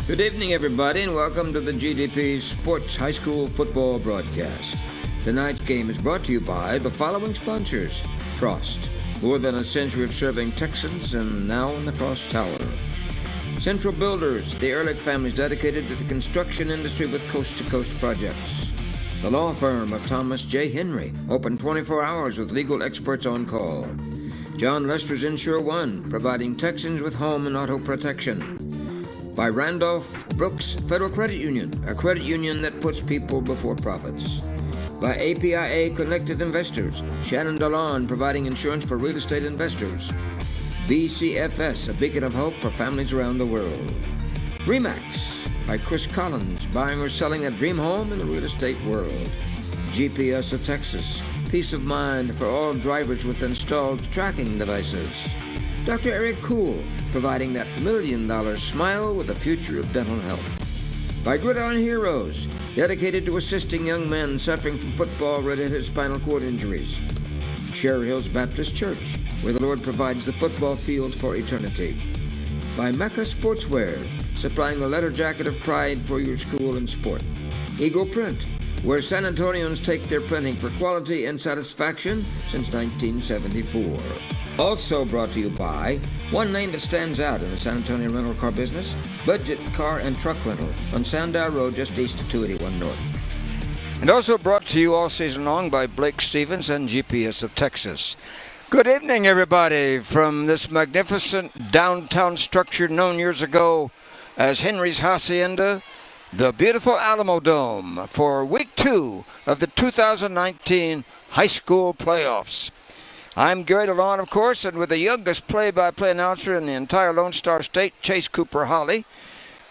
Good evening, everybody, and welcome to the GDP Sports High School Football Broadcast. Tonight's game is brought to you by the following sponsors: Frost, more than a century of serving Texans and now in the Frost Tower. Central Builders, the Ehrlich family is dedicated to the construction industry with coast-to-coast projects. The law firm of Thomas J. Henry, open 24 hours with legal experts on call. John Lester's Insure One, providing Texans with home and auto protection. By Randolph Brooks Federal Credit Union, a credit union that puts people before profits. By APIA Connected Investors, Shannon DeLon, providing insurance for real estate investors. BCFS, a beacon of hope for families around the world. REMAX, by Chris Collins, buying or selling a dream home in the real estate world. GPS of Texas, peace of mind for all drivers with installed tracking devices. Dr. Eric Kuhl, providing that $1 million smile with a future of dental health. By Gridiron Heroes, dedicated to assisting young men suffering from football-related spinal cord injuries. Cherry Hills Baptist Church, where the Lord provides the football field for eternity. By Mecca Sportswear, supplying a leather jacket of pride for your school and sport. Eagle Print, where San Antonians take their printing for quality and satisfaction since 1974. Also brought to you by one name that stands out in the San Antonio rental car business: Budget Car and Truck Rental on Sandow Road just east of 281 North. And also brought to you all season long by Blake Stevens and GPS of Texas. Good evening, everybody, from this magnificent downtown structure known years ago as Henry's Hacienda, the beautiful Alamo Dome, for Week 2 of the 2019 high school playoffs. I'm Gary DeLon, of course, and with the youngest play-by-play announcer in the entire Lone Star State, Chase Cooper Holly,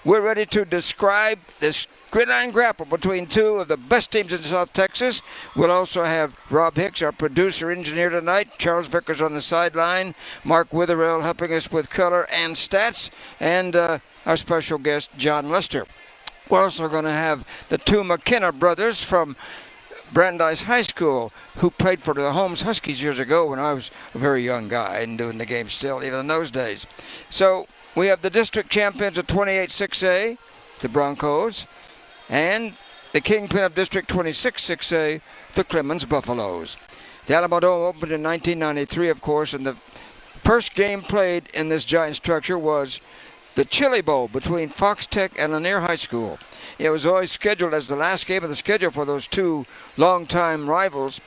we're ready to describe this gridiron grapple between two of the best teams in South Texas. We'll also have Rob Hicks, our producer-engineer tonight, Charles Vickers on the sideline, Mark Witherell helping us with color and stats, and our special guest, John Lester. We're also going to have the two McKenna brothers from Brandeis High School, who played for the Holmes Huskies years ago when I was a very young guy and doing the game still, even in those days. So we have the district champions of 28-6A, the Broncos, and the kingpin of District 26-6A, the Clemens Buffaloes. The Alamo Dome opened in 1993, of course, and the first game played in this giant structure was the Chili Bowl between Fox Tech and Lanier High School. It was always scheduled as the last game of the schedule for those two longtime rivals.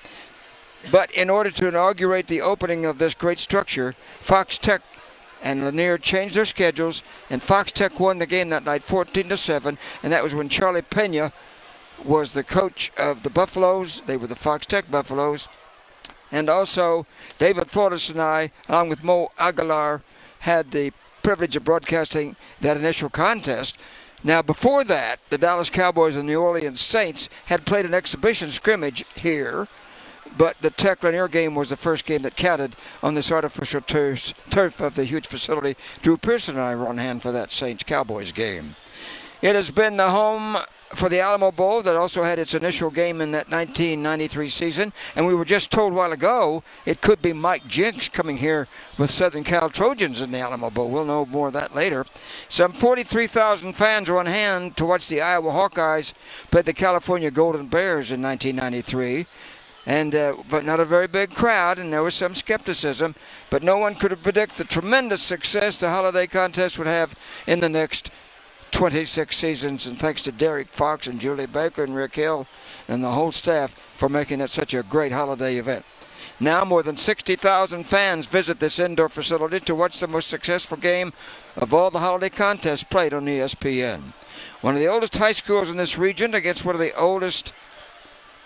But in order to inaugurate the opening of this great structure, Fox Tech and Lanier changed their schedules, and Fox Tech won the game that night 14-7, and that was when Charlie Pena was the coach of the Buffaloes. They were the Fox Tech Buffaloes. And also, David Fortas and I, along with Mo Aguilar, had the privilege of broadcasting that initial contest. Now, before that, the Dallas Cowboys and New Orleans Saints had played an exhibition scrimmage here, but the Tech Lanier game was the first game that counted on this artificial turf of the huge facility. Drew Pearson and I were on hand for that Saints-Cowboys game. It has been the home for the Alamo Bowl that also had its initial game in that 1993 season, and we were just told a while ago it could be Mike Jinks coming here with Southern Cal Trojans in the Alamo Bowl. We'll know more of that later. Some 43,000 fans were on hand to watch the Iowa Hawkeyes play the California Golden Bears in 1993. But not a very big crowd, and there was some skepticism, but no one could have predicted the tremendous success the holiday contest would have in the next 26 seasons, and thanks to Derek Fox and Julie Baker and Rick Hill and the whole staff for making it such a great holiday event. Now more than 60,000 fans visit this indoor facility to watch the most successful game of all the holiday contests played on ESPN. One of the oldest high schools in this region against one of the oldest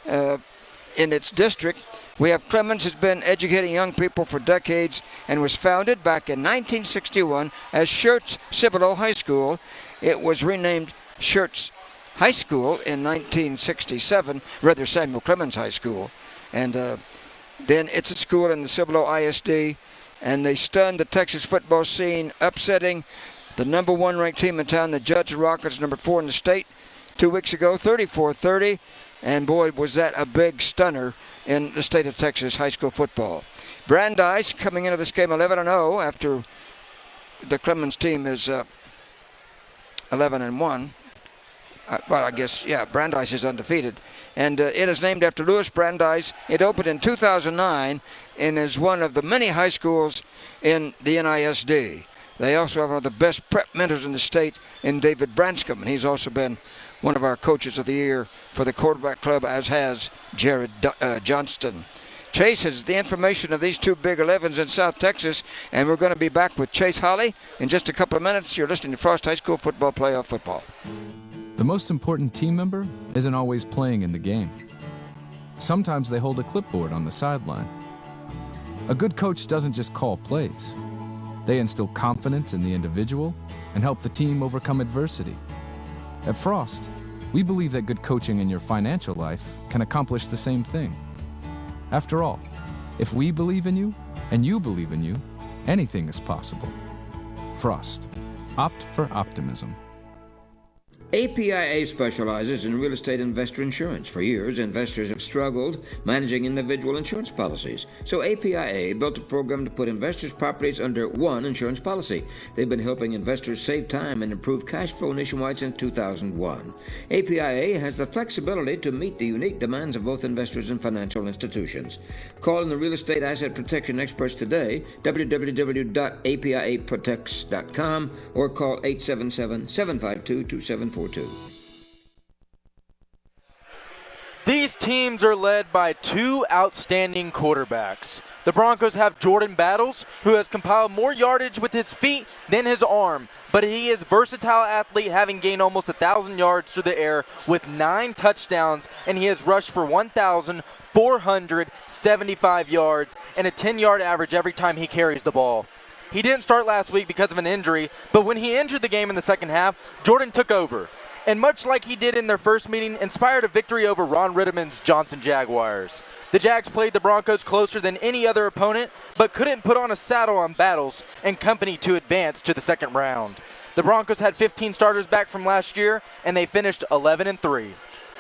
in its district. We have Clemens, has been educating young people for decades and was founded back in 1961 as Schertz Cibolo High School. It was renamed Schertz High School in 1967, rather Samuel Clemens High School. And then it's a school in the Cibolo ISD, and they stunned the Texas football scene, upsetting the number one ranked team in town, the Judge Rockets, number 4 in the state, 2 weeks ago, 34-30. And boy, was that a big stunner in the state of Texas high school football. Brandeis coming into this game 11-0 after the Clemens team is 11-1. Well, I guess, yeah, Brandeis is undefeated. And it is named after Louis Brandeis. It opened in 2009 and is one of the many high schools in the NISD. They also have one of the best prep mentors in the state in David Branscombe, and he's also been one of our coaches of the year for the quarterback club, as has Jared Johnston. Chase has the information of these two Big 11s in South Texas, and we're going to be back with Chase Holly in just a couple of minutes. You're listening to Frost High School Football Playoff Football. The most important team member isn't always playing in the game. Sometimes they hold a clipboard on the sideline. A good coach doesn't just call plays. They instill confidence in the individual and help the team overcome adversity. At Frost, we believe that good coaching in your financial life can accomplish the same thing. After all, if we believe in you and you believe in you, anything is possible. Frost. Opt for optimism. APIA specializes in real estate investor insurance. For years, investors have struggled managing individual insurance policies. So APIA built a program to put investors' properties under one insurance policy. They've been helping investors save time and improve cash flow nationwide since 2001. APIA has the flexibility to meet the unique demands of both investors and financial institutions. Call in the real estate asset protection experts today, www.apiaprotects.com, or call 877-752-2742. These teams are led by two outstanding quarterbacks. The Broncos have Jordan Battles, who has compiled more yardage with his feet than his arm, but he is a versatile athlete, having gained almost 1,000 yards through the air with 9 touchdowns, and he has rushed for 1,475 yards and a 10-yard average every time he carries the ball. He didn't start last week because of an injury, but when he entered the game in the second half, Jordan took over. And much like he did in their first meeting, inspired a victory over Ron Ritterman's Johnson Jaguars. The Jags played the Broncos closer than any other opponent, but couldn't put on a saddle on Battles and company to advance to the second round. The Broncos had 15 starters back from last year, and they finished 11-3.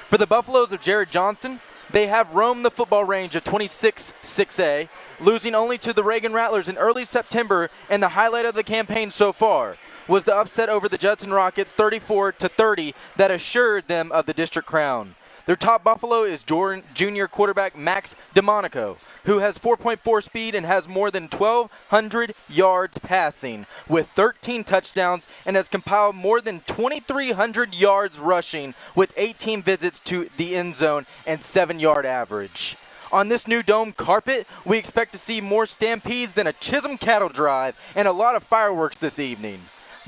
For the Buffaloes of Jared Johnston, they have roamed the football range of 26-6A, losing only to the Reagan Rattlers in early September, and the highlight of the campaign so far was the upset over the Judson Rockets 34-30 that assured them of the district crown. Their top Buffalo is junior quarterback Max DeMonico, who has 4.4 speed and has more than 1,200 yards passing with 13 touchdowns and has compiled more than 2,300 yards rushing with 18 visits to the end zone and 7-yard average. On this new dome carpet, we expect to see more stampedes than a Chisholm cattle drive and a lot of fireworks this evening.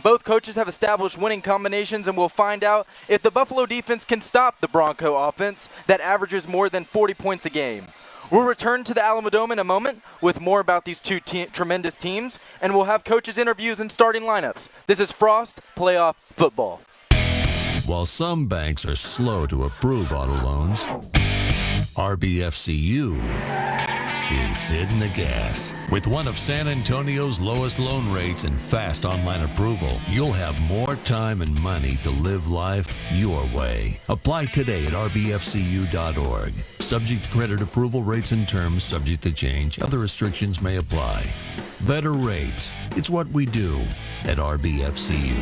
Both coaches have established winning combinations, and we'll find out if the Buffalo defense can stop the Bronco offense that averages more than 40 points a game. We'll return to the Alamodome in a moment with more about these two tremendous teams, and we'll have coaches' interviews and starting lineups. This is Frost Playoff Football. While some banks are slow to approve auto loans, RBFCU is hitting the gas. With one of San Antonio's lowest loan rates and fast online approval, you'll have more time and money to live life your way. Apply today at rbfcu.org. Subject to credit approval, rates and terms subject to change. Other restrictions may apply. Better rates. It's what we do at RBFCU.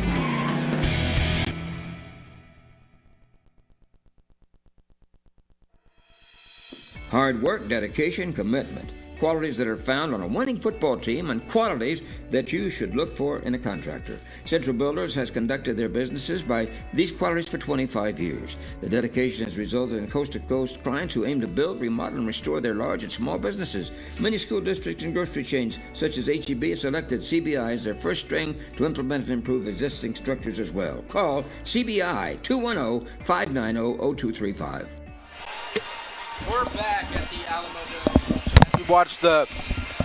Hard work, dedication, commitment. Qualities that are found on a winning football team and qualities that you should look for in a contractor. Central Builders has conducted their businesses by these qualities for 25 years. The dedication has resulted in coast-to-coast clients who aim to build, remodel, and restore their large and small businesses. Many school districts and grocery chains, such as HEB, have selected CBI as their first string to implement and improve existing structures as well. Call CBI 210-590-0235. We're back at the Alamodome. We watched the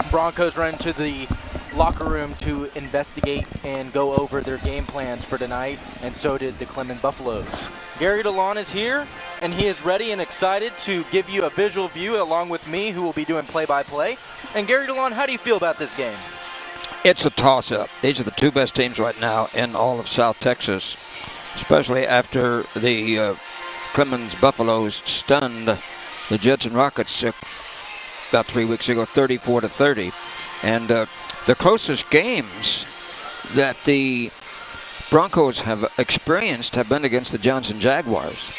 Broncos run into the locker room to investigate and go over their game plans for tonight, and so did the Clemens Buffaloes. Gary DeLon is here, and he is ready and excited to give you a visual view along with me, who will be doing play-by-play. And Gary DeLon, how do you feel about this game? It's a toss-up. These are the two best teams right now in all of South Texas, especially after the Clemens Buffaloes stunned the Judson Rockets about 3 weeks ago, 34-30. And the closest games that the Broncos have been against the Johnson Jaguars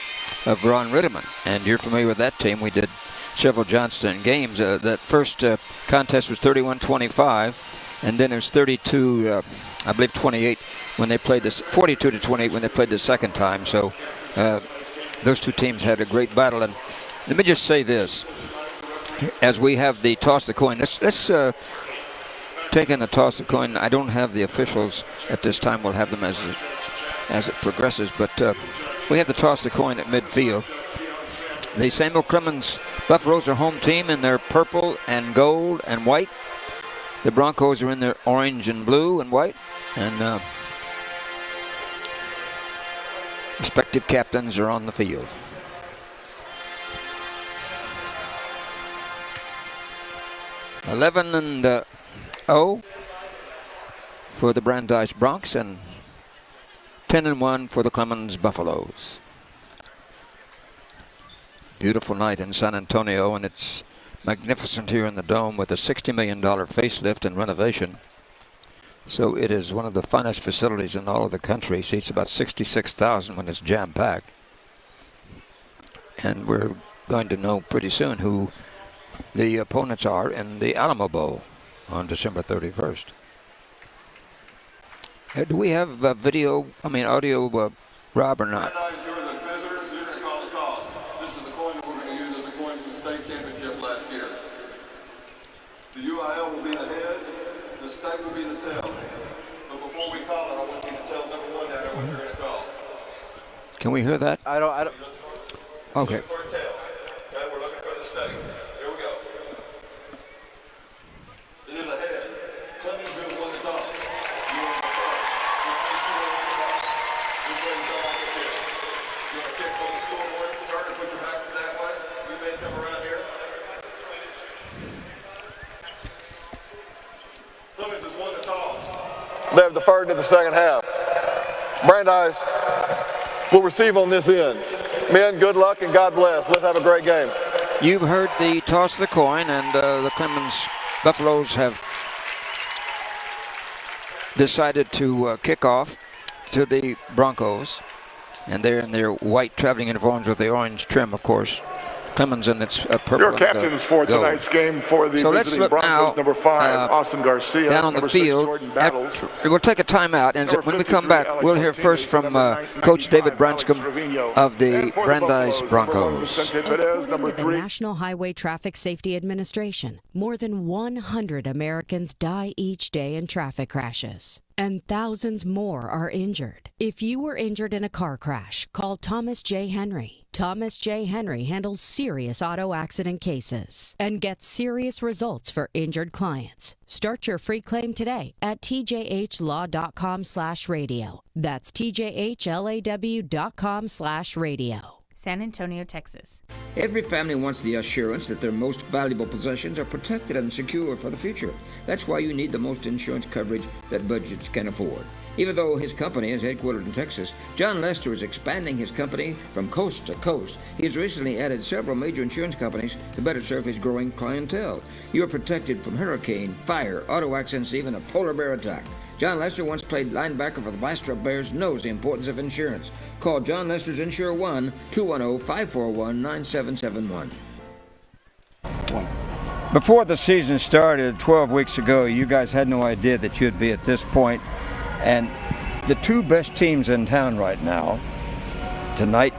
of Ron Ritterman. And you're familiar with that team. We did several Johnston games. That first contest was 31-25, and then it was 32, I believe 28 when they played this, 42-28 when they played the second time. So those two teams had a great battle. And let me just say this, as we have the toss the coin, let's take in the toss the coin. I don't have the officials at this time. We'll have them as it progresses, but we have the toss the coin at midfield. The Samuel Clemens Buffaloes are home team in their purple and gold and white. The Broncos are in their orange and blue and white. And respective captains are on the field. (11-0) for the Brandeis Broncos and 10-1 for the Clemens Buffaloes. Beautiful night in San Antonio, and it's magnificent here in the Dome with a $60 million facelift and renovation. So it is one of the finest facilities in all of the country. Seats about 66,000 when it's jam-packed. And we're going to know pretty soon who the opponents are in the Alamo Bowl on December 31st. Do we have audio, Rob, or not? You're the visitors, you're going to call the toss. This is the coin that we're going to use as the coin from the state championship last year. The UIL will be the head, the state will be the tail. But before we call it, I want you to tell number one down there what you're going to call. Can we hear that? I don't. Okay. Looking for a tail. Okay, we're looking for the state. Here we go. It is a head. Clemens will win the toss. You win the toss. Which way you go off the field? You want to kick from the scoreboard, turn and put your back to that way? You may come around here. Clemens has won the toss. They have deferred to the second half. Brandeis will receive on this end. Men, good luck and God bless. Let's have a great game. You've heard the toss of the coin, and the Clemens Buffaloes have decided to kick off to the Broncos, and they're in their white traveling uniforms with the orange trim, of course. Clemens in its purple. Your captains for gold. tonight's game for the So let's visiting look Broncos, now, number 5, Austin Garcia, down on the number field. 6, Jordan Battles. We'll take a timeout, and when we come back, we'll hear first from Coach David Branscombe of the Brandeis Broncos. According to the National Highway Traffic Safety Administration, more than 100 Americans die each day in traffic crashes, and thousands more are injured. If you were injured in a car crash, call Thomas J. Henry. Thomas J. Henry handles serious auto accident cases and gets serious results for injured clients. Start your free claim today at tjhlaw.com/radio. That's tjhlaw.com/radio. San Antonio, Texas. Every family wants the assurance that their most valuable possessions are protected and secure for the future. That's why you need the most insurance coverage that budgets can afford. Even though his company is headquartered in Texas, John Lester is expanding his company from coast to coast. He has recently added several major insurance companies to better serve his growing clientele. You are protected from hurricane, fire, auto accidents, even a polar bear attack. John Lester once played linebacker for the Bastrop Bears, knows the importance of insurance. Call John Lester's Insure 1-210-541-9771. Before the season started 12 weeks ago, you guys had no idea that you'd be at this point. And the two best teams in town right now, tonight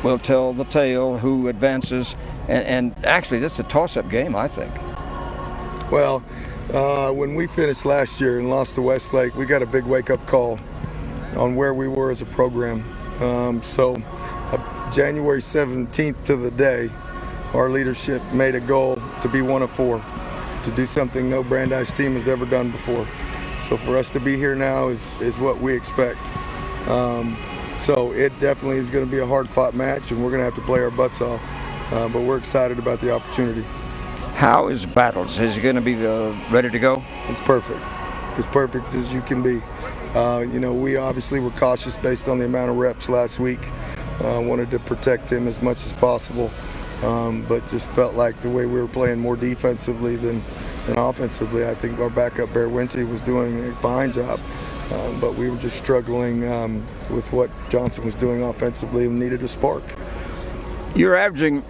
will tell the tale who advances. And actually, this is a toss-up game, I think. Well, when we finished last year and lost to Westlake, we got a big wake-up call on where we were as a program. January 17th to the day, our leadership made a goal to be one of 4, to do something no Brandeis team has ever done before. So for us to be here now is what we expect. So it definitely is going to be a hard-fought match, and we're going to have to play our butts off. But we're excited about the opportunity. How is Battles? Is he going to be ready to go? It's perfect. As perfect as you can be. We obviously were cautious based on the amount of reps last week. Wanted to protect him as much as possible, but just felt like the way we were playing more defensively than offensively. I think our backup Bear Wintry was doing a fine job. but we were just struggling with what Johnson was doing offensively and needed a spark. You're averaging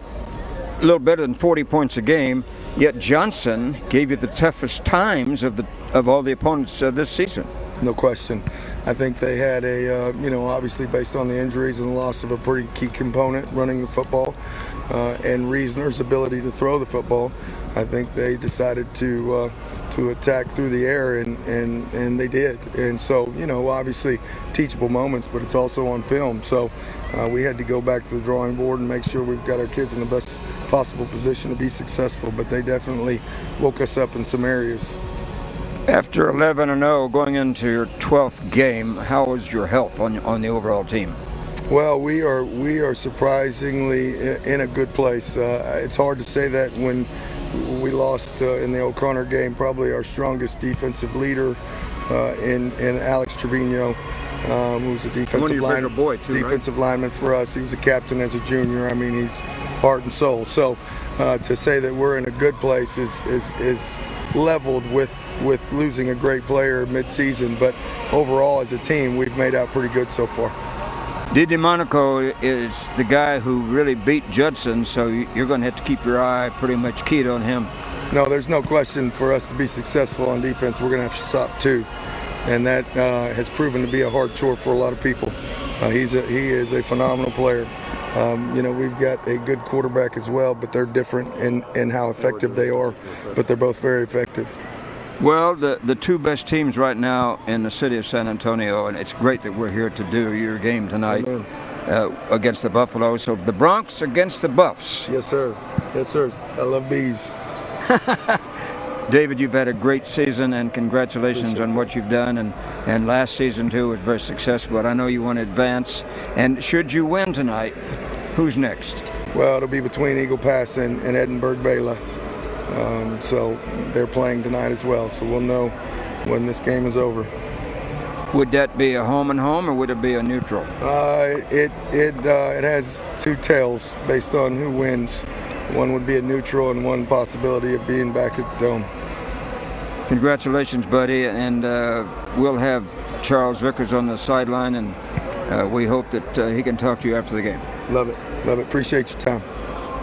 a little better than 40 points a game, yet Johnson gave you the toughest times of all the opponents this season. No question. I think they had obviously based on the injuries and the loss of a pretty key component running the football and Reasoner's ability to throw the football, I think they decided to attack through the air, and they did. And so, obviously teachable moments, but it's also on film. So we had to go back to the drawing board and make sure we've got our kids in the best possible position to be successful. But they definitely woke us up in some areas. After 11-0 going into your 12th game, how is your health on the overall team? Well, we are surprisingly in a good place. It's hard to say that when we lost in the O'Connor game, probably our strongest defensive leader in Alex Trevino, who was a defensive lineman for us. He was a captain as a junior. I mean, he's heart and soul. So to say that we're in a good place is leveled with losing a great player mid-season, but overall as a team we've made out pretty good so far. Didi Monaco is the guy who really beat Judson, so you're going to have to keep your eye pretty much keyed on him. No, there's no question for us to be successful on defense we're going to have to stop two, and that has proven to be a hard chore for a lot of people. He is a phenomenal player. We've got a good quarterback as well, but they're different in how effective they are, but they're both very effective. Well, the two best teams right now in the city of San Antonio, and it's great that we're here to do your game tonight against the Buffalo. So the Broncs against the Buffs. Yes, sir. Yes, sir. I love bees. David, you've had a great season, and congratulations on what you've done. And last season, too, was very successful. But I know you want to advance. And should you win tonight, who's next? Well, it'll be between Eagle Pass and Edinburgh Vela. So they're playing tonight as well. So we'll know when this game is over. Would that be a home and home, or would it be a neutral? It has two tails based on who wins. One would be a neutral, and one possibility of being back at the Dome. Congratulations, buddy, and we'll have Charles Vickers on the sideline, and we hope that he can talk to you after the game. Love it. Love it. Appreciate your time.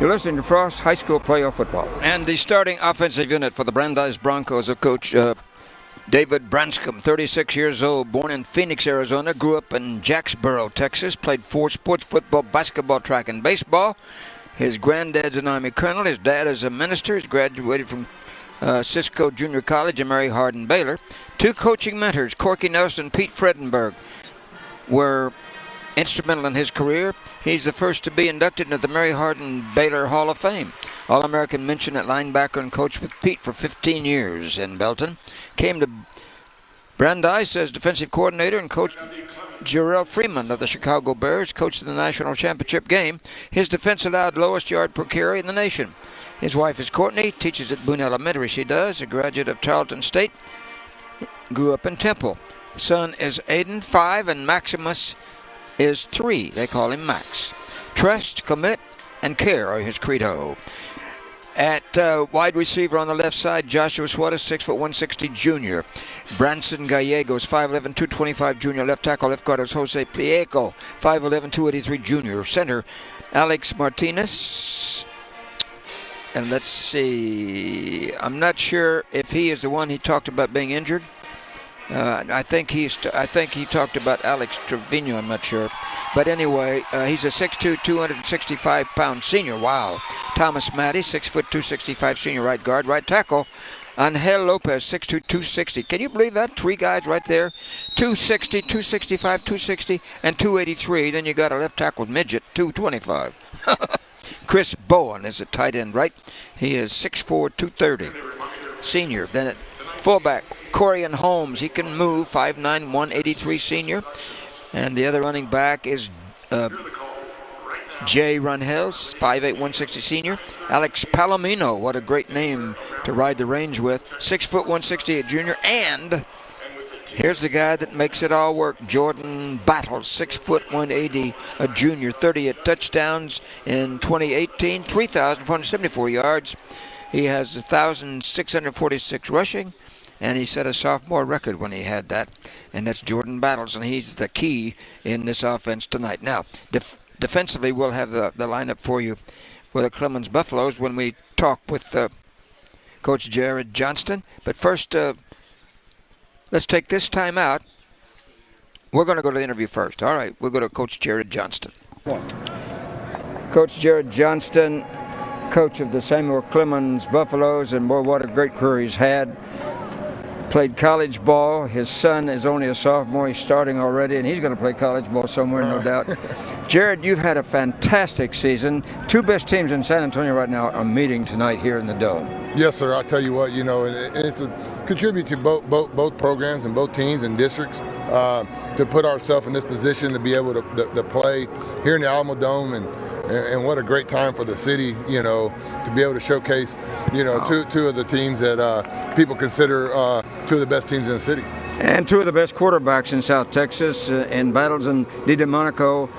You're listening to Frost High School Playoff Football. And the starting offensive unit for the Brandeis Broncos of Coach David Branscombe, 36 years old, born in Phoenix, Arizona, grew up in Jacksboro, Texas, played 4 sports: football, basketball, track, and baseball. His granddad's an Army colonel. His dad is a minister. He's graduated from Cisco Junior College and Mary Hardin Baylor. 2 coaching mentors, Corky Nelson and Pete Fredenberg, were instrumental in his career. He's the first to be inducted into the Mary Hardin Baylor Hall of Fame. All-American mention at linebacker and coached with Pete for 15 years in Belton. Came to Brandeis as defensive coordinator and coached Jarrell Freeman of the Chicago Bears, coached in the national championship game. His defense allowed lowest yard per carry in the nation. His wife is Courtney, teaches at Boone Elementary. She does, a graduate of Charlton State. Grew up in Temple. Son is Aiden, 5, and Maximus is 3. They call him Max. Trust, commit, and care are his credo. At wide receiver on the left side, Joshua Suarez, 6'1", 160 junior. Branson Gallegos, 5'11", 225 junior. Left tackle, left guard is Jose Plieco, 5'11", 283 junior. Center, Alex Martinez. And let's see, I'm not sure if he is the one he talked about being injured. I think he talked about Alex Trevino. I'm not sure, but anyway, he's a 6'2", 265-pound senior. Wow. Thomas Matty, 6', 265 senior right guard. Right tackle, Angel Lopez, 6'2", 260. Can you believe that? 3 guys right there, 260, 265, 260, and 283. Then you got a left tackle midget, 225. Chris Bowen is a tight end, right? He is 6'4", 230, senior. Then at fullback, Corian Holmes. He can move, 5'9", 183 senior. And the other running back is Jay Runhell, 5'8", 160 senior. Alex Palomino, what a great name to ride the range with, 6', 168 junior. And here's the guy that makes it all work, Jordan Battles, 6', 180, a junior, 38 touchdowns in 2018, 3,474 yards. He has 1,646 rushing and he set a sophomore record when he had that, and that's Jordan Battles, and he's the key in this offense tonight. Now, defensively, we'll have the lineup for you for the Clemens Buffaloes when we talk with Coach Jared Johnston. But first, let's take this time out. We're going to go to the interview first. All right, we'll go to Coach Jared Johnston. Coach Jared Johnston, coach of the Samuel Clemens Buffaloes, and boy, what a great career he's had. Played college ball. His son is only a sophomore. He's starting already, and he's going to play college ball somewhere, no doubt. Jared, you've had a fantastic season. Two best teams in San Antonio right now are meeting tonight here in the Dome. Yes, sir. I'll tell you what, it's a contribute to both programs and both teams and districts to put ourselves in this position to be able to play here in the Alamo Dome, and what a great time for the city, to be able to showcase, two of the teams that people consider two of the best teams in the city. And two of the best quarterbacks in South Texas, in Battles and DiDomenico.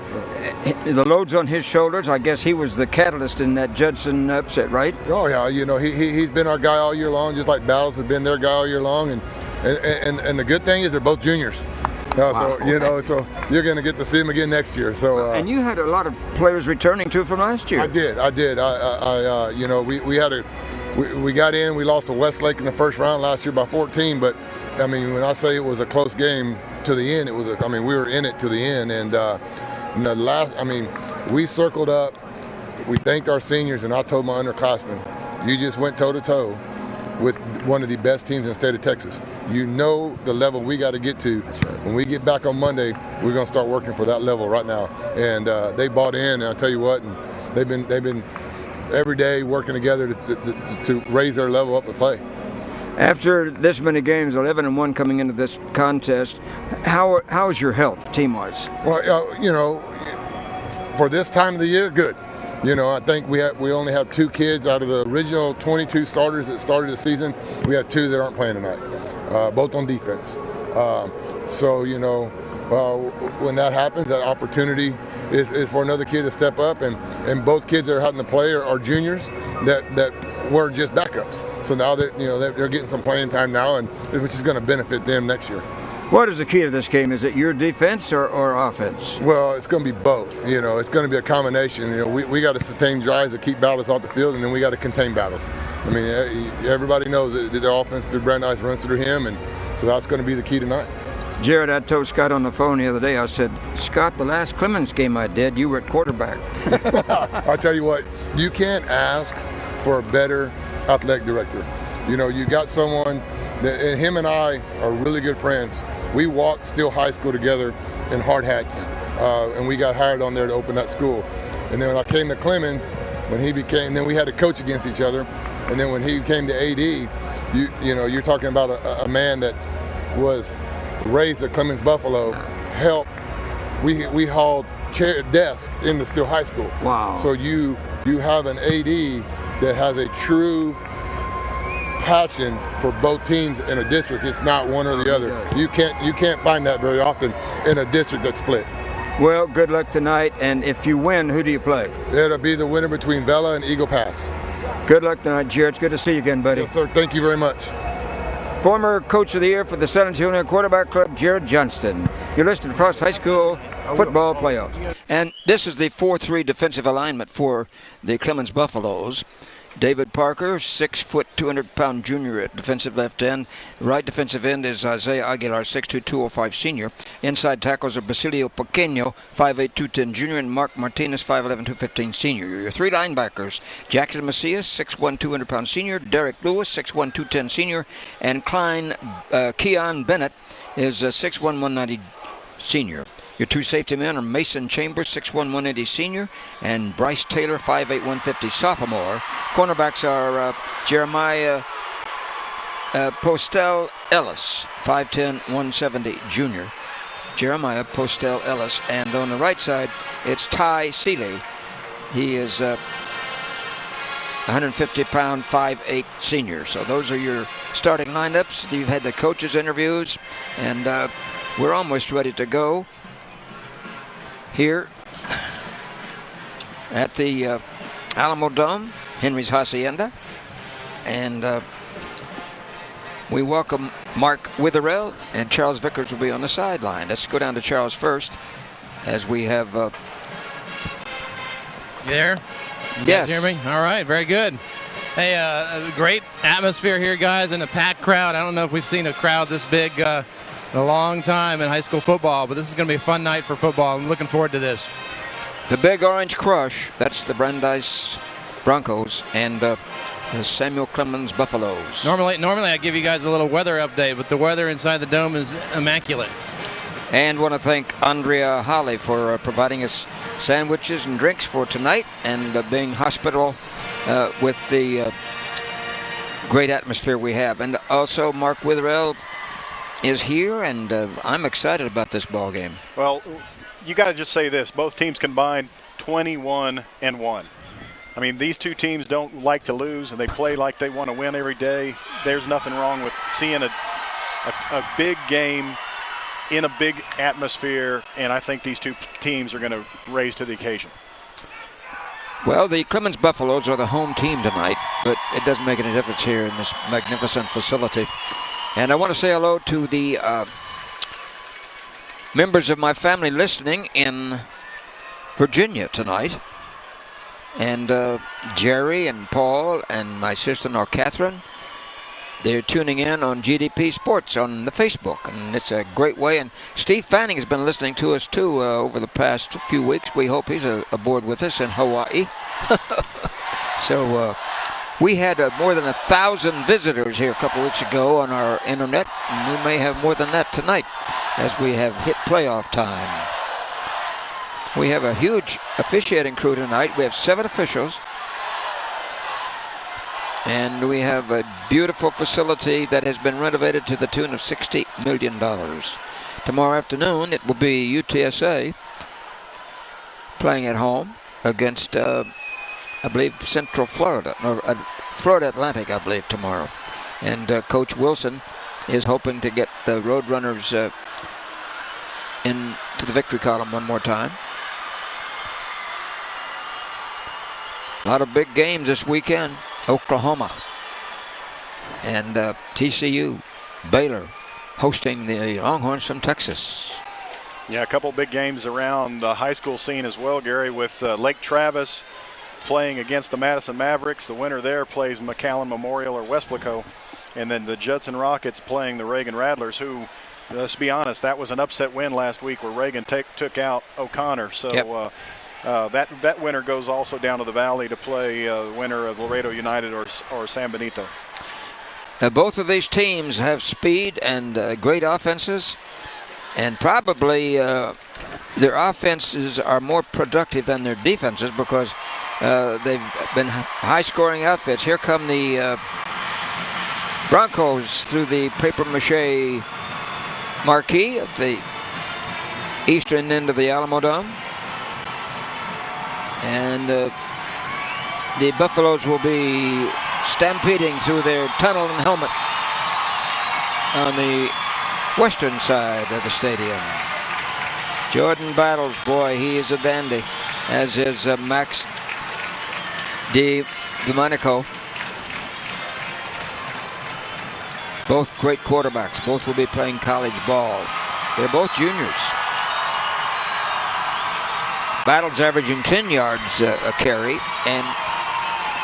The load's on his shoulders. I guess he was the catalyst in that Judson upset, right? Oh, yeah. He's been our guy all year long, just like Battles has been their guy all year long. And the good thing is they're both juniors. Wow. So you're going to get to see him again next year. So and you had a lot of players returning too from last year. I did. We got in. We lost to Westlake in the first round last year by 14. But I mean, when I say it was a close game to the end, we were in it to the end. And we circled up. We thanked our seniors, and I told my underclassmen, you just went toe to toe with one of the best teams in the state of Texas. You know the level we got to get to. That's right. When we get back on Monday, we're going to start working for that level right now. And they bought in, and I'll tell you what, and they've been every day working together to raise their level up to play. After this many games, 11-1 coming into this contest, how is your health team-wise? Well, for this time of the year, good. I think we only have two kids out of the original 22 starters that started the season. We have two that aren't playing tonight, both on defense. When that happens, that opportunity is for another kid to step up, and both kids that are having to play are juniors that were just backups. So now that they're getting some playing time now, and which is going to benefit them next year. What is the key to this game? Is it your defense or offense? Well, it's going to be both. It's going to be a combination. We got to sustain drives to keep Battles off the field, and then we got to contain Battles. I mean, everybody knows that the offense through Brandeis runs through him, and so that's going to be the key tonight. Jared, I told Scott on the phone the other day, I said, Scott, the last Clemens game I did, you were at quarterback. I'll tell you what, you can't ask for a better athletic director. You got someone that, and him and I are really good friends. We walked Steele High School together in hard hats, and we got hired on there to open that school. And then when I came to Clemens, then we had to coach against each other. And then when he came to AD, you're talking about a man that was raised at Clemens Buffalo, helped. We hauled desks into Steele High School. Wow. So you have an AD that has a true passion for both teams in a district. It's not one or the other. You can't find that very often in a district that's split. Well, good luck tonight, and if you win, who do you play? It'll be the winner between Vela and Eagle Pass. Good luck tonight, Jared. It's good to see you again, buddy. Yes, sir. Thank you very much. Former Coach of the Year for the San Antonio Quarterback Club, Jared Johnston. You're listening to Frost High School football playoffs. And this is the 4-3 defensive alignment for the Clemens Buffaloes. David Parker, 6 foot, 200-pound junior at defensive left end. Right defensive end is Isaiah Aguilar, 6'2", 205 senior. Inside tackles are Basilio Pequeño, 5'8", 210 junior, and Mark Martinez, 5'11", 215 senior. Your three linebackers, Jackson Macias, 6'1", 200-pound senior. Derek Lewis, 6'1", 210 senior. And Keon Bennett is 6'1", 190 senior. Your two safety men are Mason Chambers, 6'1", 180 senior, and Bryce Taylor, 5'8", 150 sophomore. Cornerbacks are Jeremiah Postel Ellis, 5'10", 170 junior. Jeremiah Postel Ellis. And on the right side, it's Ty Seeley. He is 150-pound, 5'8 senior. So those are your starting lineups. You've had the coaches' interviews, and we're almost ready to go here at the Alamo Dome, Henry's Hacienda. And we welcome Mark Witherell, and Charles Vickers will be on the sideline. Let's go down to Charles first, as we have... You there? You yes. guys hear me? All right, very good. Hey, a great atmosphere here, guys, and a packed crowd. I don't know if we've seen a crowd this big in a long time in high school football, but this is going to be a fun night for football. I'm looking forward to this. The Big Orange Crush, that's the Brandeis Broncos, and the Samuel Clemens Buffaloes. Normally I give you guys a little weather update, but the weather inside the dome is immaculate. And want to thank Andrea Holly for providing us sandwiches and drinks for tonight, and being hospitable with the great atmosphere we have. And also Mark Witherell is here, and I'm excited about this ball game. Well, you got to just say this. Both teams combined 21-1. I mean, these two teams don't like to lose, and they play like they want to win every day. There's nothing wrong with seeing a big game in a big atmosphere, and I think these two teams are going to raise to the occasion. Well, the Clemens Buffaloes are the home team tonight, but it doesn't make any difference here in this magnificent facility. And I want to say hello to the members of my family listening in Virginia tonight. And Jerry and Paul and my sister-in-law Catherine, they're tuning in on GDP Sports on the Facebook, and it's a great way. And Steve Fanning has been listening to us too over the past few weeks. We hope he's aboard with us in Hawaii. So we had more than 1,000 visitors here a couple weeks ago on our internet, and we may have more than that tonight as we have hit playoff time. We have a huge officiating crew tonight. We have 7 officials. And we have a beautiful facility that has been renovated to the tune of $60 million. Tomorrow afternoon, it will be UTSA playing at home against, I believe, Central Florida, or Florida Atlantic, I believe, tomorrow. And Coach Wilson is hoping to get the Roadrunners into the victory column one more time. A lot of big games this weekend. Oklahoma and TCU, Baylor hosting the Longhorns from Texas. Yeah, a couple big games around the high school scene as well, Gary, with Lake Travis playing against the Madison Mavericks. The winner there plays McAllen Memorial or Weslaco. And then the Judson Rockets playing the Reagan Rattlers, who, let's be honest, that was an upset win last week where Reagan took out O'Connor. So yep. That winner goes also down to the Valley to play the winner of Laredo United or San Benito. Both of these teams have speed and great offenses, and probably their offenses are more productive than their defenses because they've been high-scoring outfits. Here come the Broncos through the papier-mâché marquee at the eastern end of the Alamo Dome. And the Buffaloes will be stampeding through their tunnel and helmet on the western side of the stadium. Jordan Battles, boy, he is a dandy, as is Max DiDomenico. Both great quarterbacks. Both will be playing college ball. They're both juniors. Battles averaging 10 yards a carry, and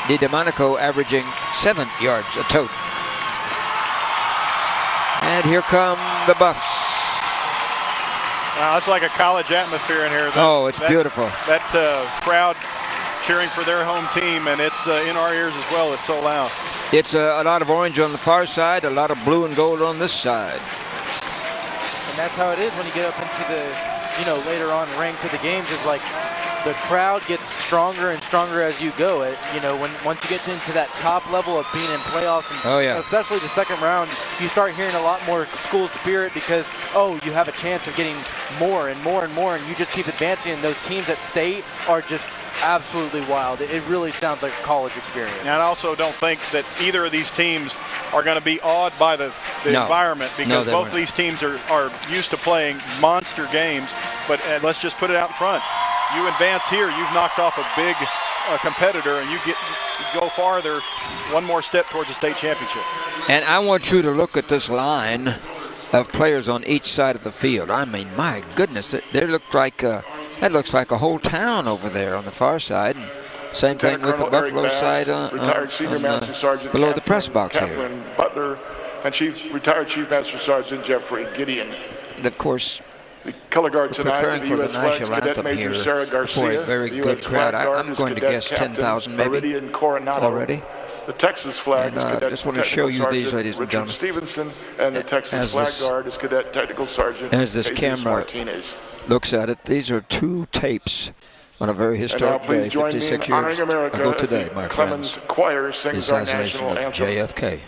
DiDomenico averaging 7 yards a tote. And here come the Buffs. Wow, it's like a college atmosphere in here. It's beautiful. That crowd cheering for their home team, and it's in our ears as well. It's so loud. It's a lot of orange on the far side, a lot of blue and gold on this side. And that's how it is when you get up into the later on ranks of the games. Is like the crowd gets stronger and stronger as you go. Once you get into that top level of being in playoffs, and especially the second round, you start hearing a lot more school spirit because you have a chance of getting more and more and more, and you just keep advancing. And those teams at state are just absolutely wild. It really sounds like a college experience. And I also don't think that either of these teams are going to be awed by the environment, because both these teams are used to playing monster games. But let's just put it out in front. You advance here, you've knocked off a big a competitor, and you go farther, one more step towards the state championship. And I want you to look at this line of players on each side of the field. I mean, my goodness, that looks like a whole town over there on the far side. And same thing with the Buffalo side retired Senior Master Sergeant below the press box Catherine here. Butler, and retired Chief Master Sergeant Jeffrey Gideon. And of course, the color guard tonight, preparing the for U.S. the Flags national Cadet anthem Major here Sarah Garcia, for a very the good US crowd. Flag Guard I'm is going to Cadet guess Captain 10,000 maybe Iridian Coronado. already. The Texas Flag is Cadet I just want to show you these, ladies and Richard gentlemen. Stevenson, and the Texas Flag Guard is Cadet Technical Sergeant As this Jesus camera Martinez. looks at it, these are 2 tapes on a very historic And now day, please join 56 me in honoring years America ago as today, the my Clemens friends. Choir The sings our assassination national of anthem. JFK.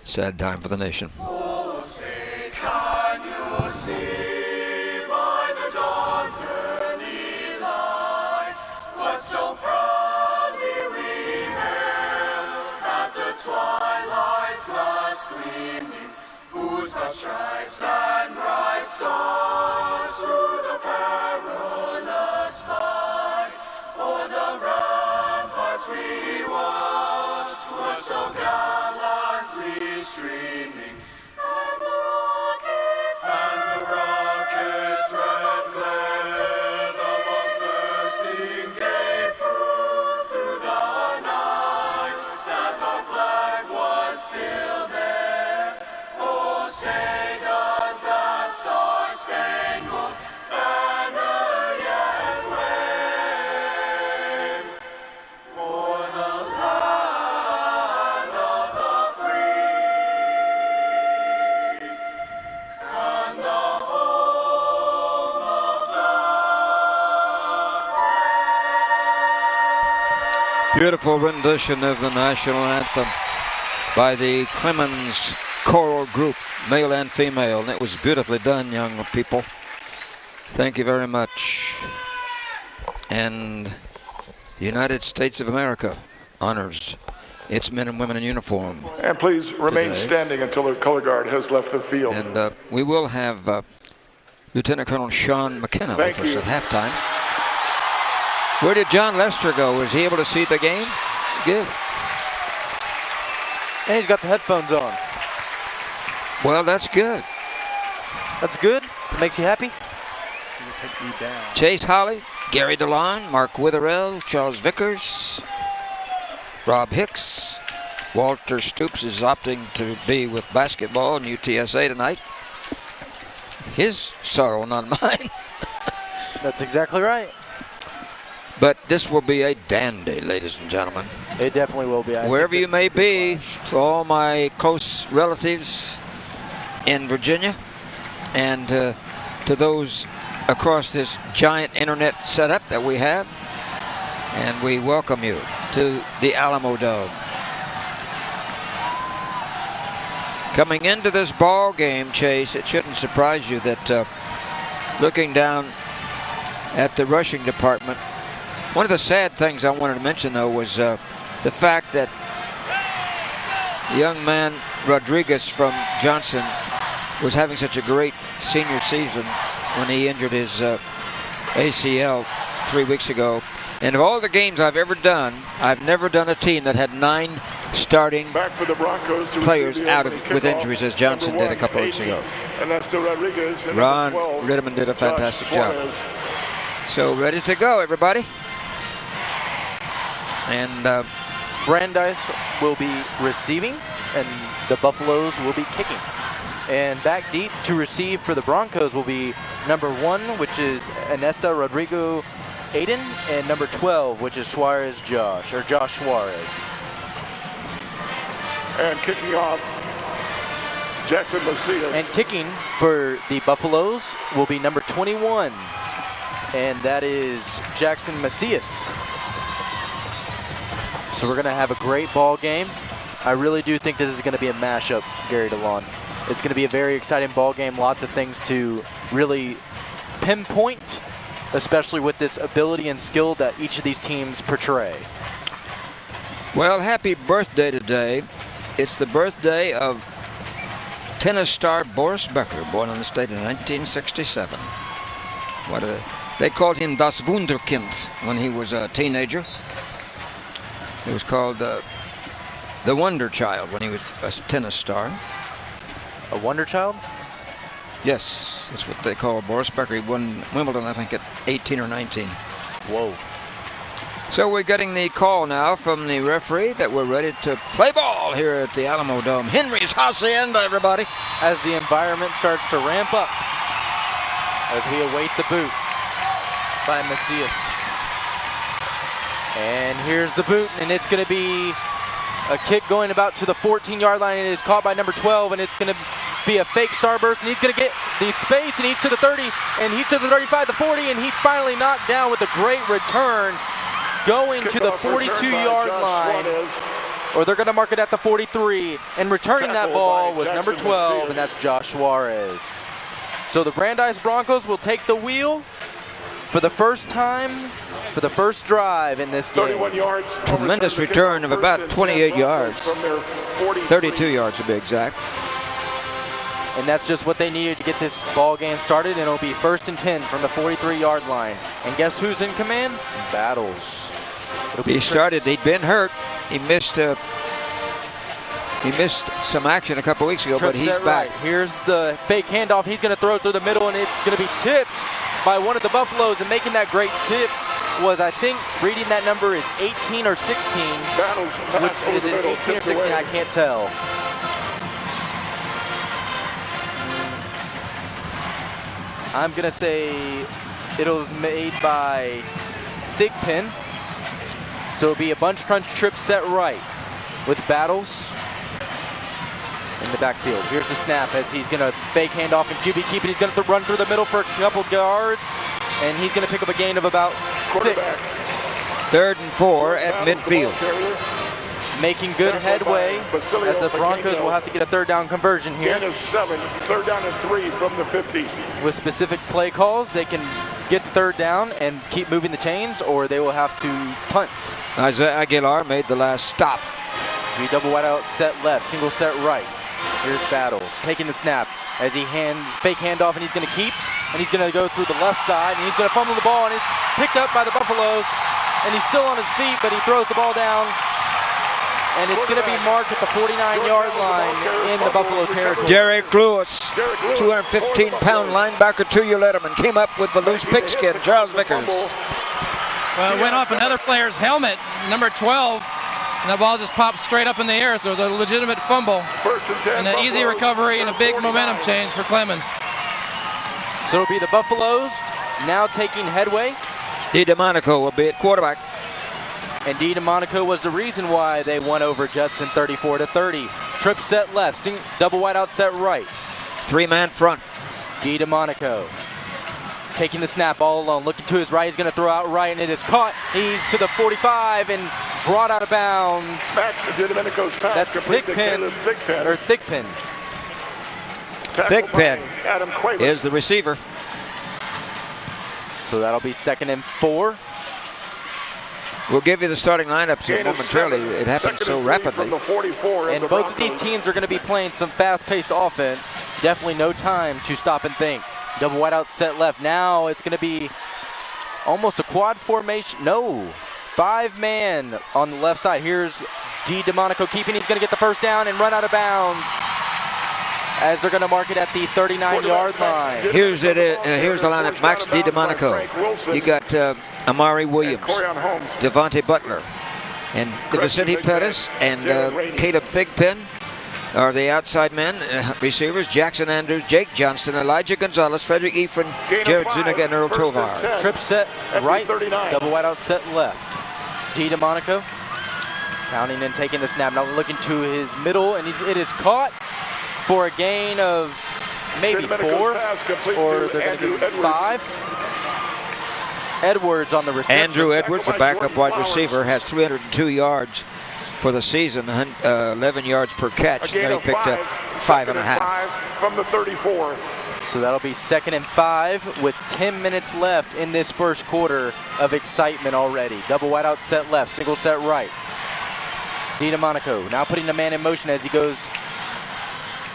Sad time for the nation. Oh, say, can you see by the dawn's early light what so proudly we hailed at the twilight's last gleaming, whose broad stripes and bright stars through the perilous fight o'er the ramparts we watched were so gallantly streaming, and the rockets' red flare, the bombs bursting gave proof through the night that our flag was still there. Oh, say does that star-spangled banner yet wave for the land of the free and the home of the Beautiful rendition of the national anthem by the Clemens choral group, male and female, and it was beautifully done, young people. Thank you very much. And the United States of America honors its men and women in uniform. And please remain today. standing until the color guard has left the field. And we will have Lieutenant Colonel Sean McKenna Thank with us you. at halftime. Where did John Lester go? Was he able to see the game? Good. And he's got the headphones on. Well, that's good. That's good. It makes you happy. Chase Holly, Gary DeLon, Mark Witherell, Charles Vickers, Rob Hicks. Walter Stoops is opting to be with basketball in UTSA tonight. His sorrow, not mine. That's exactly right. But this will be a dandy, ladies and gentlemen. It definitely will be. Wherever you may be, to all my close relatives in Virginia, and to those across this giant internet setup that we have, and we welcome you to the Alamo Dome. Coming into this ball game, Chase, it shouldn't surprise you that looking down at the rushing department, one of the sad things I wanted to mention, though, was the fact that the young man Rodriguez from Johnson was having such a great senior season when he injured his ACL 3 weeks ago. And of all the games I've ever done, I've never done a team that had 9 starting Back for the Broncos to players receive the out of opening with kickoff. injuries, as Johnson Number did a couple weeks 180, ago. And that's to Rodriguez. And Ron number 12, Ritterman did a Josh fantastic job. Suarez. So ready to go, everybody. And Brandeis will be receiving, and the Buffaloes will be kicking. And back deep to receive for the Broncos will be number 1, which is Anesta Rodrigo Aiden, and number 12, which is Suarez Josh Suarez. And kicking off, Jackson Macias. And kicking for the Buffaloes will be number 21, and that is Jackson Macias. So we're going to have a great ball game. I really do think this is going to be a mashup, Gary DeLon. It's going to be a very exciting ball game. Lots of things to really pinpoint, especially with this ability and skill that each of these teams portray. well, happy birthday today. It's the birthday of tennis star Boris Becker, born in the state in 1967. What a They called him Das Wunderkind when he was a teenager. He was called the Wonder Child when he was a tennis star. A Wonder Child? Yes, that's what they call Boris Becker. He won Wimbledon, I think, at 18 or 19. Whoa. So we're getting the call now from the referee that we're ready to play ball here at the Alamo Dome. Henry's Hacienda, everybody. As the environment starts to ramp up, as we await the boot by Macias. And here's the boot, and it's going to be a kick going about to the 14-yard line. It is caught by number 12, and it's going to be a fake starburst, and he's going to get the space, and he's to the 30, and he's to the 35, the 40, and he's finally knocked down with a great return going to the 42-yard line. Or they're going to mark it at the 43, and returning that ball was number 12, and that's Josh Suarez. So the Brandeis Broncos will take the wheel for the first time, for the first drive in this game. 31 yards. Tremendous return of about 28 yards. 32 yards to be exact. And that's just what they needed to get this ball game started, and it'll be 1st and 10 from the 43-yard line. And guess who's in command? Battles. He started, he'd been hurt. He missed some action a couple weeks ago, but he's back. Right. Here's the fake handoff. He's going to throw it through the middle, and it's going to be tipped by one of the Buffaloes. And making that great tip was, I think, reading that number is 18 or 16. Is it 18 or 16? I can't tell. I'm going to say it was made by Thigpen. So it'll be a bunch crunch trip set right with Battles in the backfield. Here's the snap as he's going to fake handoff and QB keep it. He's going to run through the middle for a couple yards, and he's going to pick up a gain of about 6. 3rd and 4 at midfield. Making good headway as the Broncos will have to get a 3rd down conversion here. Gain of 7, 3rd down and 3 from the 50. With specific play calls, they can get the 3rd down and keep moving the chains, or they will have to punt. Isaiah Aguilar made the last stop. We double wide out, set left, single set right. Here's Battles taking the snap as he fake handoff, and he's going to keep, and he's going to go through the left side, and he's going to fumble the ball, and it's picked up by the Buffaloes, and he's still on his feet, but he throws the ball down, and it's going to be marked at the 49-yard line in the Buffalo territory. Derek Lewis, 215-pound linebacker, 2-year letterman, came up with the loose pigskin. Charles Vickers. Well, it went off another player's helmet, number 12, and the ball just popped straight up in the air, so it was a legitimate fumble. 1st and 10. And an easy recovery and a big momentum change for Clemens. So it'll be the Buffaloes now taking headway. DeMonico will be at quarterback. And DeMonico was the reason why they won over Judson 34-30. Trip set left, double wide out set right. 3-man front. DeMonico taking the snap all alone, looking to his right. He's going to throw out right, and it is caught. He's to the 45 and brought out of bounds. That's DeMonico's pass. That's Thigpen. Thigpen is the receiver. So that'll be 2nd and 4. We'll give you the starting lineups here momentarily. It happens so rapidly. And both of these teams are going to be playing some fast-paced offense. Definitely no time to stop and think. Double wide out set left. Now it's going to be almost a quad formation. No, 5-man on the left side. Here's DeMonico keeping. He's going to get the 1st down and run out of bounds as they're going to mark it at the 39-yard line. Here's the lineup. Max DeMonico. You got Amari Williams, Devontae Butler, and Vicente Pettis and Caleb Thigpen are the outside men, receivers. Jackson Andrews, Jake Johnston, Elijah Gonzalez, Frederick Ephron, Jared Zuniga, and Earl Tovar. Trip set right, double wide out set left. DeMonico counting and taking the snap. Now looking to his middle, and it is caught for a gain of maybe 4, or they're going to do 5. Edwards on the reception. Andrew Edwards, the backup wide receiver, has 302 yards for the season, 11 yards per catch. And then he picked up 5.5. From the 34. So that'll be 2nd and 5 with 10 minutes left in this first quarter of excitement already. Double wide out set left, single set right. DeMonico now putting the man in motion as he goes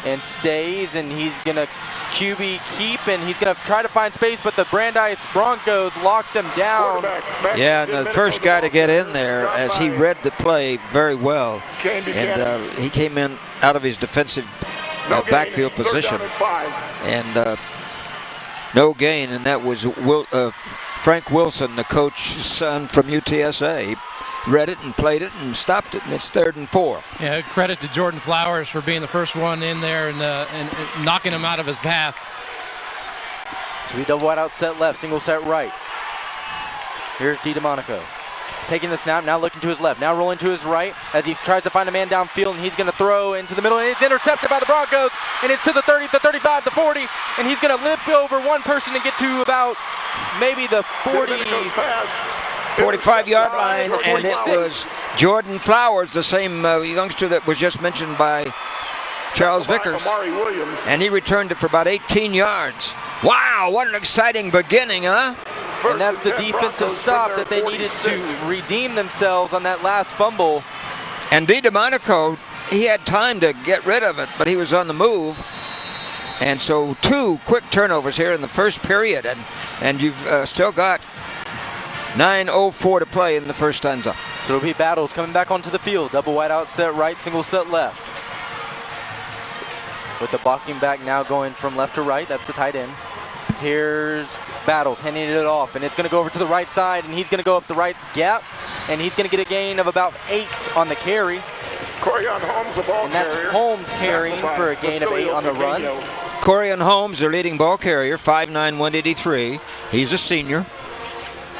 and stays, and he's going to QB keep, and he's going to try to find space, but the Brandeis Broncos locked him down. Yeah, and the first guy to get in there, as he read the play very well, and he came in out of his defensive backfield position, and no gain, and that was Frank Wilson, the coach's son from UTSA. He read it and played it and stopped it, and it's 3rd and 4. Yeah, credit to Jordan Flowers for being the first one in there and knocking him out of his path. So we double wide out, set left, single set right. Here's DiDomenico. Taking the snap, now looking to his left, now rolling to his right as he tries to find a man downfield, and he's going to throw into the middle, and it's intercepted by the Broncos, and it's to the 30, the 35, the 40, and he's going to limp over one person and get to about maybe the 45-yard line, and it was Jordan Flowers, the same youngster that was just mentioned by Charles Vickers, and he returned it for about 18 yards. Wow, what an exciting beginning, huh? And that's the defensive stop that they needed to redeem themselves on that last fumble. And DiDomenico, he had time to get rid of it, but he was on the move. And so 2 quick turnovers here in the first period, and you've still got 9:04 to play in the first stanza. So it'll be Battles coming back onto the field. Double wide out, set right, single set left. With the blocking back now going from left to right, that's the tight end. Here's Battles handing it off, and it's going to go over to the right side, and he's going to go up the right gap, and he's going to get a gain of about 8 on the carry. Holmes, the ball and that's carrier. Holmes carrying for a gain of 8 on the run. Corian Holmes, their leading ball carrier, 5'9", 183. He's a senior.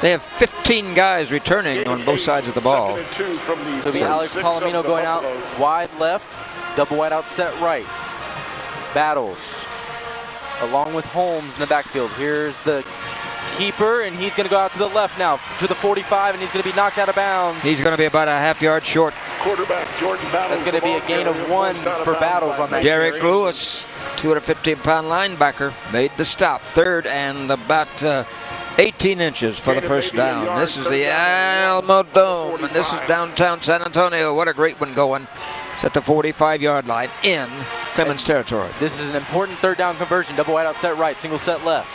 They have 15 guys returning on both sides of the ball. So it'll be Alex Palomino going out wide left, double wide out, set right. Battles along with Holmes in the backfield. Here's the keeper, and he's going to go out to the left now to the 45, and he's going to be knocked out of bounds. He's going to be about a half-yard short. Quarterback Jordan Battles. That's going to be a gain of 1 for Battles on that. Derek Lewis, 215-pound linebacker, made the stop. 3rd and about 18 inches for the first down. This is the Alamo Dome, and this is downtown San Antonio. What a great one going. It's at the 45-yard line in Clemens territory. This is an important 3rd down conversion. Double wide out, set right, single set left.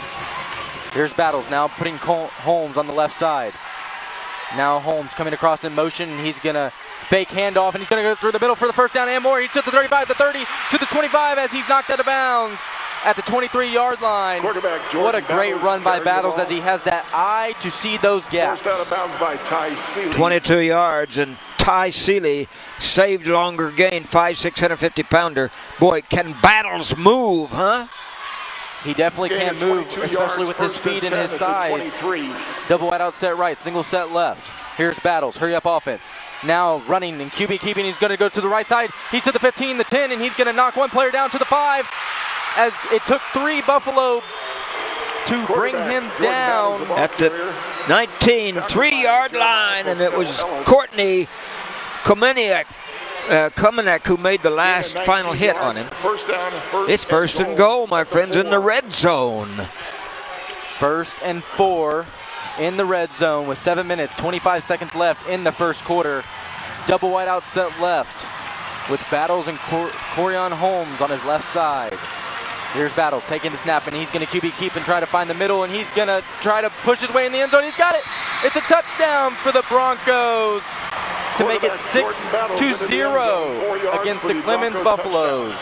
Here's Battles now putting Holmes on the left side. Now Holmes coming across in motion, and he's going to fake handoff, and he's going to go through the middle for the first down and more. He's to the 35, the 30, to the 25 as he's knocked out of bounds at the 23-yard line. What a great run by Battles as he has that eye to see those gaps. Forced out of bounds by Ty Seeley. 22 yards, and Ty Seeley saved longer gain, 5'6", 150-pounder. Boy, can Battles move, huh? He definitely can move, especially with his speed and his size. Double wide out, set right, single set left. Here's Battles, hurry up offense. Now running and QB keeping, he's going to go to the right side. He's to the 15, the 10, and he's going to knock one player down to the 5. As it took 3 Buffalo to bring him down. At the 19, 3-yard line, and it was Courtney Komeniak who made the last final hit on him. It's 1st and goal, my friends, in the red zone. 1st and 4 in the red zone with 7 minutes, 25 seconds left in the first quarter. Double wide out, set left with Battles and Corian Holmes on his left side. Here's Battles taking the snap, and he's going to QB keep and try to find the middle, and he's going to try to push his way in the end zone. He's got it. It's a touchdown for the Broncos to make it 6-0 against the Clemens Buffaloes.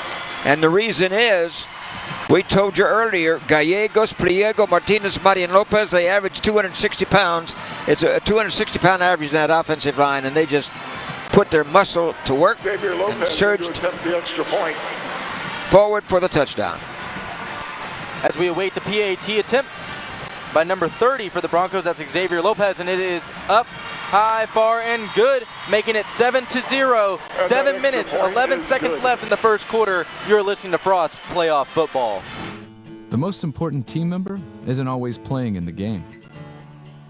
And the reason is, we told you earlier, Gallegos, Priego, Martinez, Marian Lopez, they average 260 pounds. It's a 260-pound average in that offensive line, and they just put their muscle to work and surged forward for the touchdown. As we await the PAT attempt by number 30 for the Broncos, that's Xavier Lopez, and it is up, high, far, and good, making it 7-0. 7 minutes, 11 seconds left in the first quarter. You're listening to Frost Playoff Football. The most important team member isn't always playing in the game.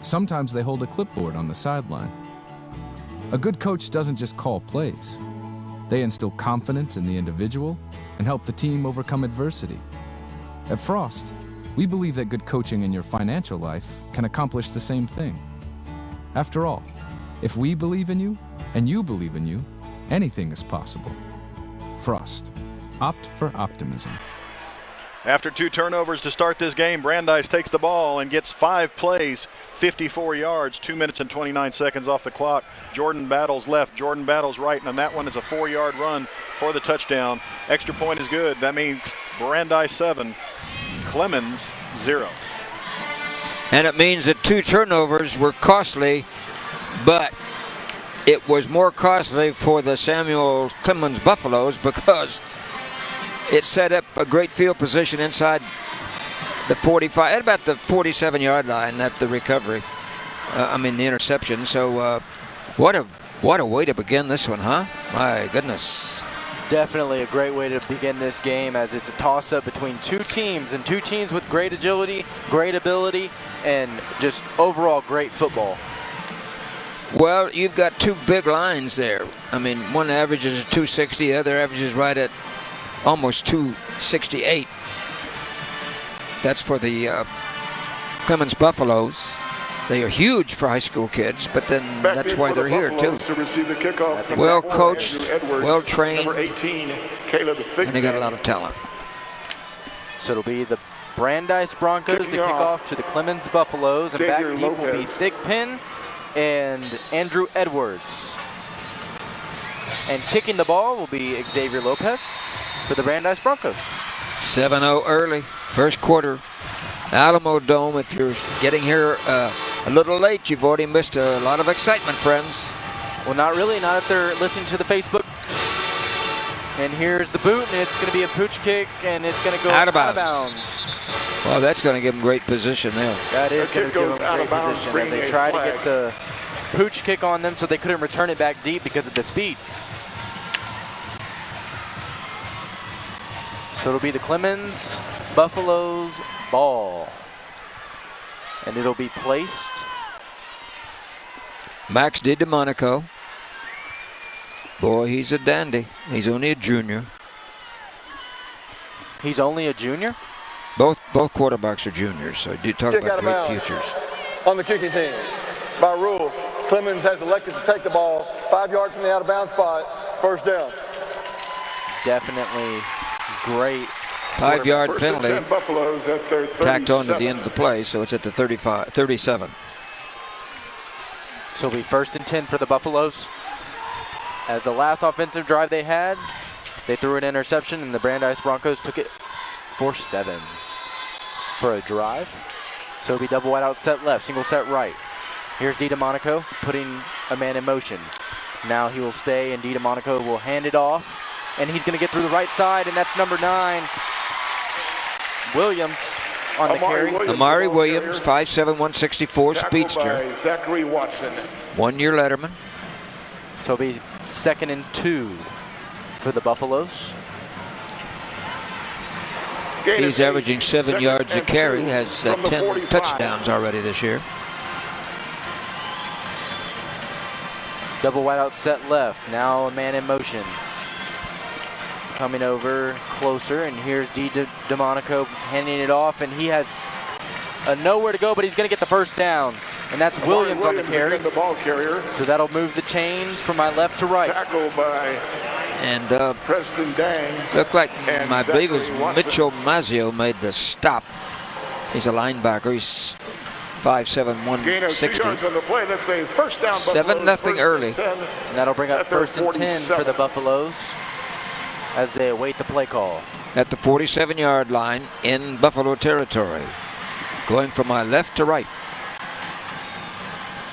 Sometimes they hold a clipboard on the sideline. A good coach doesn't just call plays. They instill confidence in the individual and help the team overcome adversity. At Frost, we believe that good coaching in your financial life can accomplish the same thing. After all, if we believe in you and you believe in you, anything is possible. Frost. Opt for optimism. After 2 turnovers to start this game, Brandeis takes the ball and gets 5 plays, 54 yards, 2 minutes and 29 seconds off the clock. Jordan Battles left, Jordan Battles right, and on that one is a 4-yard run for the touchdown. Extra point is good. That means Brandeis 7, Clemens 0. And it means that 2 turnovers were costly, but it was more costly for the Samuel Clemens Buffaloes because it set up a great field position inside the 45, at about the 47-yard line after the recovery. The interception. So what a way to begin this one, huh? My goodness. Definitely a great way to begin this game, as it's a toss-up between 2 teams, and 2 teams with great agility, great ability, and just overall great football. Well, you've got 2 big lines there. One averages 260, the other averages right at almost 268. That's for the Clemens Buffaloes. They are huge for high school kids, but then that's why they're here too. To receive the kickoff. Well coached, well trained, number 18, Caleb and they got a lot of talent. So it'll be the Brandeis Broncos to kick off to the Clemens Buffaloes, and back deep will be Thigpen and Andrew Edwards. And kicking the ball will be Xavier Lopez for the Brandeis Broncos. 7-0 early, first quarter. Alamo Dome, if you're getting here a little late, you've already missed a lot of excitement, friends. Well, not really, not if they're listening to the Facebook. And here's the boot, and it's going to be a pooch kick, and it's going to go out of bounds. Well, that's going to give them great position there. That is going to give them great position as they try to get the pooch kick on them so they couldn't return it back deep because of the speed. So it'll be the Clemens Buffaloes ball. And it'll be placed. Max DiDomenico. Boy, he's a dandy. He's only a junior. He's only a junior? Both quarterbacks are juniors, so do talk about great futures. On the kicking team, by rule, Clemens has elected to take the ball 5 yards from the out of bounds spot, first down. Definitely great. 5-yard penalty Buffaloes at their 37. tacked on to the end of the play, so it's at the 37. So it'll be 1st and 10 for the Buffaloes. As the last offensive drive they had, they threw an interception, and the Brandeis Broncos took it for 7 for a drive. So it'll be double wide out set left, single set right. Here's DiDomenico putting a man in motion. Now he will stay, and DiDomenico will hand it off, and he's going to get through the right side, and that's number 9, Williams on the carry. Amari Williams, 5'7", 164, speedster. Zachary Watson. 1-year letterman. So it'll be 2nd and 2 for the Buffaloes. He's averaging 7 yards a carry, has 10 touchdowns already this year. Double wide out set left. Now a man in motion. Coming over closer, and here's DiDomenico handing it off, and he has nowhere to go, but he's going to get the first down. And that's Williams on the carry. The ball carrier. So that'll move the chains from my left to right. Tackled by Preston Dang. Looked like, I believe it was Mitchell Mazzio made the stop. He's a linebacker. He's 5'7", 160. On the play. That's a first down. 7-0 early. And that'll bring up 1st and 10 for the Buffaloes as they await the play call. At the 47-yard line in Buffalo territory. Going from my left to right.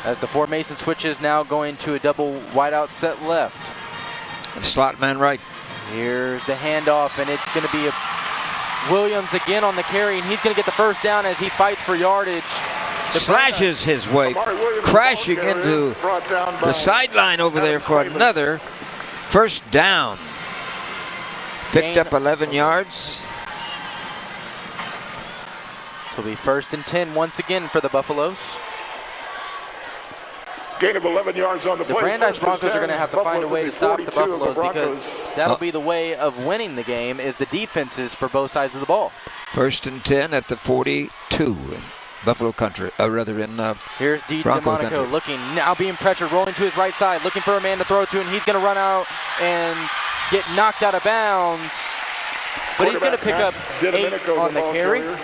As the formation switches, now going to a double wide out set left. And slot man right. Here's the handoff, and it's going to be Williams again on the carry, and he's going to get the first down as he fights for yardage. Slashes his way, crashing into the sideline over there for another first down. Picked up 11 yards. So it'll be 1st and 10 once again for the Buffaloes. Gain of 11 yards on the play. The Brandeis Broncos are going to have to find a way to stop the Buffaloes because that'll be the way of winning the game is the defenses for both sides of the ball. 1st and 10 at the 42 in Buffalo country, Here's DiDomenico looking, now being pressured, rolling to his right side, looking for a man to throw to, and he's going to run out and get knocked out of bounds. But he's going to pick up Domenico, 8 on the carry, carrier.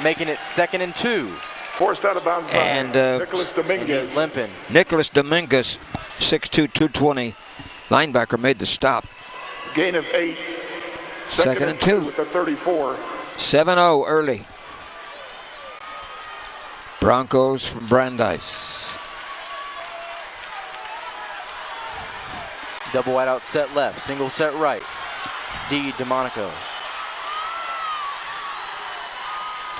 making it 2nd and 2. Forced out of bounds by And Nicholas And Dominguez. he's limping. Nicholas Dominguez, 6'2", 220, linebacker, made the stop. Gain of 8. Second and 2. with the 34. 7-0 early. Broncos from Brandeis. Double wide out set left, single set right. D. DeMonico.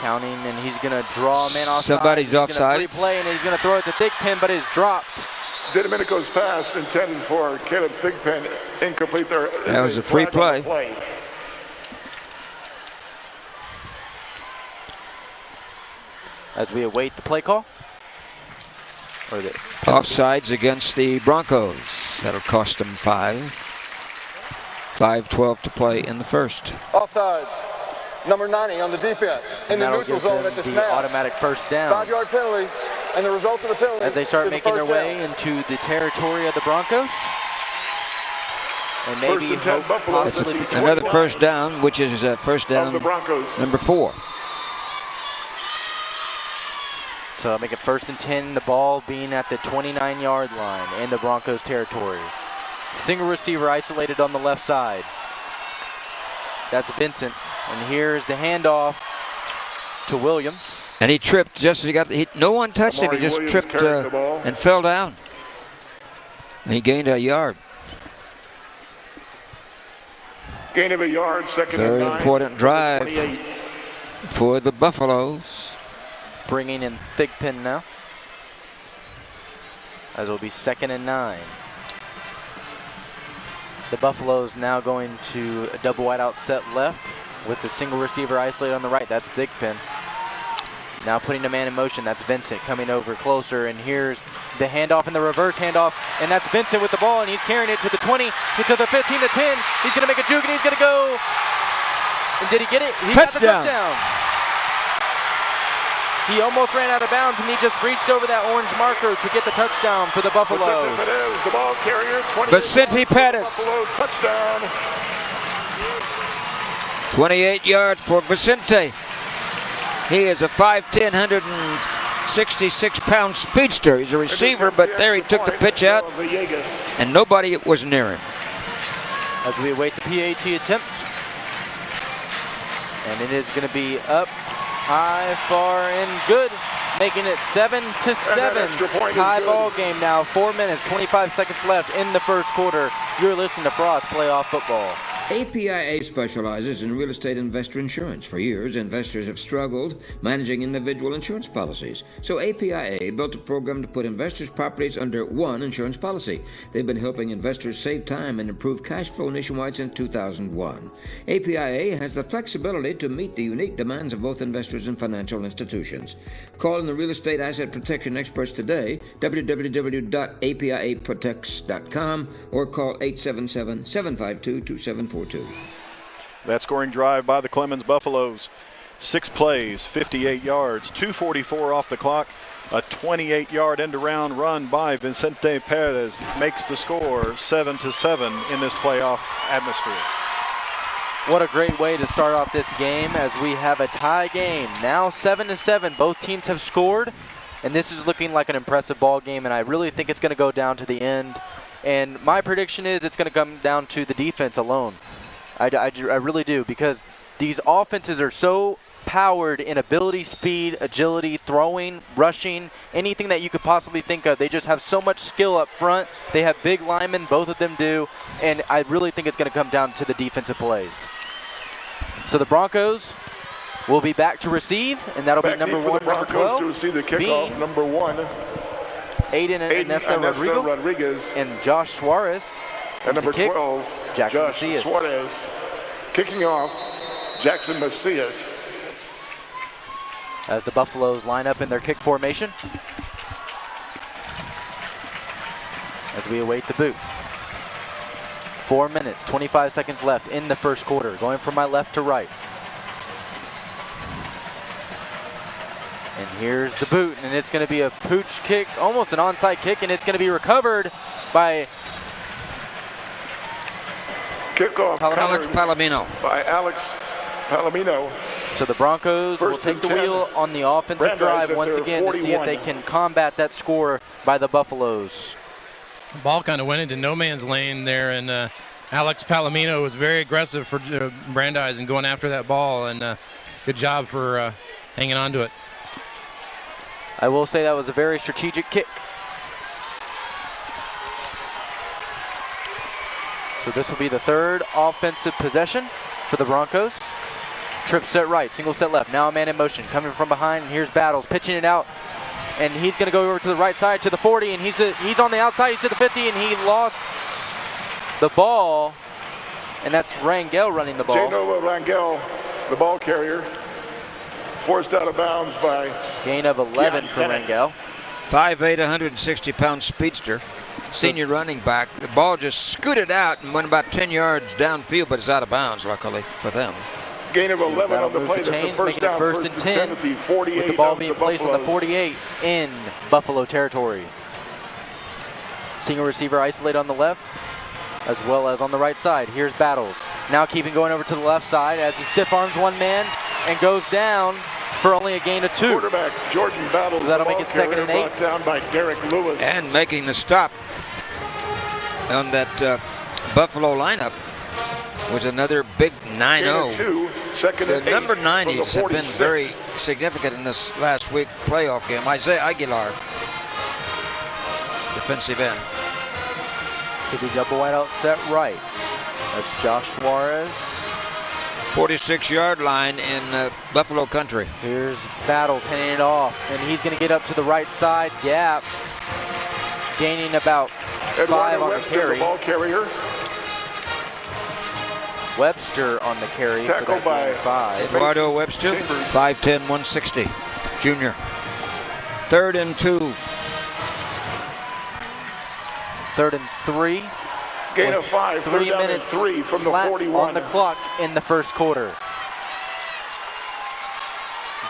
Counting, and he's going to draw a man offside. Somebody's offside. He's going to play, and he's going to throw it to Thigpen, but it's dropped. Domenico's pass intended for Caleb Thigpen, incomplete there. That was a free flag on play. the As we await the play call. Or the Offsides against the Broncos. That'll cost them 5. 5:12 to play in the first. Offsides. Number 90 on the defense. In the that'll neutral give zone them at the the snap. automatic first down. 5-yard penalty. And the result of the penalty As they start is a making their first way down. into the territory of the Broncos. And maybe and 10 Buffalo. That's possibly another first down, which is first down the Broncos. number 4. So make it 1st and 10, the ball being at the 29-yard line in the Broncos territory. Single receiver isolated on the left side. That's Vincent. And here's the handoff to Williams. And he tripped just as he got no one touched him. He Amari just Williams tripped carried the ball. and fell down. And he gained a yard. Gain of a yard, second and Very 9. important drive 28. for the Buffaloes. Bringing in Thigpen now. As it'll be 2nd and 9. The Buffaloes now going to a double wide out set left with the single receiver isolated on the right. That's Thigpen. Now putting the man in motion. That's Vincent coming over closer. And here's the handoff and the reverse handoff. And that's Vincent with the ball. And he's carrying it to the 20, to the 15, to 10. He's going to make a juke and he's going to go. And did he get it? He got the touchdown. He almost ran out of bounds, and he just reached over that orange marker to get the touchdown for the Buffaloes. Vicente Perez, the ball carrier. Vicente Perez. Buffalo touchdown. 28 yards for Vicente. He is a 5'10", 166-pound speedster. He's a receiver, but there he took the pitch out, and nobody was near him. As we await the PAT attempt. And it is going to be up, high, far, and good, making it 7-7. Tie ball game now. 4 minutes, 25 seconds left in the first quarter. You're listening to Frost Playoff Football. APIA specializes in real estate investor insurance. For years, investors have struggled managing individual insurance policies. So APIA built a program to put investors' properties under one insurance policy. They've been helping investors save time and improve cash flow nationwide since 2001. APIA has the flexibility to meet the unique demands of both investors and financial institutions. Call in the real estate asset protection experts today, www.apiaprotects.com, or call 877-752-2742. That scoring drive by the Clemens Buffaloes. 6 plays, 58 yards, 2:44 off the clock. A 28-yard end-around run by Vicente Perez makes the score 7-7 in this playoff atmosphere. What a great way to start off this game as we have a tie game. Now 7-7. Both teams have scored, and this is looking like an impressive ball game, and I really think it's going to go down to the end. And my prediction is it's going to come down to the defense alone. I really do, because these offenses are so powered in ability, speed, agility, throwing, rushing, anything that you could possibly think of. They just have so much skill up front. They have big linemen, both of them do, and I really think it's going to come down to the defensive plays. So the Broncos will be back to receive, and that'll be number 1, number 12. To receive the kickoff, number 1. Aiden Ernesto Rodriguez and Josh Suarez. And number 12, Jackson Josh Macias. Suarez. Kicking off, Jackson Macias. As the Buffaloes line up in their kick formation. As we await the boot. 4 minutes, 25 seconds left in the first quarter. Going from my left to right. And here's the boot, and it's going to be a pooch kick, almost an onside kick, and it's going to be recovered by Kickoff. Alex Palomino. By Alex Palomino. So the Broncos will First take and the 10. wheel on the offensive Brandeis drive at once their again to see if 41. they can combat that score by the Buffaloes. The ball kind of went into no man's lane there, and Alex Palomino was very aggressive for Brandeis and going after that ball, and good job for hanging on to it. I will say that was a very strategic kick. So this will be the third offensive possession for the Broncos. Trip set right, single set left. Now a man in motion, coming from behind. And here's Battles pitching it out, and he's going to go over to the right side to the 40, and he's on the outside. He's to the 50, and he lost the ball, and that's Rangel running the ball. J-Nova Rangel, the ball carrier, forced out of bounds by gain of 11 for Rangel. 5'8", 160-pound speedster, senior running back. The ball just scooted out and went about 10 yards downfield, but it's out of bounds, luckily for them. Gain of 11 on the play. That's a first down, first and 10 at the 48 with the ball of being the placed on the Buffaloes. 48 in Buffalo territory. Single receiver isolated on the left as well as on the right side. Here's Battles. Now keeping going over to the left side as he stiff arms one man and goes down for only a gain of 2. Quarterback Jordan Battles. So that'll make it second and 8. Brought down by Derek Lewis. And making the stop on that Buffalo lineup was another big 9-0. The number 90s have been very significant in this last week playoff game. Isaiah Aguilar, defensive end. Could be double wide out set right. That's Josh Suarez. 46-yard line in Buffalo country. Here's Battles handing it off, and he's going to get up to the right side gap, gaining about 5 on the carry. The ball carrier. Webster on the carry. Tackled by 5. Eduardo Webster, 5'10", 160, junior. 3rd and 2. 3rd and 3. Gain of 5. 3 down and minutes 3 from the flat 41. on the clock in the first quarter.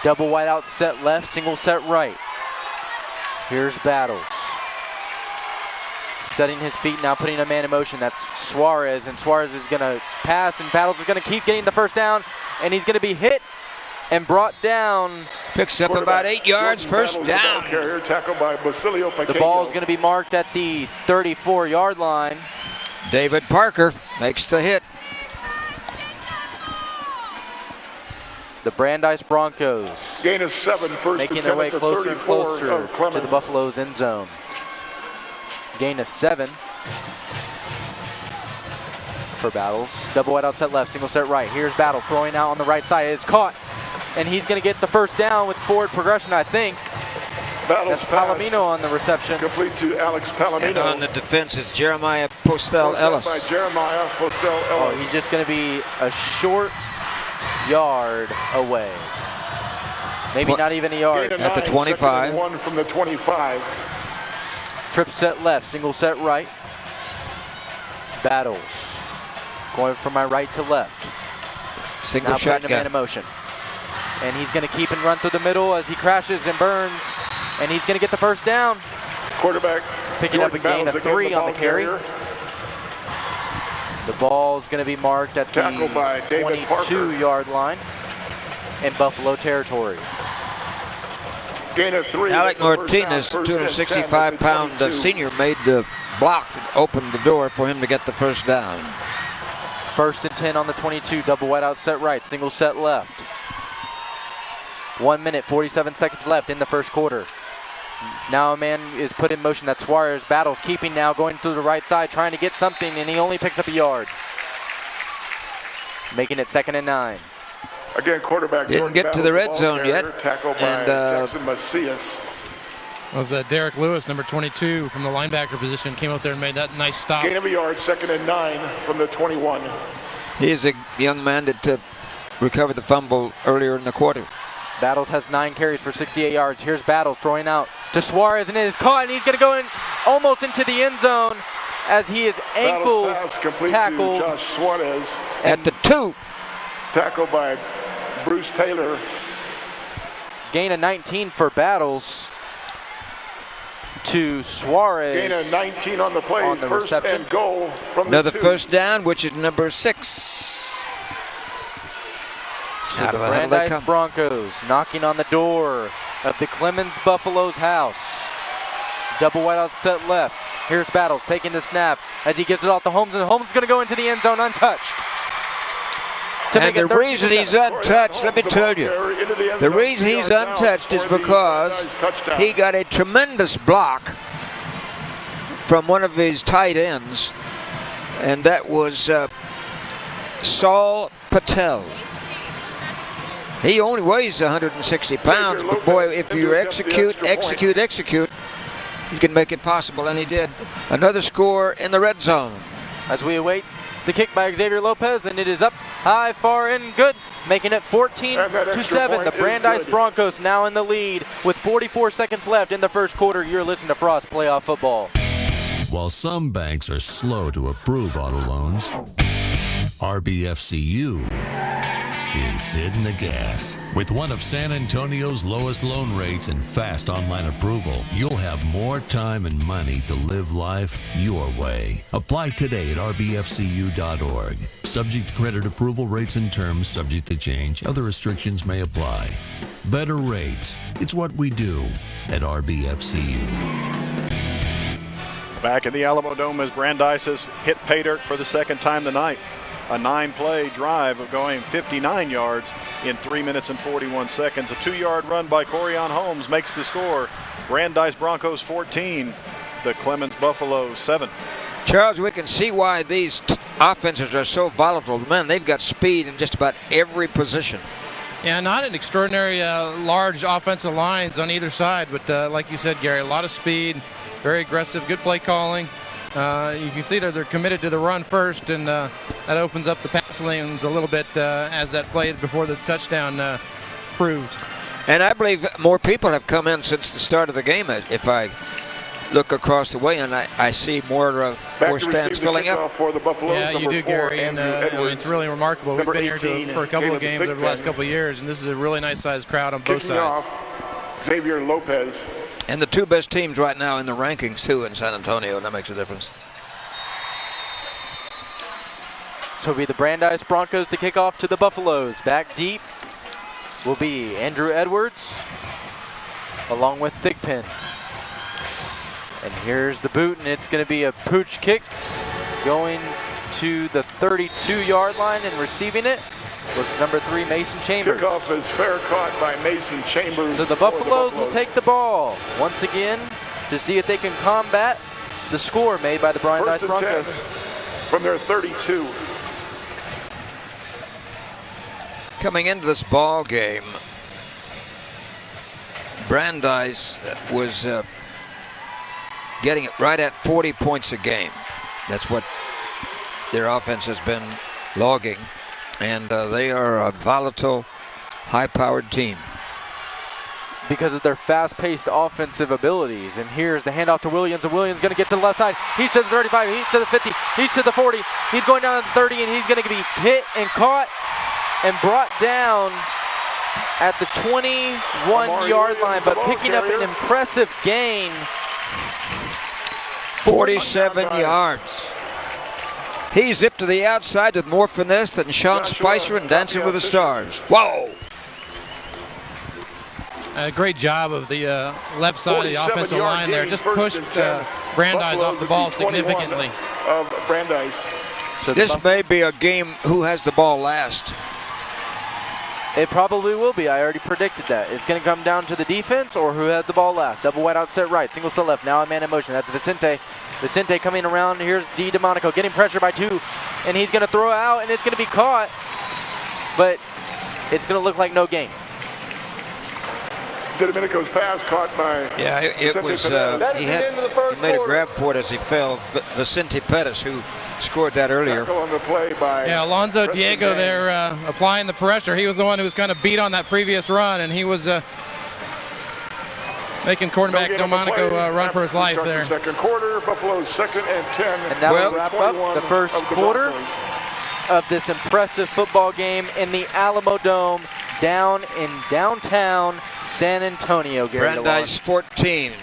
Double wide out set left, single set right. Here's Battles. Setting his feet now, putting a man in motion. That's Suarez, and Suarez is going to pass, and Battles is going to keep getting the first down, and he's going to be hit and brought down. Picks up about 8 yards, first down. Carrier, tackled by Basilio Pequeño. The ball is going to be marked at the 34-yard line. David Parker makes the hit. The Brandeis Broncos Gain of 7, first making and their 10 way at the closer and 34 closer of to Clemens. the Buffalo's end zone. Gain of 7 for Battles. Double wide out set left, single set right. Here's Battles throwing out on the right side. It's caught, and he's going to get the first down with forward progression, I think. Battles That's Palomino on the reception. Complete to Alex Palomino. And on the defense, it's Jeremiah Postel Ellis. By Jeremiah Postel Ellis. Oh, he's just going to be a short yard away. Maybe not even a yard. Gain of At the 9, 25. 1 from the 25. Trip set left, single set right. Battles. Going from my right to left. Single now putting a man shotgun. in motion. And he's going to keep and run through the middle as he crashes and burns. And he's going to get the first down. Quarterback Picking Jordan up a gain Battles of again, 3 the on the ball carry. carrier. The ball is going to be marked at the Tackled by David Parker. 22-yard line in Buffalo territory. Gain of 3. Alec That's a first down, Martinez, first and 10 at the 265-pound 22. senior, made the block that opened the door for him to get the first down. 1st and 10 on the 22. Double wide out set right, single set left. 1 minute, 47 seconds left in the first quarter. Now a man is put in motion. That's Suarez. Battles keeping now, going through the right side, trying to get something, and he only picks up a yard. Making it 2nd and 9. Again, quarterback Didn't Jordan get to the Battles, red ball zone carrier, yet. Tackled by And, Jackson Macias. It was Derek Lewis, number 22, from the linebacker position, came up there and made that nice stop. Gain of a yard, 2nd and 9 from the 21. He's a young man that recovered the fumble earlier in the quarter. Battles has 9 carries for 68 yards. Here's Battles throwing out to Suarez, and it is caught, and he's going to go in almost into the end zone as he is ankle Battles pass complete tackled. to Josh Suarez. At the 2. Tackled by Bruce Taylor. Gain of 19 for Battles. to Suarez. Gain of 19 on the play. On the first reception. and goal from Another the 2. first down, which is number 6. Out of the huddle they Brandeis come. Broncos knocking on the door of the Clemens Buffaloes house. Double wide out set left. Here's Battles taking the snap as he gives it off to Holmes, and Holmes is going to go into the end zone untouched. And the reason he's untouched, let me tell you, the reason he's untouched is because he got a tremendous block from one of his tight ends, and that was Saul Patel. He only weighs 160 pounds, but boy, if you execute, he can make it possible, and he did. Another score in the red zone. As we await the kick by Xavier Lopez, and it is up high, far, and good, making it 14-7. The Brandeis Broncos now in the lead with 44 seconds left in the first quarter. You're listening to Frost Playoff Football. While some banks are slow to approve auto loans, RBFCU is hitting the gas. With one of San Antonio's lowest loan rates and fast online approval, you'll have more time and money to live life your way. Apply today at rbfcu.org. Subject to credit approval, rates and terms subject to change. Other restrictions may apply. Better rates. It's what we do at RBFCU. Back in the Alamo Dome as Brandeis has hit pay dirt for the second time tonight. A 9-play drive of going 59 yards in 3 minutes and 41 seconds. A 2-yard run by Corian Holmes makes the score. Brandeis Broncos 14, the Clemens Buffaloes 7. Charles, we can see why these offenses are so volatile. Man, they've got speed in just about every position. Yeah, not an extraordinary large offensive lines on either side, but like you said, Gary, a lot of speed, very aggressive, good play calling. You can see that they're committed to the run first, and that opens up the pass lanes a little bit as that play before the touchdown proved. And I believe more people have come in since the start of the game. If I look across the way, and I see more stands filling up. For the Buffaloes, yeah, you do, Gary, and it's really remarkable. We've been here for a couple of games over the last couple of years, and this is a really nice-sized crowd on both sides. Off, Xavier Lopez. And the two best teams right now in the rankings, too, in San Antonio, and that makes a difference. So it'll be the Brandeis Broncos to kick off to the Buffaloes. Back deep will be Andrew Edwards along with Thigpen. And here's the boot, and it's going to be a pooch kick going to the 32-yard line, and receiving it was number 3, Mason Chambers. Kickoff is fair caught by Mason Chambers. So the Buffaloes will take the ball once again to see if they can combat the score made by the Brandeis Broncos. From their 32. Coming into this ball game, Brandeis was getting it right at 40 points a game. That's what their offense has been logging. And they are a volatile, high-powered team. Because of their fast-paced offensive abilities. And here's the handoff to Williams, and Williams going to get to the left side. He's to the 35, he's to the 50, he's to the 40. He's going down to the 30, and he's going to be hit and caught and brought down at the 21-yard line, but picking up an impressive gain. 47 yards. He zipped to the outside with more finesse than Sean Spicer in Dancing with the Stars. Whoa! Great job of the left side of the offensive line there. Just pushed Brandeis off the ball significantly. Of Brandeis. So this may be a game who has the ball last. It probably will be. I already predicted that. It's going to come down to the defense or who has the ball last. Double wide out set right. Single set left. Now a man in motion. That's Vicente. Vicente coming around. Here's D. DeMonico getting pressure by 2. And he's going to throw out, and it's going to be caught. But it's going to look like no gain. Domenico's pass caught by... Yeah, it was... he made a grab for it as he fell. Vicente Pettis, who scored that earlier. On the play by Alonzo Diego there applying the pressure. He was the one who was kind of beat on that previous run, and he was making quarterback Delmonico run for his life there. Second quarter, Buffalo's 2nd and 10. And that will wrap up the first quarter of this impressive football game in the Alamo Dome down in downtown San Antonio. Brandeis 14,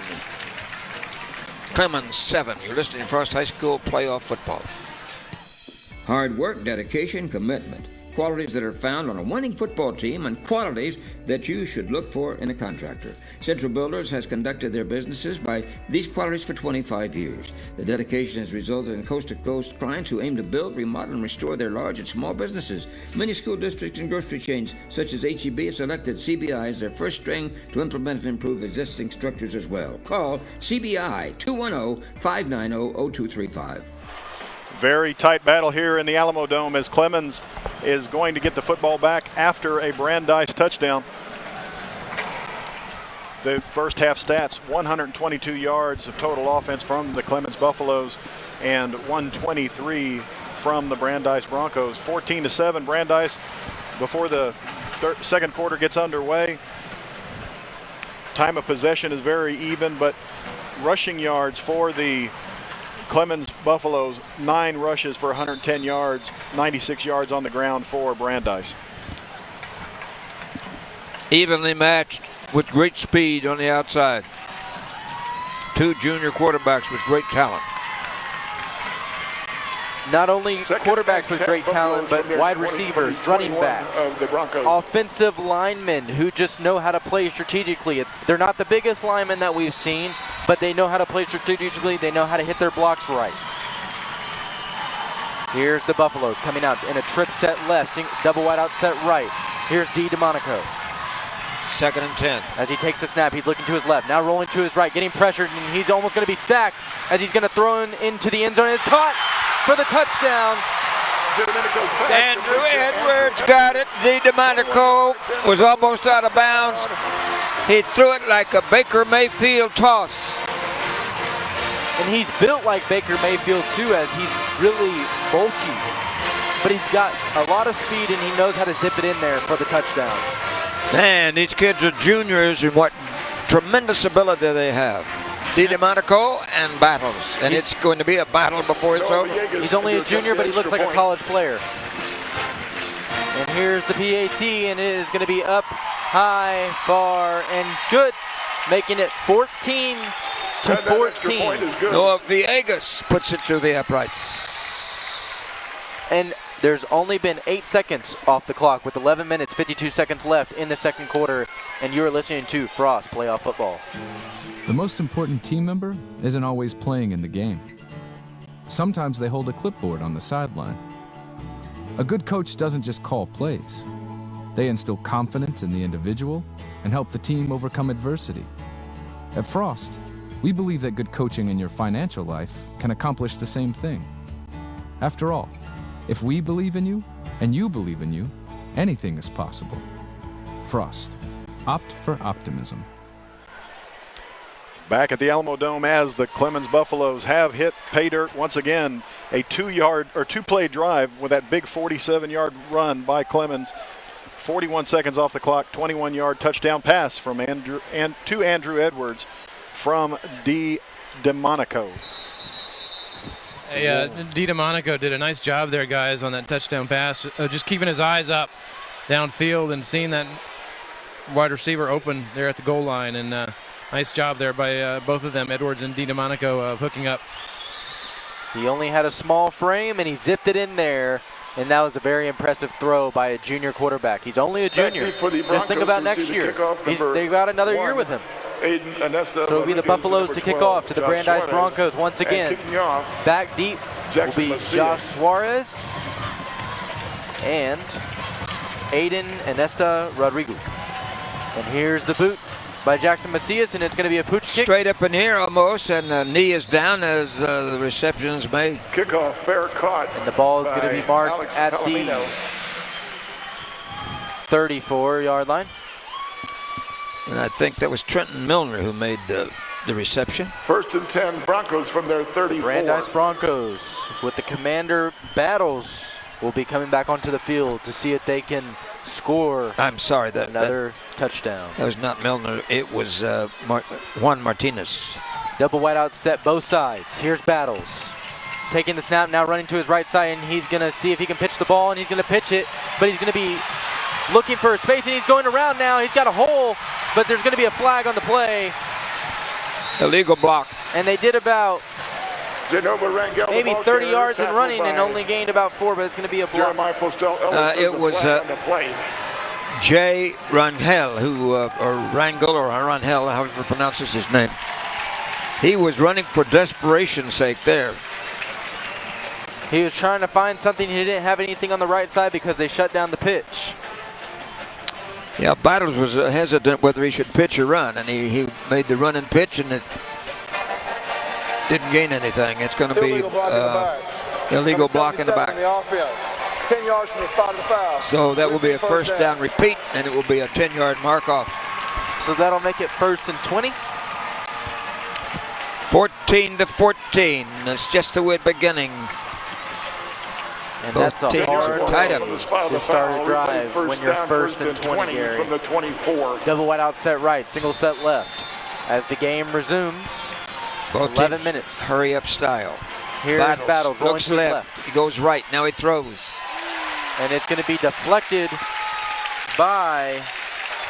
Clemens 7. You're listening to Frost High School playoff football. Hard work, dedication, commitment. Qualities that are found on a winning football team and qualities that you should look for in a contractor. Central Builders has conducted their businesses by these qualities for 25 years. The dedication has resulted in coast-to-coast clients who aim to build, remodel, and restore their large and small businesses. Many school districts and grocery chains, such as H-E-B, have selected CBI as their first string to implement and improve existing structures as well. Call CBI 210-590-0235. Very tight battle here in the Alamo Dome as Clemens is going to get the football back after a Brandeis touchdown. The first half stats, 122 yards of total offense from the Clemens Buffaloes and 123 from the Brandeis Broncos. 14-7 Brandeis before the second quarter gets underway. Time of possession is very even, but rushing yards for the Clemens Buffaloes, 9 rushes for 110 yards, 96 yards on the ground for Brandeis. Evenly matched with great speed on the outside. 2 junior quarterbacks with great talent. Not only quarterbacks with great talent, but wide receivers, running backs, offensive linemen who just know how to play strategically. They're not the biggest linemen that we've seen, but they know how to play strategically. They know how to hit their blocks right. Here's the Buffaloes coming out in a trip set left, double wide out set right. Here's DeMonico. 2nd and 10. As he takes the snap, he's looking to his left, now rolling to his right, getting pressured, and he's almost going to be sacked as he's going to throw into the end zone. And it's caught for the touchdown. Andrew Edwards got it. DeMonico was almost out of bounds. He threw it like a Baker Mayfield toss. And he's built like Baker Mayfield too, as he's really bulky. But he's got a lot of speed and he knows how to zip it in there for the touchdown. Man, these kids are juniors, and what tremendous ability they have. DeMonico and Battles, and it's going to be a battle before it's over. He's only a junior, but he looks like a college player. And here's the PAT, and it is going to be up, high, far, and good, making it 14-14. Noah Villegas puts it through the uprights. And there's only been 8 seconds off the clock with 11 minutes, 52 seconds left in the second quarter, and you are listening to Frost Playoff Football. The most important team member isn't always playing in the game. Sometimes they hold a clipboard on the sideline. A good coach doesn't just call plays. They instill confidence in the individual and help the team overcome adversity. At Frost, we believe that good coaching in your financial life can accomplish the same thing. After all, if we believe in you and you believe in you, anything is possible. Frost. Opt for optimism. Back at the Alamo Dome as the Clemens Buffaloes have hit pay dirt once again. A 2-play drive with that big 47-yard run by Clemens. 41 seconds off the clock, 21-yard touchdown pass from Andrew Edwards from DeMonico. Hey, DeMonico did a nice job there, guys, on that touchdown pass. Just keeping his eyes up downfield and seeing that wide receiver open there at the goal line. And nice job there by both of them, Edwards and DeMonico, of hooking up. He only had a small frame, and he zipped it in there. And that was a very impressive throw by a junior quarterback. He's only a junior. Just think about next year. They've got another year with him. So it'll be the Buffaloes to kick off to the Brandeis Broncos once again. Back deep will be Josh Suarez and Aiden Anesta Rodrigo. And here's the boot by Jackson Macias, and it's going to be a pooch kick. Straight up in here almost, and the knee is down as the reception is made. Kickoff, fair caught. And the ball is going to be marked Alex at Palomino. the 34-yard line. And I think that was Trenton Milner who made the reception. 1st and 10, Broncos from their 34. Brandeis Broncos with the commander Battles will be coming back onto the field to see if they can score. I'm sorry, another touchdown. That was not Milner. It was Juan Martinez. Double wide out set both sides. Here's Battles taking the snap, now running to his right side, and he's going to see if he can pitch the ball, and he's going to pitch it, but he's going to be looking for a space, and he's going around now. He's got a hole, but there's going to be a flag on the play. Illegal block. And they did about maybe 30 yards in running and only gained about 4, but it's going to be a block. It was Jay Rangel, or Rangel, or Rangel, however pronounces his name. He was running for desperation's sake there. He was trying to find something. He didn't have anything on the right side because they shut down the pitch. Yeah, Battles was hesitant whether he should pitch or run, and he made the run and pitch, and it didn't gain anything. It's going to be illegal block in the back. 10 yards from the spot of the foul. So that will be a first down repeat, and it will be a 10-yard mark-off. So that'll make it 1st and 20. 14-14. It's just the beginning. And that's a hard tight up to start a drive when you're 1st and 20, Gary. From the 24. Double wide out set right, single set left. As the game resumes, both 11 teams minutes. Hurry up style. Here's Battles going looks to left. He goes right. Now he throws. And it's going to be deflected by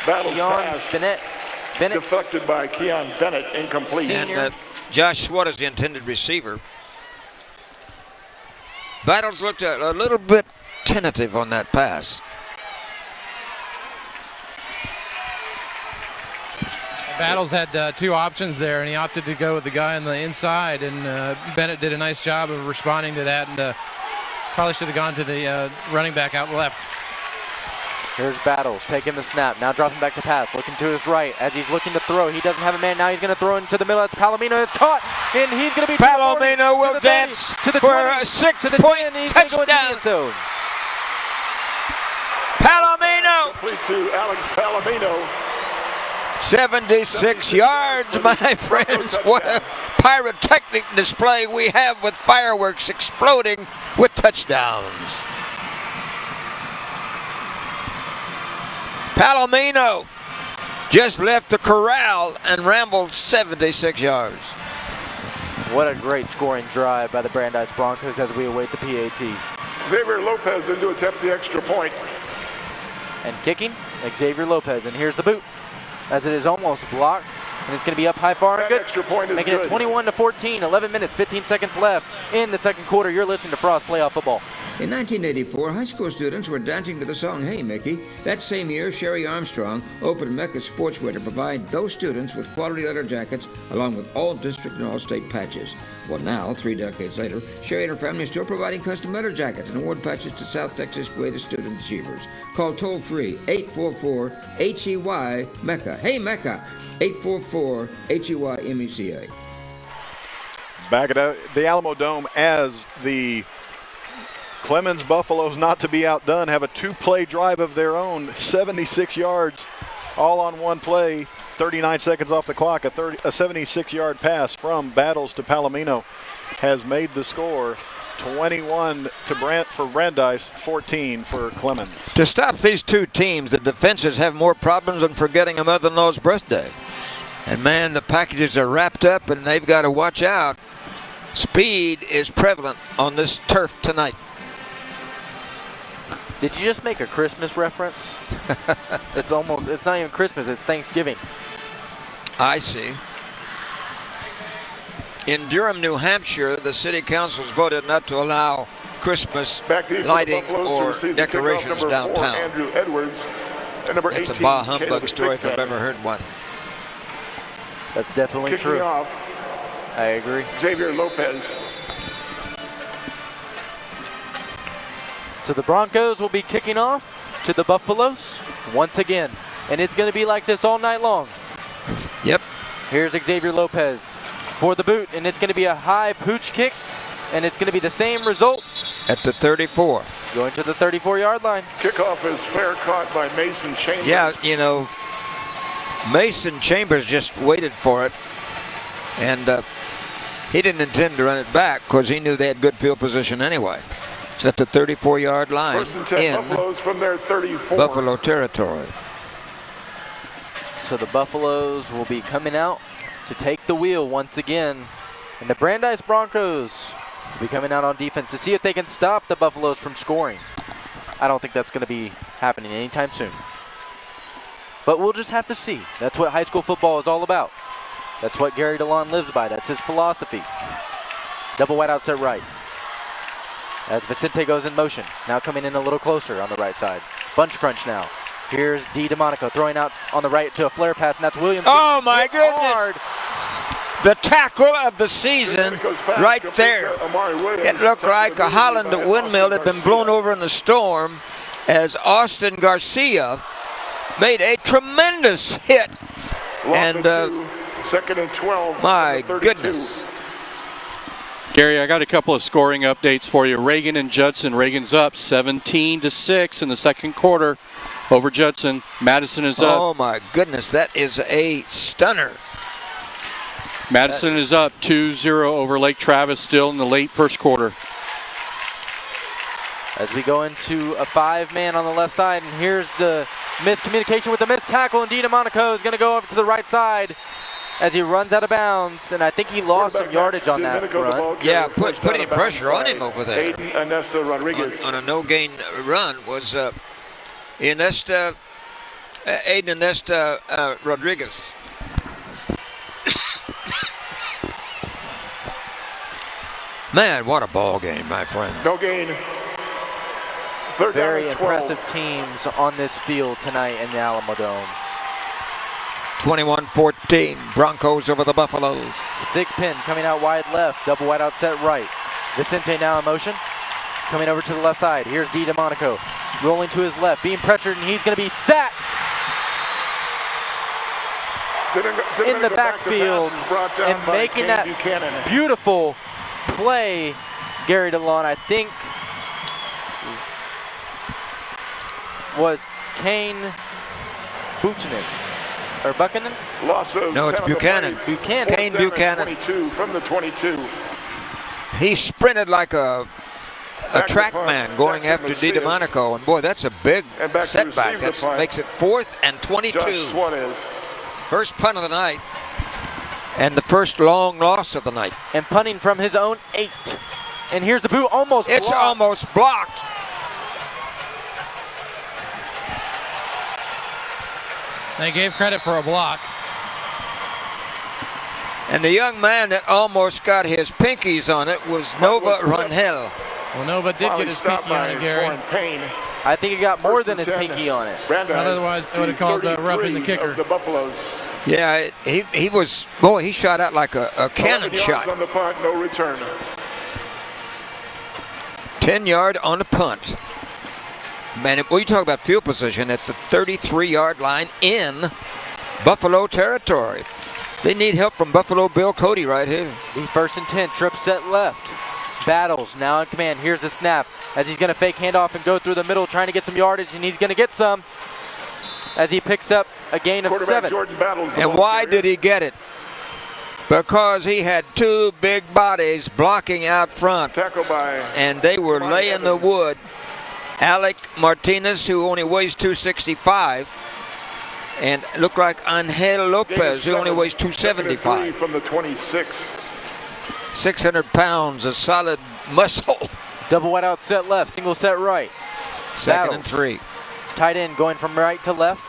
Keon Bennett. Deflected by Keon Bennett, incomplete. And Josh Swart is the intended receiver. Battles looked a little bit tentative on that pass. Battles had 2 options there, and he opted to go with the guy on the inside, and Bennett did a nice job of responding to that, and probably should have gone to the running back out left. Here's Battles taking the snap, now dropping back to pass, looking to his right. As he's looking to throw, he doesn't have a man. Now he's going to throw into the middle. That's Palomino. It's caught, and he's going to be Palomino will dance to the for 20, a 6-point touchdown. Palomino. Complete to Alex Palomino. 76 yards, my friends. What a pyrotechnic display we have with fireworks exploding with touchdowns. Palomino just left the corral and rambled 76 yards. What a great scoring drive by the Brandeis Broncos as we await the PAT. Xavier Lopez in to attempt the extra point. And kicking, Xavier Lopez. And here's the boot, as it is almost blocked. And it's going to be up high, far, and good. Extra point is making good. It 21-14, 11 minutes, 15 seconds left in the second quarter. You're listening to Frost Playoff Football. In 1984, high school students were dancing to the song Hey Mickey. That same year, Sherry Armstrong opened Mecca Sportswear to provide those students with quality leather jackets along with all district and all state patches. Well, now, 3 decades later, Sherry and her family are still providing custom leather jackets and award patches to South Texas' greatest student achievers. Call toll-free 844-HEY Mecca. Hey Mecca, 844-HEY-MECA. Back at the Alamo Dome as the Clemens Buffaloes, not to be outdone, have a 2-play drive of their own, 76 yards, all on one play, 39 seconds off the clock. A 76-yard pass from Battles to Palomino has made the score 21 for Brandeis, 14 for Clemens. To stop these two teams, the defenses have more problems than forgetting a mother-in-law's birthday. And man, the packages are wrapped up and they've got to watch out. Speed is prevalent on this turf tonight. Did you just make a Christmas reference? It's not even Christmas, it's Thanksgiving. I see. In Durham, New Hampshire, the city councils voted not to allow Christmas lighting or decorations downtown. Andrew Edwards, and number 18, it's a bah humbug story if I've ever heard one. That's definitely Kicking true. Off, I agree. Xavier Lopez. So the Broncos will be kicking off to the Buffaloes once again. And it's going to be like this all night long. Yep. Here's Xavier Lopez for the boot, and it's going to be a high pooch kick, and it's going to be the same result. At the 34. Going to the 34-yard line. Kickoff is fair caught by Mason Chambers. Yeah, you know, Mason Chambers just waited for it, and he didn't intend to run it back because he knew they had good field position anyway. It's at the 34-yard line in Buffaloes from their 34. Buffalo territory. So the Buffaloes will be coming out to take the wheel once again. And the Brandeis Broncos will be coming out on defense to see if they can stop the Buffaloes from scoring. I don't think that's going to be happening anytime soon. But we'll just have to see. That's what high school football is all about. That's what Gary DeLon lives by. That's his philosophy. Double wide out set right. As Vicente goes in motion. Now coming in a little closer on the right side. Bunch crunch now. Here's DeMonico throwing out on the right to a flare pass, and that's Williams. Oh, my goodness. Hard. The tackle of the season right there. It looked like a Holland windmill had been blown over in the storm as Austin Garcia made a tremendous hit. And second and 12. My goodness. Gary, I got a couple of scoring updates for you. Reagan and Judson. Reagan's up 17-6 in the second quarter over Judson. Madison is up. Oh my goodness, that is a stunner. Madison is up 2-0 over Lake Travis still in the late first quarter. As we go into a 5-man on the left side, and here's the miscommunication with the missed tackle, and DeMonico is going to go over to the right side as he runs out of bounds, and I think he lost some yardage on that run. Yeah, putting pressure on him over there. Rodriguez. On a no-gain run was Aiden Inesta Rodriguez. Man, what a ball game, my friends. No gain. Third Very down and 12. impressive teams on this field tonight in the Alamo Dome. 21-14, Broncos over the Buffaloes. Thick pin coming out wide left, double wide out set right. Vicente now in motion, coming over to the left side. Here's DeMonico, rolling to his left, being pressured, and he's going to be sacked in the backfield and making that beautiful play. Gary DeLon, I think, was Kane Buchanan. Or Buchanan? No, it's Buchanan. Buchanan. Kane Buchanan. 22 from the 22. He sprinted like a track man going after DeMonico, and boy, that's a big setback. That makes it 4th and 22. First punt of the night, and the first long loss of the night. And punting from his own 8. And here's the boot, almost It's blocked. almost blocked. They gave credit for a block. And the young man that almost got his pinkies on it was Nova Rangel. Well, Nova did get his pinky on it, Gary. I think he got more than his pinky on it. Otherwise, they would have called roughing the kicker. The Buffaloes. Yeah, he was, boy, he shot out like a cannon shot. On the punt, no return. 10-yard on the punt. Man, when you talk about field position at the 33-yard line in Buffalo territory. They need help from Buffalo Bill Cody right here. The 1st and 10, trip set left. Battles now in command. Here's the snap as he's going to fake handoff and go through the middle trying to get some yardage, and he's going to get some as he picks up a gain of 7. And why did he get it? Because he had 2 big bodies blocking out front. And they were laying the wood. Alec Martinez, who only weighs 265, and looked like Angel Lopez, who only weighs 275. From the 26. 600 pounds of solid muscle. Double wide out set left, single set right. 2nd and 3. Tight end going from right to left.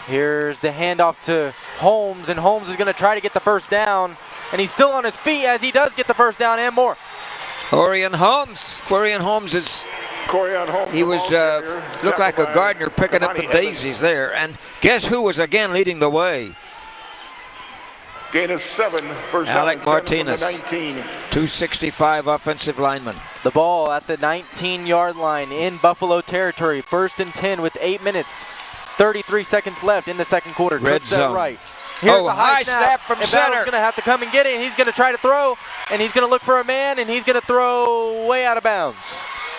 Here's the handoff to Holmes, and Holmes is going to try to get the first down, and he's still on his feet as he does get the first down and more. Corian Holmes is. He was looked like a gardener picking up the daisies there. And guess who was again leading the way? Gain of 7. First Alec Martinez, 19. 265 offensive lineman. The ball at the 19-yard line in Buffalo territory. 1st and 10 with 8 minutes, 33 seconds left in the second quarter. Red zone. Right. Here's the high snap from and center. Battle's going to have to come and get it, and he's going to try to throw, and he's going to look for a man, and he's going to throw way out of bounds.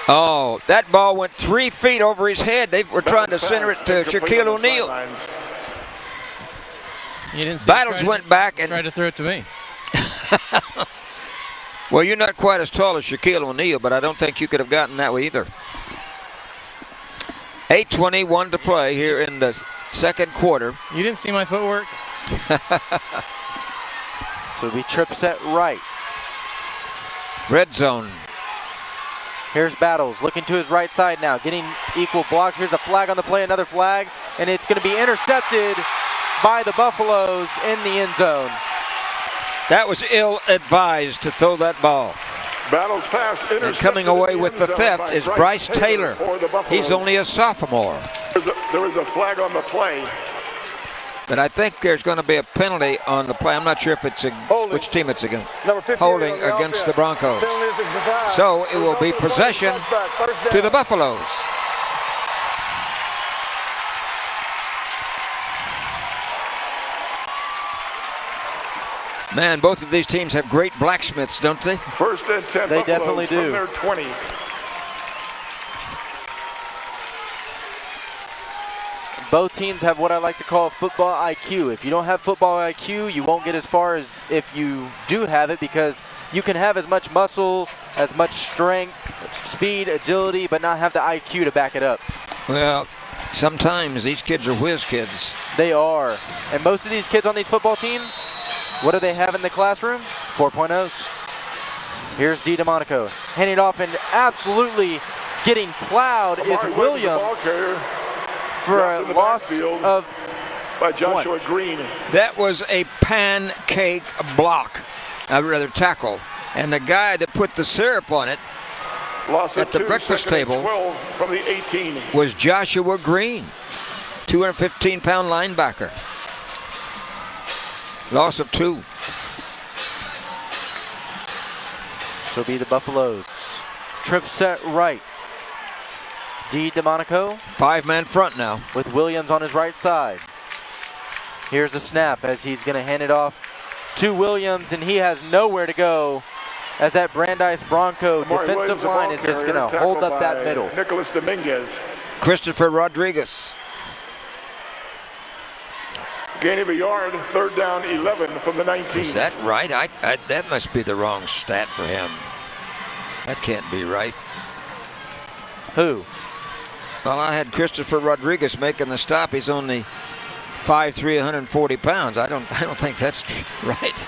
Oh, that ball went 3 feet over his head. They were trying to center it to Shaquille O'Neal. You didn't see Battles went back and tried to throw it to me. Well, you're not quite as tall as Shaquille O'Neal, but I don't think you could have gotten that way either. 8:21 to play here in the second quarter. You didn't see my footwork? So we trip set right. Red zone. Here's Battles looking to his right side now, getting equal blocks. Here's a flag on the play, another flag, and it's going to be intercepted by the Buffaloes in the end zone. That was ill-advised to throw that ball. Battles pass. And coming away with the theft is Bryce Taylor. He's only a sophomore. There is a flag on the play. But I think there's going to be a penalty on the play. I'm not sure if it's which team it's against. Holding against the Broncos. So it will be possession to the Buffaloes. Man, both of these teams have great blacksmiths, don't they? First and 10. They Buffaloes definitely do. From their 20. Both teams have what I like to call football IQ. If you don't have football IQ, you won't get as far as if you do have it, because you can have as much muscle, as much strength, speed, agility, but not have the IQ to back it up. Well, sometimes these kids are whiz kids. They are. And most of these kids on these football teams, what do they have in the classroom? 4.0s. Here's DeMonico. Handing it off and absolutely getting plowed is Williams for a loss of by Joshua Green. That was a pancake block, rather tackle. And the guy that put the syrup on it at the breakfast table from the 18 was Joshua Green, 215-pound linebacker. Loss of 2. So be the Buffaloes. Trip set right. DeMonico. 5-man front now. With Williams on his right side. Here's the snap as he's going to hand it off to Williams, and he has nowhere to go as that Brandeis Bronco defensive line is just going to hold up that middle. Nicholas Dominguez. Christopher Rodriguez. Gain of a yard, 3rd down, 11 from the 19. Is that right? That must be the wrong stat for him. That can't be right. Who? Well, I had Christopher Rodriguez making the stop. He's only 5'3", 140 pounds. I don't think that's right.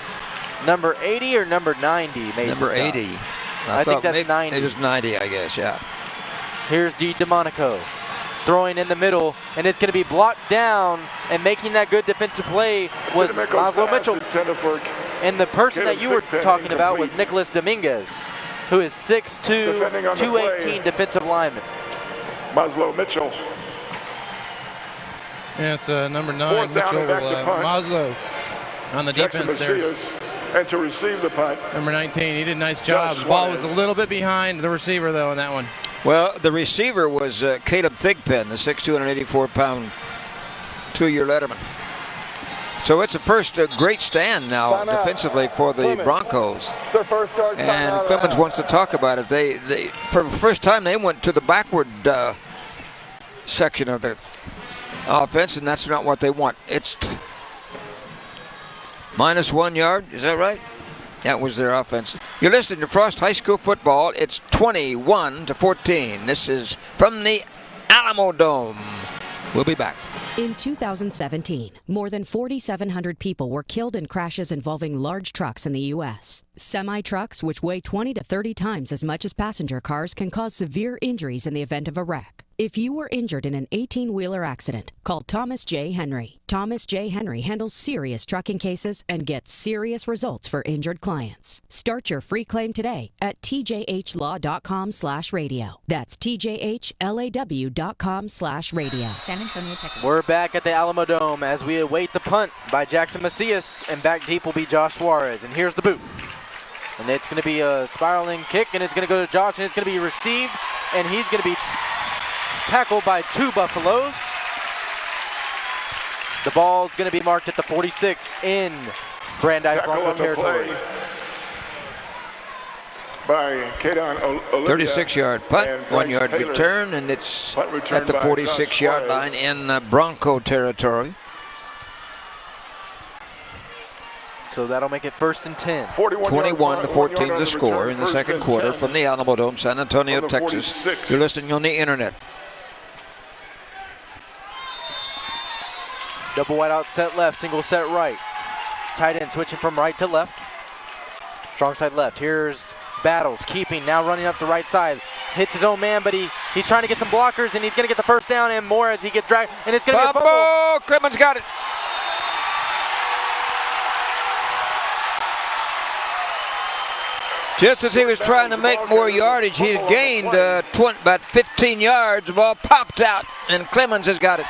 Number 80 or number 90? Maybe number 80. I think that's 90. It was 90, I guess. Yeah. Here's DeMonico. Throwing in the middle, and it's going to be blocked down, and making that good defensive play was Maslow Mitchell. And the person that you were talking about was Nicholas Dominguez, who is 6'2", 218 defensive lineman. Maslow Mitchell. Yeah, it's number 9, Mitchell Maslow on the defense there. And to receive the punt. Number 19, he did a nice job. The ball was a little bit behind the receiver, though, on that one. Well, the receiver was Caleb Thigpen, the 6'2", 184-pound 2-year letterman. So it's the first great stand now defensively for the Broncos. And Clemens wants to talk about it. They for the first time, they went to the backward section of the offense, and that's not what they want. It's -1 yard. Is that right? That was their offense. You're listening to Frost High School football. It's 21-14. This is from the Alamo Dome. We'll be back. In 2017, more than 4,700 people were killed in crashes involving large trucks in the U.S. Semi-trucks, which weigh 20 to 30 times as much as passenger cars, can cause severe injuries in the event of a wreck. If you were injured in an 18-wheeler accident, call Thomas J. Henry. Thomas J. Henry handles serious trucking cases and gets serious results for injured clients. Start your free claim today at tjhlaw.com/radio. That's tjhlaw.com/radio. San Antonio, Texas. We're back at the Alamo Dome as we await the punt by Jackson Macias, and back deep will be Josh Suarez. And here's the boot. And it's going to be a spiraling kick, and it's going to go to Josh, and it's going to be received, and he's going to be tackled by 2 Buffaloes. The ball's going to be marked at the 46 in Brandeis Bronco territory. By Kadon 36-yard punt, 1-yard return, and it's at the 46-yard line in Bronco territory. So that'll make it 1st and 10. 21-14 the score in the second quarter from the Alamo Dome, San Antonio, Texas. You're listening on the internet. Double wide out, set left, single set right. Tight end switching from right to left. Strong side left. Here's Battles, keeping, now running up the right side. Hits his own man, but he's trying to get some blockers, and he's going to get the first down and more as he gets dragged. And it's going to be a fumble. Clemens got it. Just as he was trying to make more yardage, he had gained about 15 yards. The ball popped out, and Clemens has got it.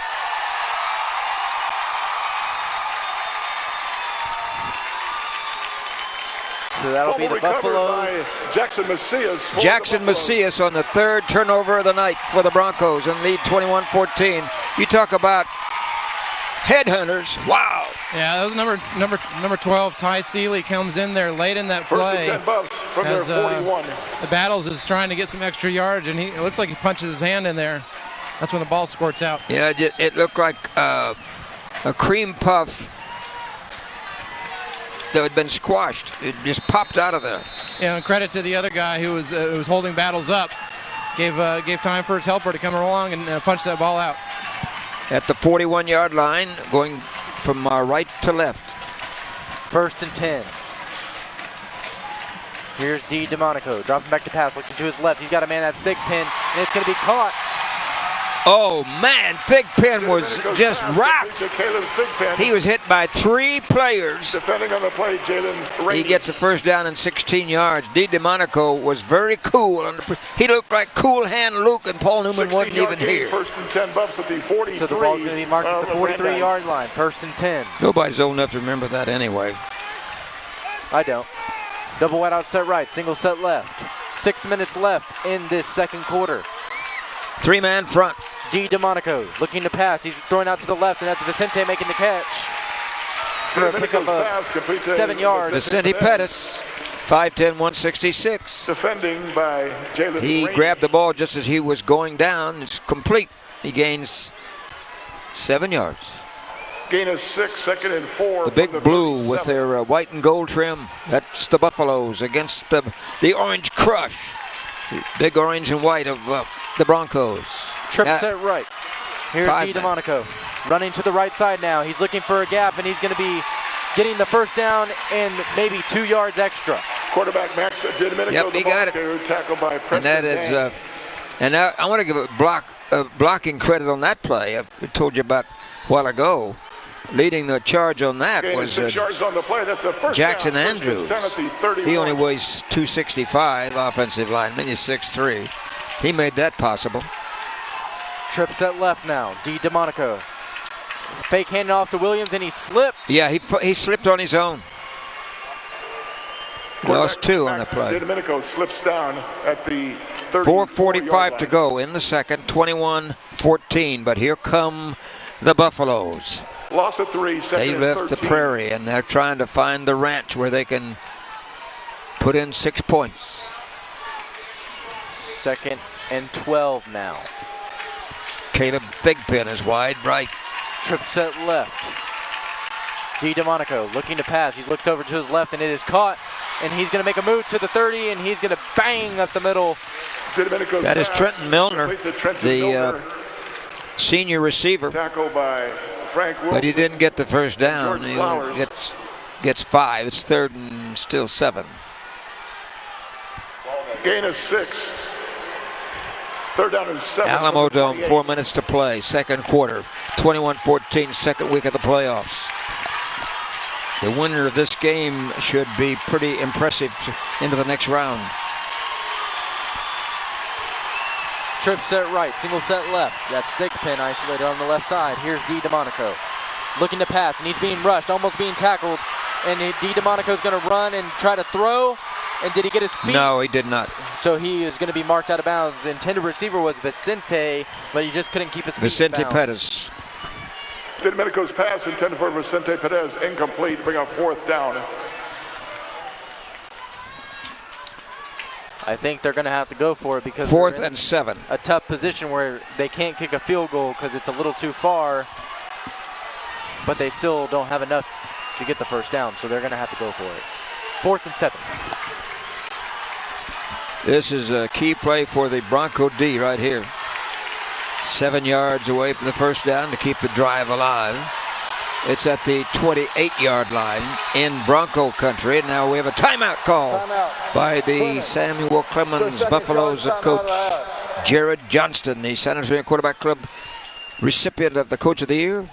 So that'll be the Buffaloes. Jackson Macias on the third turnover of the night for the Broncos and lead 21-14. You talk about headhunters. Wow. Yeah, that was number 12, Ty Seeley, comes in there late in that play. First and 10 Buffs from their 41. The Battles is trying to get some extra yards, and it looks like he punches his hand in there. That's when the ball squirts out. Yeah, it looked like a cream puff that had been squashed. It just popped out of there. Yeah, and credit to the other guy who was holding Battles up. Gave time for his helper to come along and punch that ball out. At the 41-yard line, going from right to left. 1st and 10. Here's D. DeMonico, dropping back to pass, looking to his left. He's got a man that's Thigpen, and it's going to be caught. Oh, man, Thigpen was just rocked. He was hit by 3 players. Defending on the play, Jalen. He gets a first down and 16 yards. D. DeMonico was very cool. He looked like Cool Hand Luke, and Paul Newman wasn't even here. 1st and 10 Buffs at the 43. So the ball's going to be marked at the 43-yard line. 1st and 10. Nobody's old enough to remember that anyway. I don't. Double wide out set right, single set left. 6 minutes left in this second quarter. 3-man front. D. DeMonico looking to pass. He's throwing out to the left, and that's Vicente making the catch. For a pickup of 7 yards. Vicente Pettis, 5'10", 166. Defending by Jalen. He grabbed the ball just as he was going down. It's complete. He gains 7 yards. Gain of 6, 2nd and 4. The big blue with their white and gold trim. That's the Buffaloes against the Orange Crush. The big orange and white of the Broncos. Trip set right. Here's D. DeMonico running to the right side now. He's looking for a gap, and he's going to be getting the first down and maybe 2 yards extra. Quarterback Max DiDomenico. Yep, he got it. Tackled by Preston. And that is, and I want to give a blocking credit on that play. I told you about a while ago. Leading the charge on that was Jackson Andrews. He only weighs 265, offensive lineman. He's 6'3". He made that possible. Trip set left now. D. DeMonico. Fake handing off to Williams, and he slipped. Yeah, he slipped on his own. Lost 2 on the play. DiDomenico slips down at the 4:45 to go in the second, 21-14. But here come the Buffaloes. Lost at 3, they left the prairie, and they're trying to find the ranch where they can put in 6 points. 2nd and 12 now. Caleb Thigpen is wide right. Trip set left. D. DeMonico looking to pass. He's looked over to his left, and it is caught. And he's going to make a move to the 30, and he's going to bang up the middle. That is Trenton Milner, the senior receiver. Tackled by Frank Wilson. But he didn't get the first down. He gets 5. It's 3rd and still 7. Gain of 6. 3rd down and 7. Alamo Dome, 4 minutes to play. Second quarter, 21-14, second week of the playoffs. The winner of this game should be pretty impressive into the next round. Trip set right, single set left. That's Thigpen isolated on the left side. Here's D. DeMonico looking to pass, and he's being rushed, almost being tackled. And D. DeMonico's going to run and try to throw. And did he get his feet? No, he did not. So he is going to be marked out of bounds. The intended receiver was Vicente, but he just couldn't keep his feet Vicente in bounds. Pettis. DiDomenico's pass intended for Vicente Perez, incomplete, bring up 4th down. I think they're going to have to go for it because 4th and 7. A tough position where they can't kick a field goal because it's a little too far, but they still don't have enough to get the first down, so they're going to have to go for it. 4th and 7. This is a key play for the Bronco D right here. 7 yards away from the first down to keep the drive alive. It's at the 28-yard line in Bronco country. Now we have a timeout call by the Samuel Clemens Buffaloes of Coach Jared Johnston, the San Antonio Quarterback Club recipient of the Coach of the Year.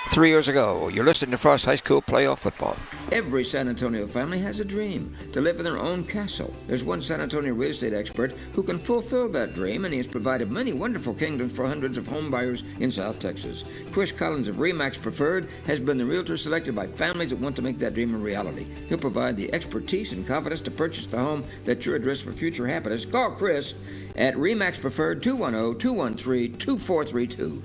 3 years ago. You're listening to Frost High School Playoff Football. Every San Antonio family has a dream to live in their own castle. There's one San Antonio real estate expert who can fulfill that dream, and he has provided many wonderful kingdoms for hundreds of home buyers in South Texas. Chris Collins of RE/MAX Preferred has been the realtor selected by families that want to make that dream a reality. He'll provide the expertise and confidence to purchase the home that's your address for future happiness. Call Chris at RE/MAX Preferred 210-213-2432.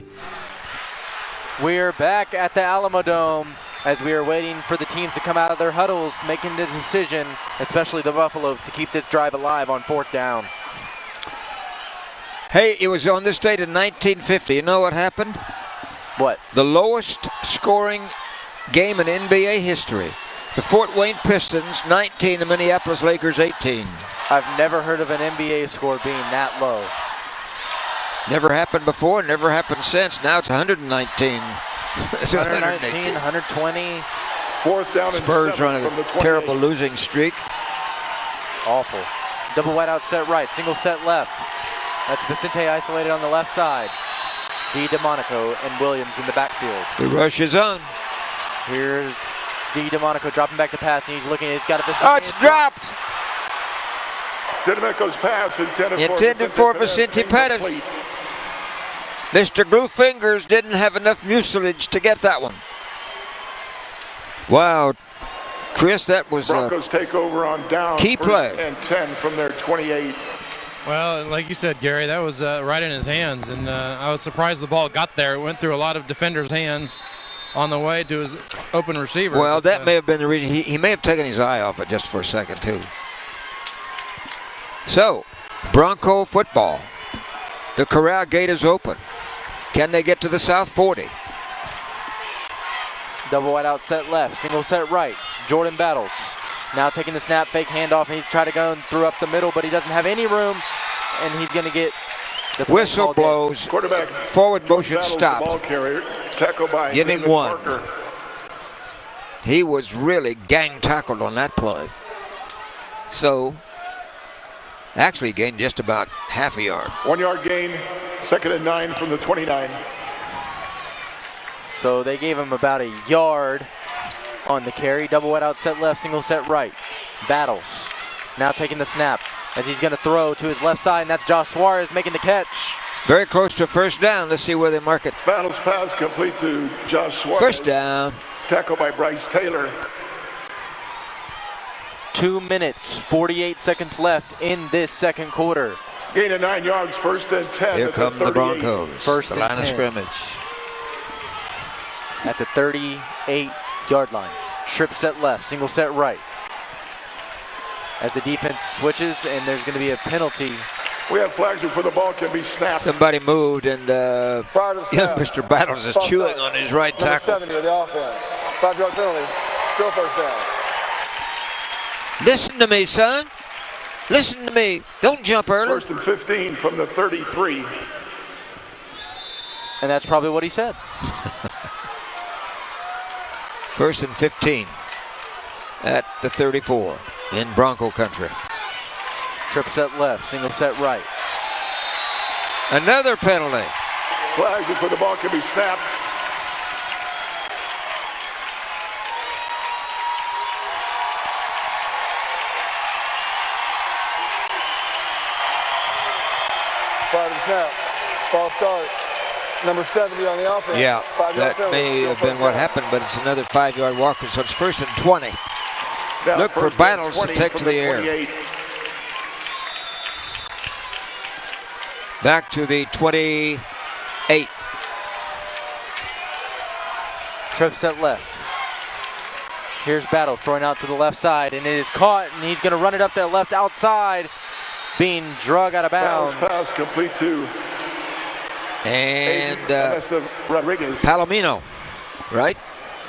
We're back at the Alamo Dome as we are waiting for the teams to come out of their huddles, making the decision, especially the Buffalo, to keep this drive alive on 4th down. Hey, it was on this date in 1950. You know what happened? What? The lowest scoring game in NBA history. The Fort Wayne Pistons 19, the Minneapolis Lakers 18. I've never heard of an NBA score being that low. Never happened before, never happened since. Now it's 119. It's 119, 120. 4th down and Spurs 7 are on from the a 28. terrible losing streak. Awful. Double wide out set right, single set left. That's Vicente isolated on the left side. DeMonico and Williams in the backfield. The rush is on. Here's DeMonico dropping back to pass, and he's looking. He's got it. Oh, it's dropped. DeMonico's pass intended for Vicente Pettis. Mr. Glue Fingers didn't have enough mucilage to get that one. Wow, Chris, that was Broncos take over on down. Key play. And 10 from their 28. Well, like you said, Gary, that was right in his hands, and I was surprised the ball got there. It went through a lot of defenders' hands on the way to his open receiver. Well, that may have been the reason. He may have taken his eye off it just for a second, too. So, Bronco football. The corral gate is open. Can they get to the South 40? Double wide out set left, single set right. Jordan Battles now taking the snap, fake handoff, and he's trying to go and through up the middle, but he doesn't have any room, and he's going to get the whistle blows. Quarterback forward motion Battles, stopped. the ball carrier, tackled by Give him David one. Parker. He was really gang tackled on that play. So, actually gained just about half a yard. 1 yard gain, 2nd and 9 from the 29. So they gave him about a yard on the carry. Double wide out set left, single set right. Battles now taking the snap as he's going to throw to his left side, and that's Josh Suarez making the catch. Very close to first down. Let's see where they mark it. Battles pass complete to Josh Suarez. First down. Tackled by Bryce Taylor. 2 minutes, 48 seconds left in this second quarter. Gain of 9 yards, 1st and 10. Here come the Broncos. First the and line 10. of scrimmage. At the 38-yard line. Trip set left, single set right. As the defense switches, and there's going to be a penalty. We have flags before the ball can be snapped. Somebody moved, and Mr. Battles is chewing on his right tackle. Number 70 of the offense. 5-yard penalty. Still first down. Listen to me, son. Listen to me. Don't jump early. 1st and 15 from the 33. And that's probably what he said. 1st and 15 at the 34 in Bronco country. Trip set left, single set right. Another penalty. Flags before the ball can be snapped. Fire the snap. False start. Number 70 on the offense. Yeah, 5-yard that penalty. may have been what happened, but it's another 5-yard walker, so it's 1st and 20. Now Look for 1st and Battles to 20 take to from the air. 28. Back to the 28. Trip set left. Here's Battles throwing out to the left side, and it is caught, and he's going to run it up that left outside, being drug out of bounds. Battles pass complete to And Rodriguez. Palomino, right?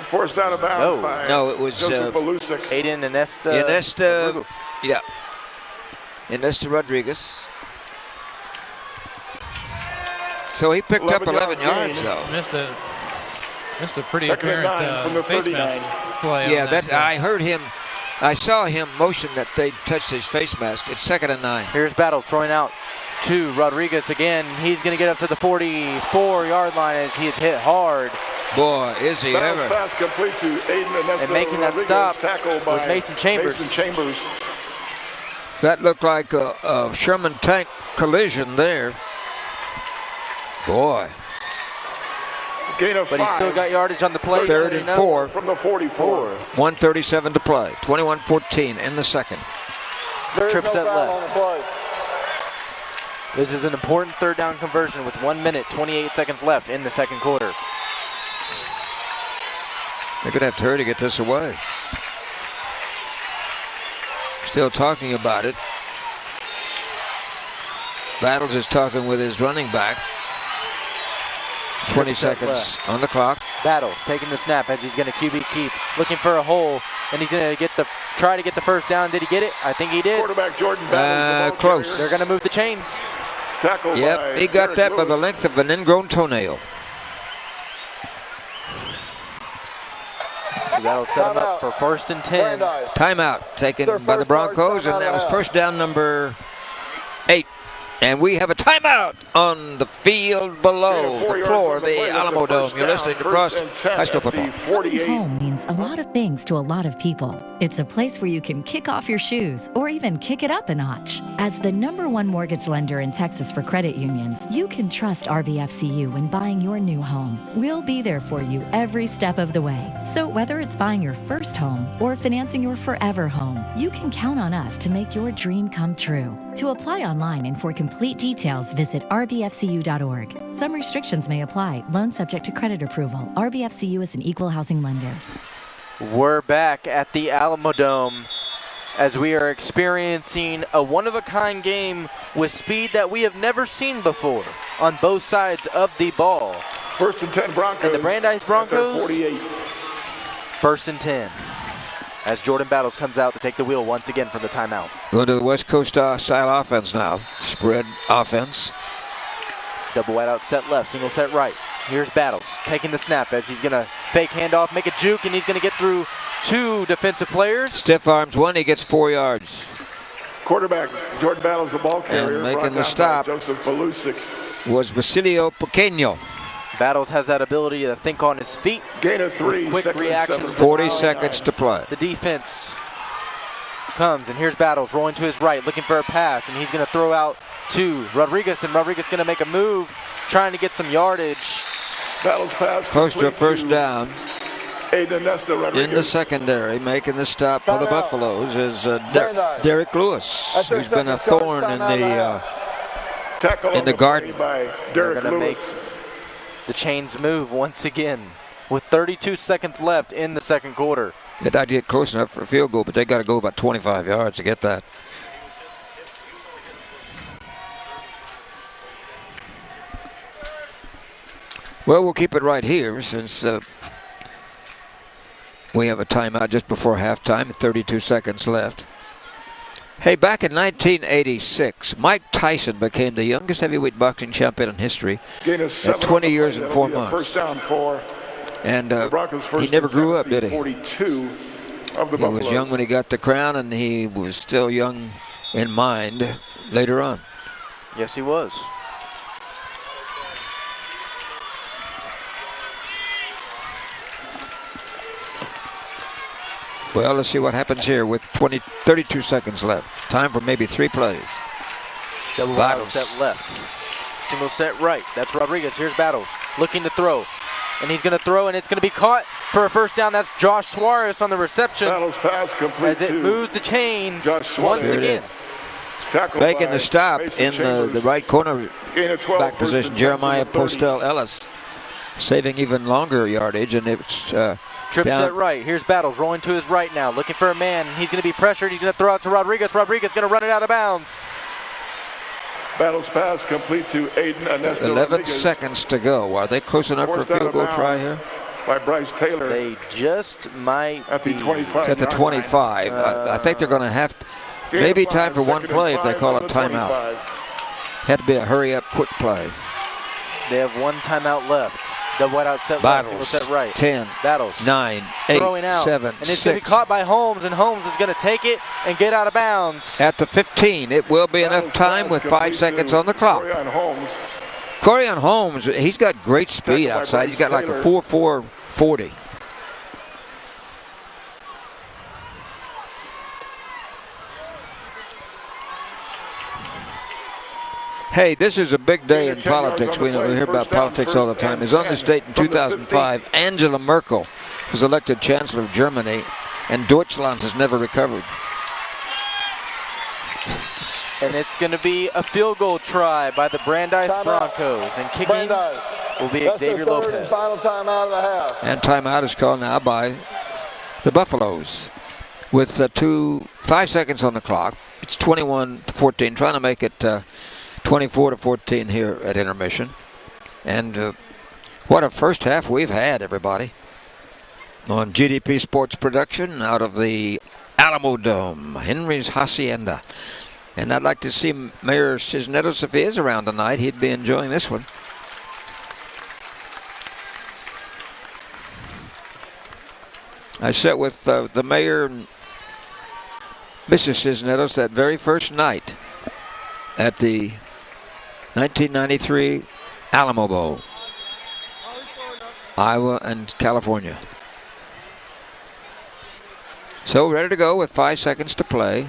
Forced out of bounds by No, it was Joseph Belusic. Aiden Inesta. Yeah. Inesta Rodriguez. So he picked up 11 yards, though. Missed a pretty 2nd and 9 apparent from the face 39. mask play. Yeah, on that. I heard him. I saw him motion that they touched his face mask. It's 2nd and 9. Here's Battles throwing out to Rodriguez again. He's going to get up to the 44-yard line as he is hit hard Boy, is he Bounce ever. pass complete to Aiden Ernesto And making that Rodriguez, stop tackled by was Mason Chambers. Mason Chambers. That looked like a Sherman tank collision there. Boy. Gain of But he still got yardage on the play. Third and 4. From the 44. 1:37 to play. 21-14 in the second. There is Trip no set foul left. on the play. This is an important third down conversion with 1 minute, 28 seconds left in the second quarter. They're going to have to hurry to get this away. Still talking about it. Battles is talking with his running back. 20 seconds on the clock. Battles taking the snap as he's going to QB keep, looking for a hole, and he's going to try to get the first down. Did he get it? I think he did. Quarterback Jordan Battles. Close. They're going to move the chains. Tackled Yep, by he got Derek that by the Lewis. length of an ingrown toenail. So that'll set him up for 1st and 10. Timeout taken by the Broncos, and that was first down number 8. And we have a timeout on the field below the floor of the Alamo Dome. You're listening to Frost High School Football. Home means a lot of things to a lot of people. It's a place where you can kick off your shoes or even kick it up a notch. As the #1 mortgage lender in Texas for credit unions, you can trust RBFCU when buying your new home. We'll be there for you every step of the way. So whether it's buying your first home or financing your forever home, you can count on us to make your dream come true. To apply online and for complete details, visit rbfcu.org. Some restrictions may apply. Loan subject to credit approval. RBFCU is an equal housing lender. We're back at the Alamo Dome as we are experiencing a one-of-a-kind game with speed that we have never seen before on both sides of the ball. 1st and 10 Broncos. And the Brandeis Broncos, 48. 1st and 10. As Jordan Battles comes out to take the wheel once again from the timeout. Going to the West Coast style offense now. Spread offense. Double wide out set left, single set right. Here's Battles taking the snap as he's going to fake handoff, make a juke, and he's going to get through 2 defensive players. Stiff arms 1, he gets 4 yards. Quarterback Jordan Battles, the ball carrier. And making brought the down stop by Joseph Balusic. was Basilio Pequeño. Battles has that ability to think on his feet. Gain of 3. Quick reactions. 40 seconds to play. The defense comes, and here's Battles rolling to his right, looking for a pass, and he's going to throw out to Rodriguez, and Rodriguez going to make a move, trying to get some yardage. Battles pass. Close to a first down. Aiden Ernesto Rodriguez. In the secondary, making the stop for the Buffaloes is Derek Lewis, who's been a thorn in the garden. By Derek Lewis. The chains move once again with 32 seconds left in the second quarter. They'd like to get close enough for a field goal, but they got to go about 25 yards to get that. Well, we'll keep it right here since we have a timeout just before halftime, 32 seconds left. Hey, back in 1986, Mike Tyson became the youngest heavyweight boxing champion in history at 20 years and 4 months. First down for and the Broncos. he never grew up, did he? 42 of the He was young when he got the crown, and he was still young in mind later on. Yes, he was. Well, let's see what happens here with 32 seconds left. Time for maybe 3 plays. Double wide set left. Single set right. That's Rodriguez. Here's Battles looking to throw. And he's going to throw, and it's going to be caught for a first down. That's Josh Suarez on the reception. Battles pass complete as it moves the chains once again. Making the stop in the right corner back position, Jeremiah Postel Ellis, saving even longer yardage, and it's Trip set right. Here's Battles rolling to his right now, looking for a man. He's going to be pressured. He's going to throw out to Rodriguez. Rodriguez going to run it out of bounds. Battles pass complete to Aiden Ernesto 11 Rodriguez. seconds to go. Are they close enough for a field goal try here? By Bryce Taylor. They just might at the 25. It's at the 25. I think they're going to have maybe time for one play if they call a timeout. Had to be a hurry-up, quick play. They have one timeout left. Double wide out set left, single set right. 10, Battles 9, 8, throwing out. 7, and it's 6. going to be caught by Holmes, and Holmes is going to take it and get out of bounds. At the 15, it will be enough time with 5 seconds on the clock. Corian Holmes, he's got great speed outside. He's got like a 4.4 40. Hey, this is a big day in politics. We hear about politics all the time. As on this date in 2005, Angela Merkel was elected Chancellor of Germany, and Deutschland has never recovered. And it's going to be a field goal try by the Brandeis Broncos. And kicking will be Xavier Lopez. And final timeout of the half. And timeout is called now by the Buffaloes with 5 seconds on the clock. It's 21-14, trying to make it 24-14 here at intermission. And what a first half we've had, everybody. On GDP Sports Production out of the Alamo Dome, Henry's Hacienda. And I'd like to see Mayor Cisneros, if he is around tonight, he'd be enjoying this one. I sat with the mayor and Mrs. Cisneros that very first night at the 1993 Alamo Bowl, Iowa and California. So ready to go with 5 seconds to play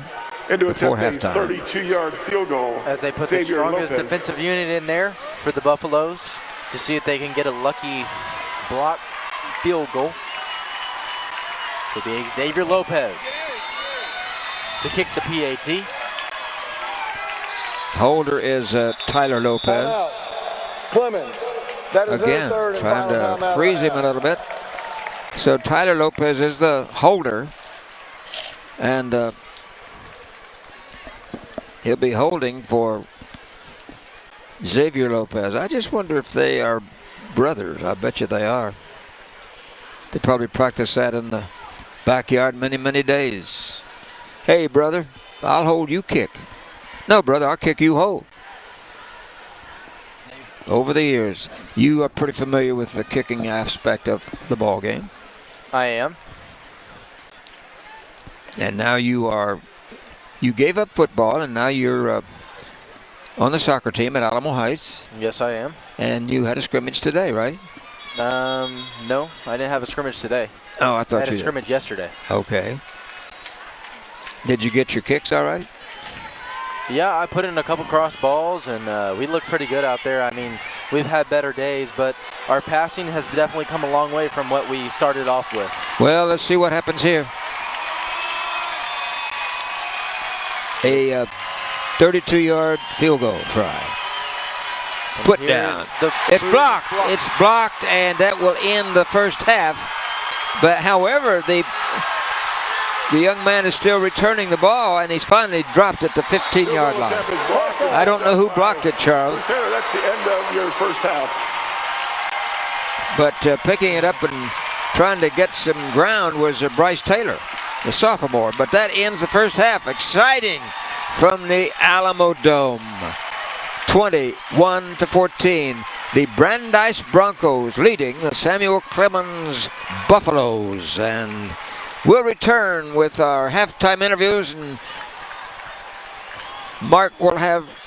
before halftime. 32-yard field goal. As they put Xavier the strongest Lopez. defensive unit in there for the Buffaloes to see if they can get a lucky block field goal. It'll be Xavier Lopez to kick the PAT. Holder is Tyler Lopez. Clemens. That is again, third and trying final to timeout. freeze him a little bit. So Tyler Lopez is the holder. And he'll be holding for Xavier Lopez. I just wonder if they are brothers. I bet you they are. They probably practice that in the backyard many, many days. Hey, brother, I'll hold, you kick. No, brother, I'll kick, you hold. Over the years, you are pretty familiar with the kicking aspect of the ball game. I am. And now you gave up football, and now you're on the soccer team at Alamo Heights. Yes, I am. And you had a scrimmage today, right? No, I didn't have a scrimmage today. Oh, I thought I had you a did. scrimmage yesterday. Okay. Did you get your kicks all right? Yeah, I put in a couple cross balls, and we look pretty good out there. I mean, we've had better days, but our passing has definitely come a long way from what we started off with. Well, let's see what happens here. A 32-yard field goal try. Put down. It's blocked. It's blocked, and that will end the first half. But however, the young man is still returning the ball, and he's finally dropped at the 15-yard line. I don't know who blocked it, Charles. That's the end of your first half. But picking it up and trying to get some ground was Bryce Taylor, the sophomore. But that ends the first half. Exciting from the Alamo Dome. 21-14. The Brandeis Broncos leading the Samuel Clemens Buffaloes. And we'll return with our halftime interviews, and Mark will have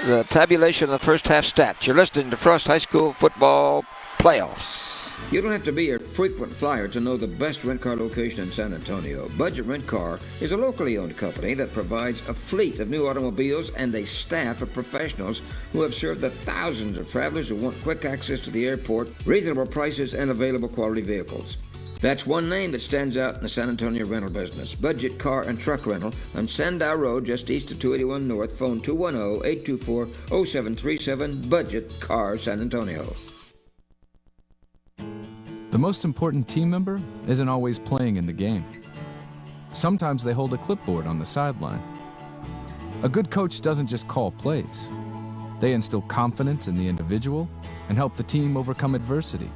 the tabulation of the first half stats. You're listening to Frost High School Football Playoffs. You don't have to be a frequent flyer to know the best rent car location in San Antonio. Budget Rent Car is a locally owned company that provides a fleet of new automobiles and a staff of professionals who have served the thousands of travelers who want quick access to the airport, reasonable prices, and available quality vehicles. That's one name that stands out in the San Antonio rental business. Budget Car and Truck Rental on Sandow Road, just east of 281 North. Phone 210-824-0737. Budget Car San Antonio. The most important team member isn't always playing in the game. Sometimes they hold a clipboard on the sideline. A good coach doesn't just call plays. They instill confidence in the individual and help the team overcome adversity.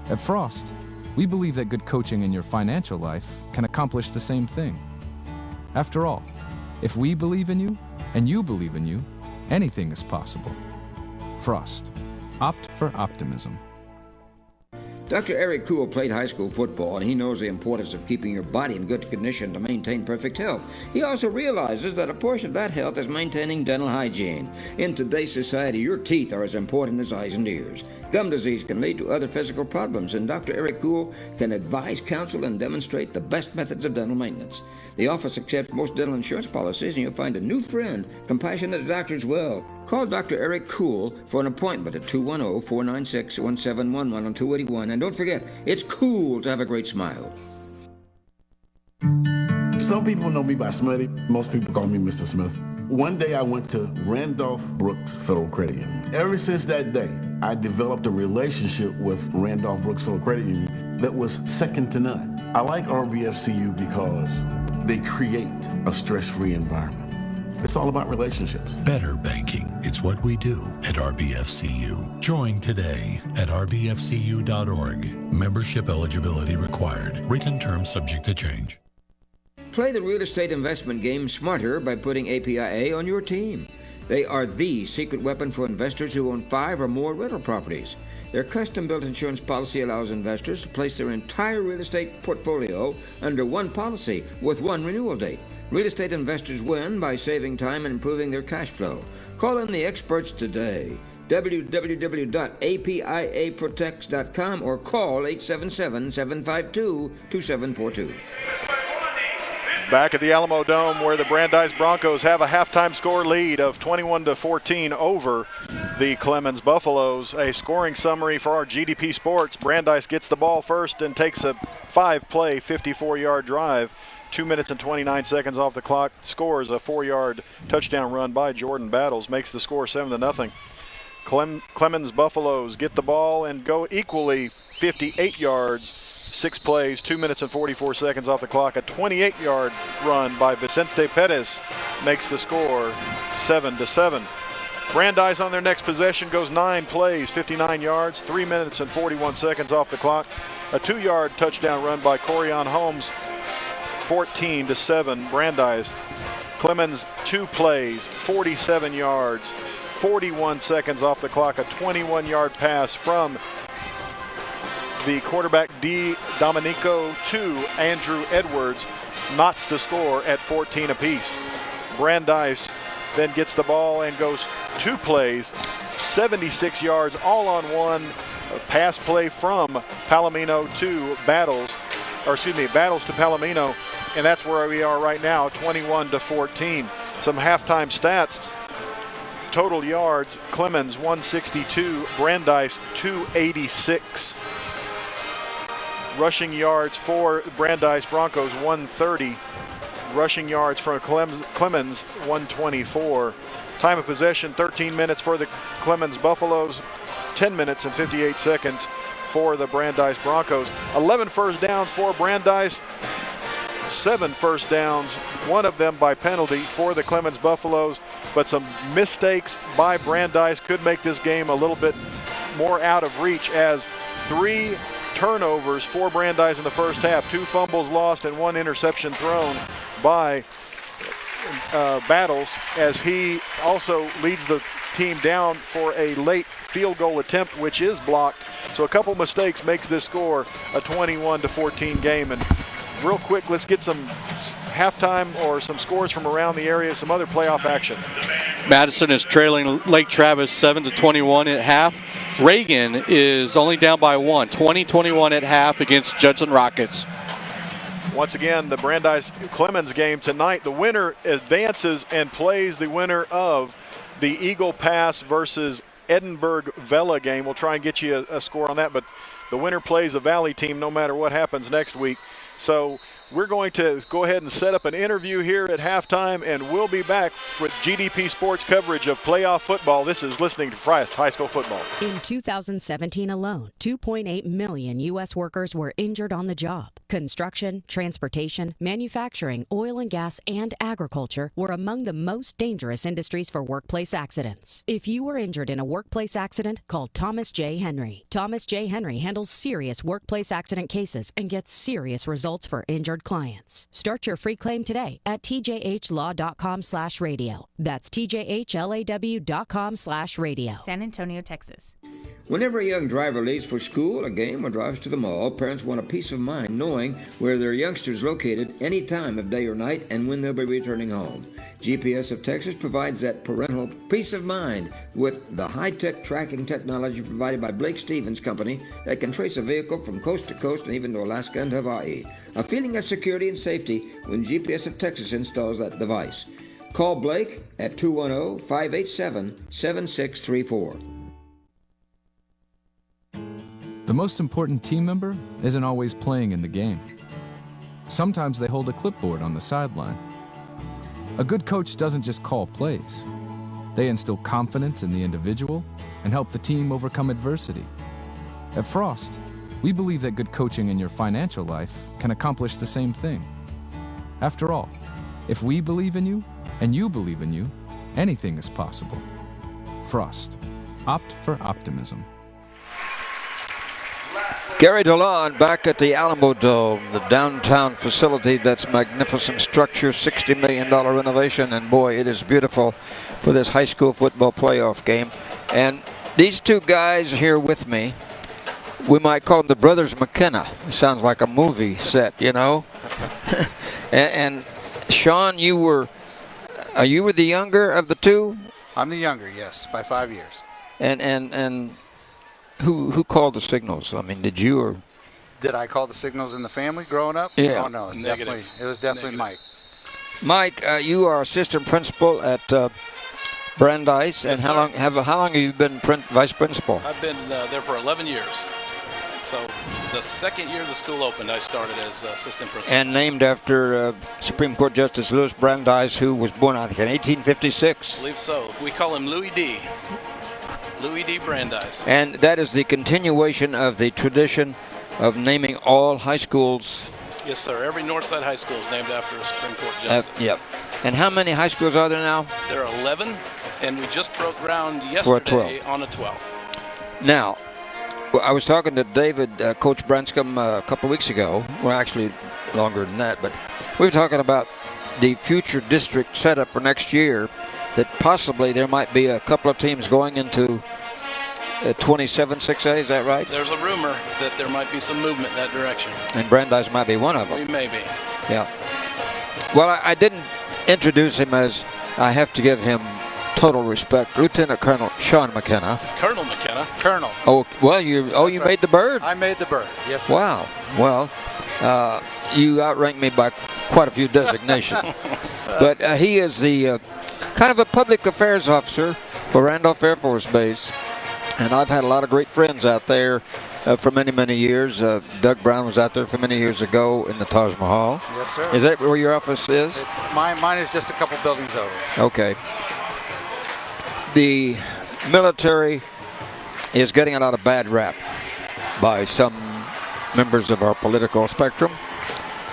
At Frost, we believe that good coaching in your financial life can accomplish the same thing. After all, if we believe in you and you believe in you, anything is possible. Frost. Opt for optimism. Dr. Eric Kuhl played high school football, and he knows the importance of keeping your body in good condition to maintain perfect health. He also realizes that a portion of that health is maintaining dental hygiene. In today's society, your teeth are as important as eyes and ears. Gum disease can lead to other physical problems, and Dr. Eric Kuhl can advise, counsel, and demonstrate the best methods of dental maintenance. The office accepts most dental insurance policies, and you'll find a new friend, compassionate doctor as well. Call Dr. Eric Kuhl for an appointment at 210-496-1711 on 281. And don't forget, it's cool to have a great smile. Some people know me by Smitty. Most people call me Mr. Smith. One day I went to Randolph Brooks Federal Credit Union. Ever since that day, I developed a relationship with Randolph Brooks Federal Credit Union that was second to none. I like RBFCU because they create a stress-free environment. It's all about relationships. Better banking. It's what we do at RBFCU. Join today at rbfcu.org. Membership eligibility required. Written terms subject to change. Play the real estate investment game smarter by putting APIA on your team. They are the secret weapon for investors who own 5 or more rental properties. Their custom-built insurance policy allows investors to place their entire real estate portfolio under one policy with one renewal date. Real estate investors win by saving time and improving their cash flow. Call in the experts today. www.apiaprotects.com or call 877-752-2742. Back at the Alamo Dome, where the Brandeis Broncos have a halftime score lead of 21-14 over the Clemens Buffaloes. A scoring summary for our GDP Sports. Brandeis gets the ball first and takes a 5-play, 54-yard drive. 2 minutes and 29 seconds off the clock. Scores a 4-yard touchdown run by Jordan Battles. Makes the score 7-0. Clemens Buffaloes get the ball and go equally 58 yards. 6 plays, 2 minutes and 44 seconds off the clock. A 28-yard run by Vicente Perez makes the score 7-7. Brandeis on their next possession goes 9 plays, 59 yards, 3 minutes and 41 seconds off the clock. A 2-yard touchdown run by Corian Holmes, 14-7 Brandeis. Clemens 2 plays, 47 yards, 41 seconds off the clock. A 21-yard pass from the quarterback D. Domenico to Andrew Edwards knots the score at 14 apiece. Brandeis then gets the ball and goes 2 plays, 76 yards, all on one. A pass play from Palomino to Battles to Palomino, and that's where we are right now, 21-14. Some halftime stats. Total yards, Clemens 162, Brandeis 286. Rushing yards for Brandeis Broncos 130. Rushing yards for Clemens 124. Time of possession 13 minutes for the Clemens Buffaloes, 10 minutes and 58 seconds for the Brandeis Broncos. 11 first downs for Brandeis, 7 first downs, one of them by penalty for the Clemens Buffaloes, but some mistakes by Brandeis could make this game a little bit more out of reach, as 3 turnovers for Brandeis in the first half, 2 fumbles lost and 1 interception thrown by Battles, as he also leads the team down for a late field goal attempt, which is blocked. So a couple mistakes makes this score a 21-14 game. And real quick, let's get some halftime or some scores from around the area, some other playoff action. Madison is trailing Lake Travis 7-21 at half. Reagan is only down by 1, 20-21 at half against Judson Rockets. Once again, the Brandeis-Clemens game tonight, the winner advances and plays the winner of the Eagle Pass versus Edinburgh-Vela game. We'll try and get you a score on that, but the winner plays a Valley team no matter what happens next week. So we're going to go ahead and set up an interview here at halftime, and we'll be back with GDP Sports coverage of playoff football. This is Listening to Friest High School Football. In 2017 alone, 2.8 million U.S. workers were injured on the job. Construction, transportation, manufacturing, oil and gas, and agriculture were among the most dangerous industries for workplace accidents. If you were injured in a workplace accident, call Thomas J. Henry. Thomas J. Henry handles serious workplace accident cases and gets serious results for injured clients. Start your free claim today at tjhlaw.com/radio. That's tjhlaw.com/radio. San Antonio, Texas. Whenever a young driver leaves for school, a game, or drives to the mall, parents want a peace of mind knowing where their youngster is located any time of day or night and when they'll be returning home. GPS of Texas provides that parental peace of mind with the high-tech tracking technology provided by Blake Stevens Company that can trace a vehicle from coast to coast and even to Alaska and Hawaii. A feeling of security and safety when GPS of Texas installs that device. Call Blake at 210-587-7634. The most important team member isn't always playing in the game. Sometimes they hold a clipboard on the sideline. A good coach doesn't just call plays. They instill confidence in the individual and help the team overcome adversity. At Frost, we believe that good coaching in your financial life can accomplish the same thing. After all, if we believe in you and you believe in you, anything is possible. Frost. Opt for optimism. Gary DeLon back at the Alamo Dome, the downtown facility. That's magnificent structure, $60 million renovation, and boy, it is beautiful for this high school football playoff game. And these two guys here with me, we might call them the brothers McKenna. It sounds like a movie set, you know. and Sean, you were the younger of the two? I'm the younger, yes, by 5 years. And who called the signals? I mean, did you or? Did I call the signals in the family growing up? Yeah. Oh no, it was definitely Mike. Mike, you are assistant principal at Brandeis, and how long have you been vice principal? I've been there for 11 years. So the second year the school opened, I started as assistant principal. And named after Supreme Court Justice Louis Brandeis, who was born, I think, in 1856. I believe so. We call him Louis D. Louis D. Brandeis. And that is the continuation of the tradition of naming all high schools. Yes, sir. Every Northside high school is named after a Supreme Court justice. Yep. And how many high schools are there now? There are 11, and we just broke ground yesterday on a 12th. Now, I was talking to David, Coach Branscombe, a couple of weeks ago. Well, actually longer than that, but we were talking about the future district setup for next year, that possibly there might be a couple of teams going into 27 6A, is that right? There's a rumor that there might be some movement in that direction. And Brandeis might be one of them. We may be. Yeah. Well, I didn't introduce him as I have to give him total respect. Lieutenant Colonel Sean McKenna. Colonel McKenna. Colonel. Oh, well, you made the bird. I made the bird, yes, sir. Wow. Well, you outranked me by quite a few designations. But he is the kind of a public affairs officer for Randolph Air Force Base. And I've had a lot of great friends out there for many, many years. Doug Brown was out there for many years ago in the Taj Mahal. Yes, sir. Is that where your office is? Mine is just a couple buildings over. Okay. The military is getting a lot of bad rap by some members of our political spectrum.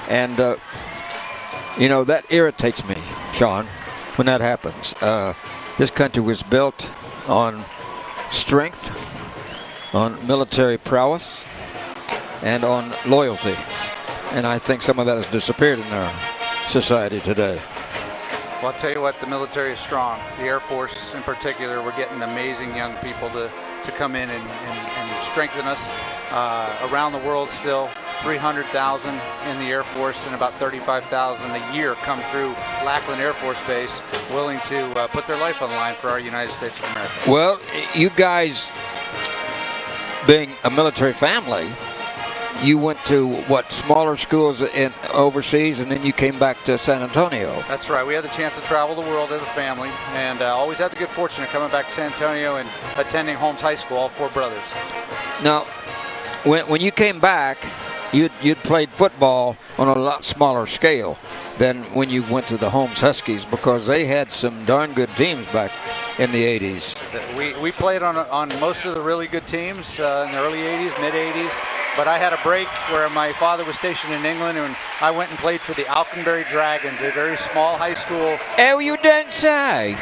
And, that irritates me, Sean, when that happens. This country was built on strength, on military prowess, and on loyalty. And I think some of that has disappeared in our society today. Well, I'll tell you what, the military is strong. The Air Force in particular, we're getting amazing young people to come in and strengthen us. Around the world still, 300,000 in the Air Force and about 35,000 a year come through Lackland Air Force Base willing to put their life on the line for our United States of America. Well, you guys, being a military family, you went to, smaller schools overseas, and then you came back to San Antonio. That's right. We had the chance to travel the world as a family, and always had the good fortune of coming back to San Antonio and attending Holmes High School, all four brothers. Now, when you came back, you'd played football on a lot smaller scale than when you went to the Holmes Huskies, because they had some darn good teams back in the 80s. We played on most of the really good teams in the early 80s, mid 80s. But I had a break where my father was stationed in England, and I went and played for the Alconbury Dragons, a very small high school. Oh, you don't say.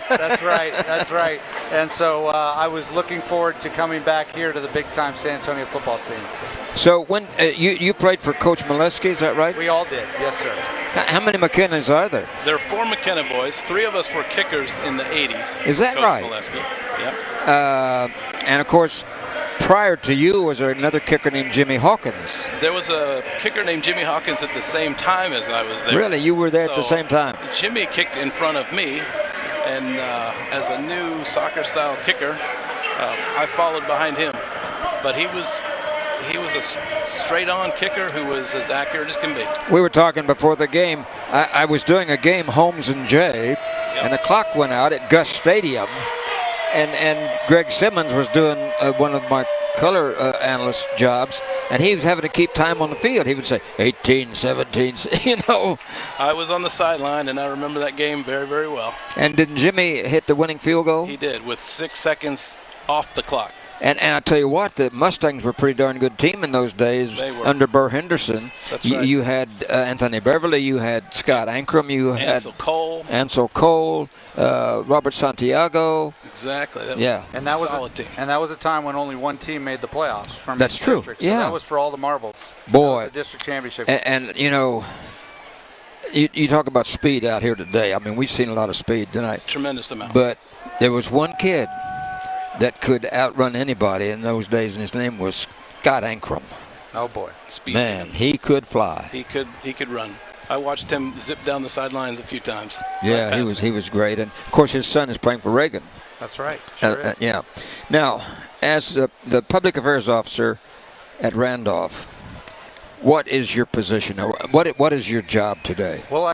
That's right, that's right. And so I was looking forward to coming back here to the big-time San Antonio football scene. So when you played for Coach Molesky, is that right? We all did, yes, sir. How many McKennas are there? There are 4 McKenna boys. 3 of us were kickers in the 80s. Is that Coach right? Molesky. Yep. And of course, prior to you was there another kicker named Jimmy Hawkins. There was a kicker named Jimmy Hawkins at the same time as I was there. Really? You were there at the same time? Jimmy kicked in front of me, and as a new soccer-style kicker, I followed behind him. But he was a straight-on kicker who was as accurate as can be. We were talking before the game. I was doing a game, Holmes and Jay, and the clock went out at Gus Stadium, and Greg Simmons was doing one of my color analyst jobs, and he was having to keep time on the field. He would say 18, 17, you know. I was on the sideline, and I remember that game very, very well. And didn't Jimmy hit the winning field goal? He did, with 6 seconds off the clock. And I tell you what, the Mustangs were a pretty darn good team in those days. They were. Under Burr Henderson. That's right. You had Anthony Beverly, you had Scott Ankrum, you had Ansel Cole, Robert Santiago. Exactly. That yeah. And that was solid team. And that was a time when only one team made the playoffs from That's each true. district. Yeah. So that was for all the marbles. Boy. The district championship. And you know, you talk about speed out here today. I mean, we've seen a lot of speed tonight. Tremendous amount. But there was one kid that could outrun anybody in those days, and his name was Scott Ankrum. Oh boy, speed. Man, he could fly. He could run. I watched him zip down the sidelines a few times. Yeah, he was great, and of course his son is playing for Reagan. That's right. Sure Yeah. Now, as the public affairs officer at Randolph, what is your position? What is your job today? Well,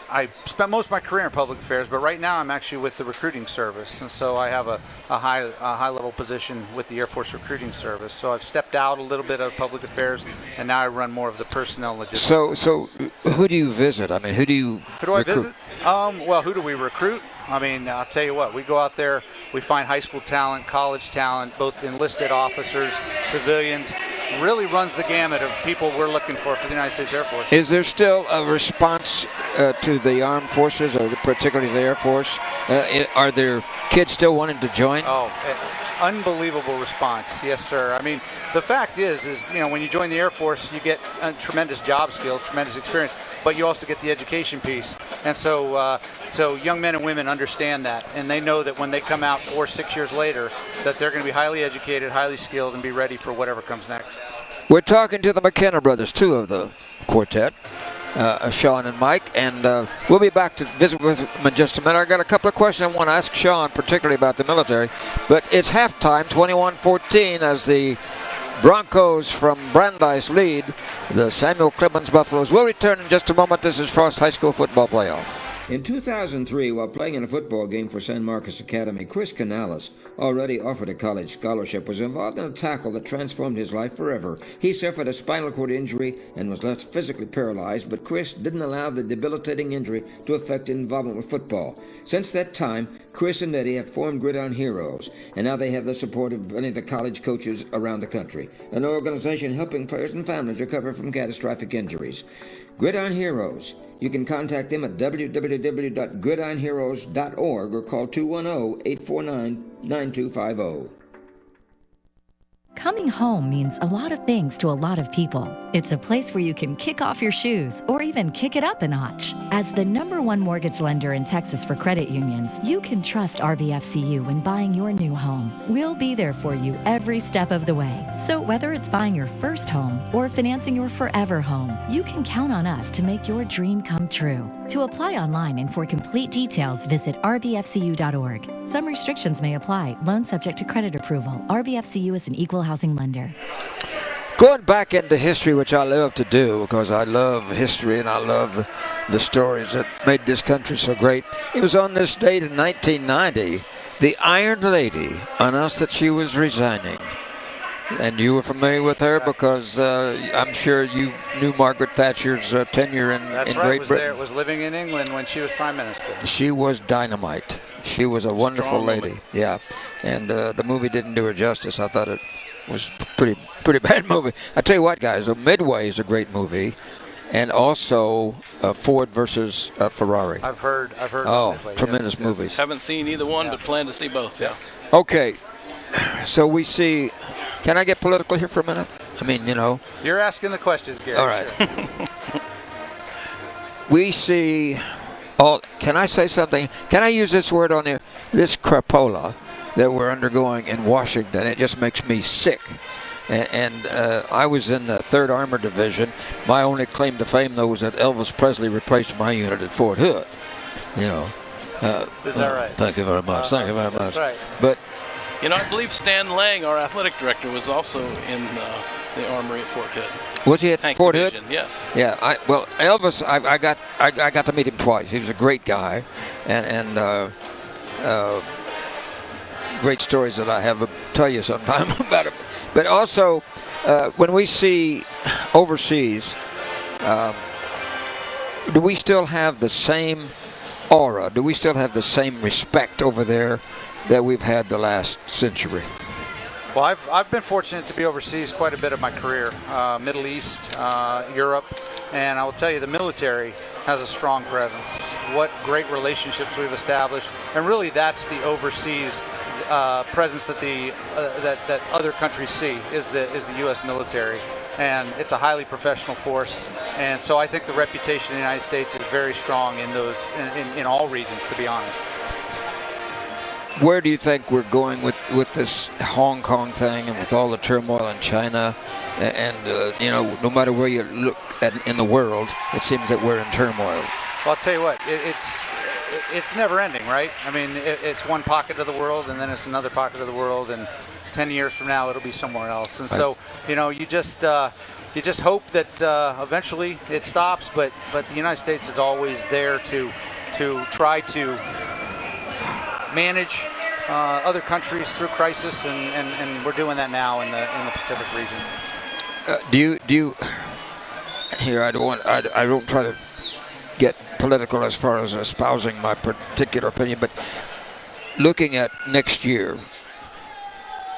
I spent most of my career in public affairs, but right now I'm actually with the recruiting service, and so I have a high level position with the Air Force recruiting service. So I've stepped out a little bit of public affairs, and now I run more of the personnel logistics. So who do you visit? I mean, who do you I visit? Well, who do we recruit? I mean, I'll tell you what, we go out there, we find high school talent, college talent, both enlisted officers, civilians. Really runs the gamut of people we're looking for the United States Air Force. Is there still a response to the armed forces, or particularly the Air Force? Are there kids still wanting to join? Oh, unbelievable response. Yes, sir. I mean, the fact is when you join the Air Force, you get tremendous job skills, tremendous experience, but you also get the education piece. And so young men and women understand that, and they know that when they come out 4 or 6 years later, that they're going to be highly educated, highly skilled, and be ready for whatever comes next. We're talking to the McKenna brothers, two of the quartet, Sean and Mike, and we'll be back to visit with them in just a minute. I got a couple of questions I want to ask Sean, particularly about the military, but it's halftime, 21-14, as the Broncos from Brandeis lead the Samuel Clemens Buffaloes. We'll return in just a moment. This is Frost High School Football Playoff. In 2003, while playing in a football game for San Marcos Academy, Chris Canales, already offered a college scholarship, was involved in a tackle that transformed his life forever. He suffered a spinal cord injury and was left physically paralyzed, but Chris didn't allow the debilitating injury to affect his involvement with football. Since that time, Chris and Eddie have formed Gridiron Heroes, and now they have the support of many of the college coaches around the country, an organization helping players and families recover from catastrophic injuries. Gridiron Heroes. You can contact them at www.gridironheroes.org or call 210-849-9250. Coming home means a lot of things to a lot of people. It's a place where you can kick off your shoes or even kick it up a notch. As the #1 mortgage lender in Texas for credit unions, you can trust RBFCU when buying your new home. We'll be there for you every step of the way. So whether it's buying your first home or financing your forever home, you can count on us to make your dream come true. To apply online and for complete details, visit rbfcu.org. Some restrictions may apply. Loan subject to credit approval. RBFCU is an equal housing lender. Going back into history, which I love to do because I love history and I love the stories that made this country so great. It was on this date in 1990, the Iron Lady announced that she was resigning. And you were familiar with her because I'm sure you knew Margaret Thatcher's tenure in Great Britain. Was living in England when she was Prime Minister. She was dynamite. She was a wonderful lady. Yeah. And the movie didn't do her justice. I thought it was pretty bad movie. I tell you what, guys, Midway is a great movie. And also Ford versus Ferrari. I've heard. Oh, tremendous movies. Haven't seen either one, but plan to see both. Yeah. Okay. So we see. Can I get political here for a minute? I mean, You're asking the questions, Gary. All right. Sure. We see. Can I say something? Can I use this word on there? This crapola that we're undergoing in Washington. It just makes me sick. And I was in the 3rd Armored Division. My only claim to fame, though, was that Elvis Presley replaced my unit at Fort Hood. You know. Is that right? Thank you very much. Thank you very much. That's right. But You know, I believe Stan Lang, our athletic director, was also in the Armory at Fort Hood. was he at Tank Fort Division, Hood? Yes. Yeah. Well, Elvis, I got to meet him twice. He was a great guy, and great stories that I have to tell you sometime about him. But also, when we see overseas, do we still have the same aura? Do we still have the same respect over there that we've had the last century? Well, I've been fortunate to be overseas quite a bit of my career, Middle East, Europe, and I will tell you the military has a strong presence. What great relationships we've established, and really that's the overseas presence that that other countries see is the U.S. military, and it's a highly professional force, and so I think the reputation of the United States is very strong in those in all regions, to be honest. Where do you think we're going with this Hong Kong thing and with all the turmoil in China? And you know, no matter where you look in the world, it seems that we're in turmoil. Well, I'll tell you what, it's never ending, right? I mean, it's one pocket of the world, and then it's another pocket of the world, and 10 years from now, it'll be somewhere else. And so, you know, you just hope that eventually it stops, but the United States is always there to try to manage other countries through crisis, and we're doing that now in the Pacific region. Do you here? I don't try to get political as far as espousing my particular opinion, but looking at next year,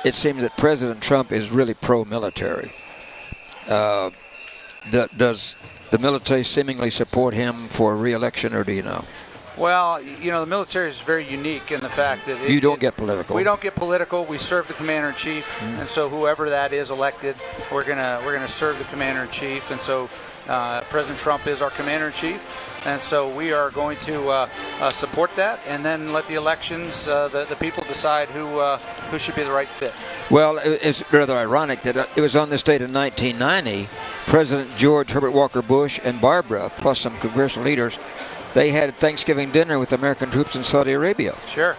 it seems that President Trump is really pro-military. Does the military seemingly support him for re-election, or do you know? Well, you know, the military is very unique in the fact that you don't get political. We don't get political. We serve the commander-in-chief, and so whoever that is elected, we're gonna serve the commander-in-chief. And so President Trump is our commander-in-chief, and so we are going to support that, and then let the elections, the people decide who should be the right fit. Well, it's rather ironic that it was on this date in 1990, President George Herbert Walker Bush and Barbara, plus some congressional leaders, they had Thanksgiving dinner with American troops in Saudi Arabia. Sure.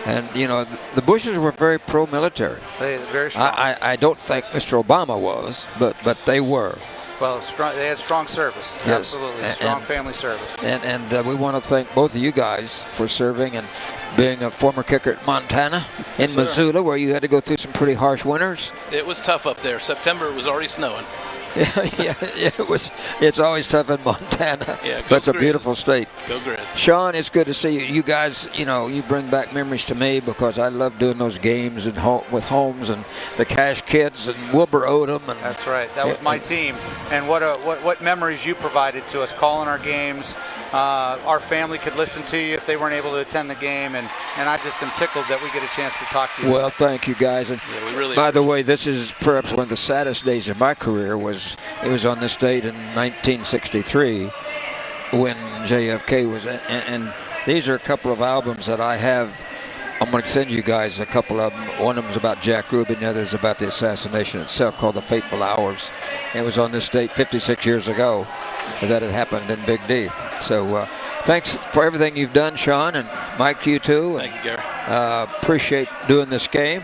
And, you know, the Bushes were very pro-military. Very strong. I don't think Mr. Obama was, but they were. Well, they had strong service. Yes. Absolutely. Strong family service. And we want to thank both of you guys for serving and being a former kicker at Montana, in Missoula, where you had to go through some pretty harsh winters. It was tough up there. September, it was already snowing. Yeah, it was. It's always tough in Montana, but it's a beautiful state. Go Grizz. Sean, it's good to see you. You guys, you know, you bring back memories to me because I love doing those games and with Holmes and the Cash Kids and Wilbur Odom. And that's right. That was my team. And what memories you provided to us, calling our games. Our family could listen to you if they weren't able to attend the game, and I just am tickled that we get a chance to talk to you. Well, thank you guys. And we really by the way, this is perhaps one of the saddest days of my career. It was on this date in 1963 when JFK was, and these are a couple of albums that I have. I'm going to send you guys a couple of them. One of them is about Jack Ruby, the other is about the assassination itself, called The Fateful Hours. It was on this date 56 years ago that it happened in Big D. So thanks for everything you've done, Sean, and Mike, you too. Thank you, Gary. Appreciate doing this game.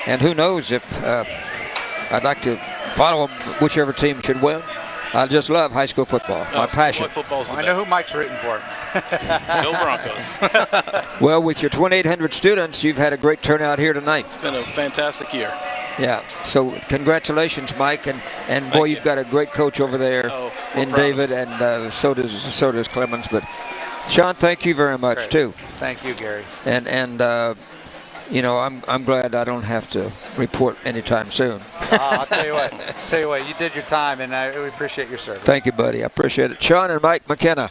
And who knows if I'd like to follow whichever team should win. I just love high school football. My passion. I know who Mike's rooting for. Go Broncos. Well, with your 2,800 students, you've had a great turnout here tonight. It's been a fantastic year. Yeah. So congratulations, Mike, and boy, you've got a great coach over there in David, and so does Clemens. But Sean, thank you very much too. Thank you, Gary. And you know, I'm glad I don't have to report anytime soon. I'll tell you what, you did your time, and we appreciate your service. Thank you, buddy. I appreciate it. Sean and Mike McKenna,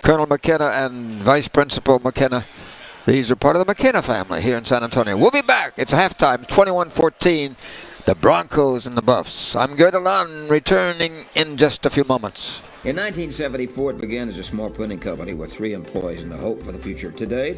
Colonel McKenna and Vice Principal McKenna. These are part of the McKenna family here in San Antonio. We'll be back. It's halftime, 21-14, the Broncos and the Buffs. I'm Gary DeLon, returning in just a few moments. In 1970, Ford began as a small printing company with 3 employees and a hope for the future. Today,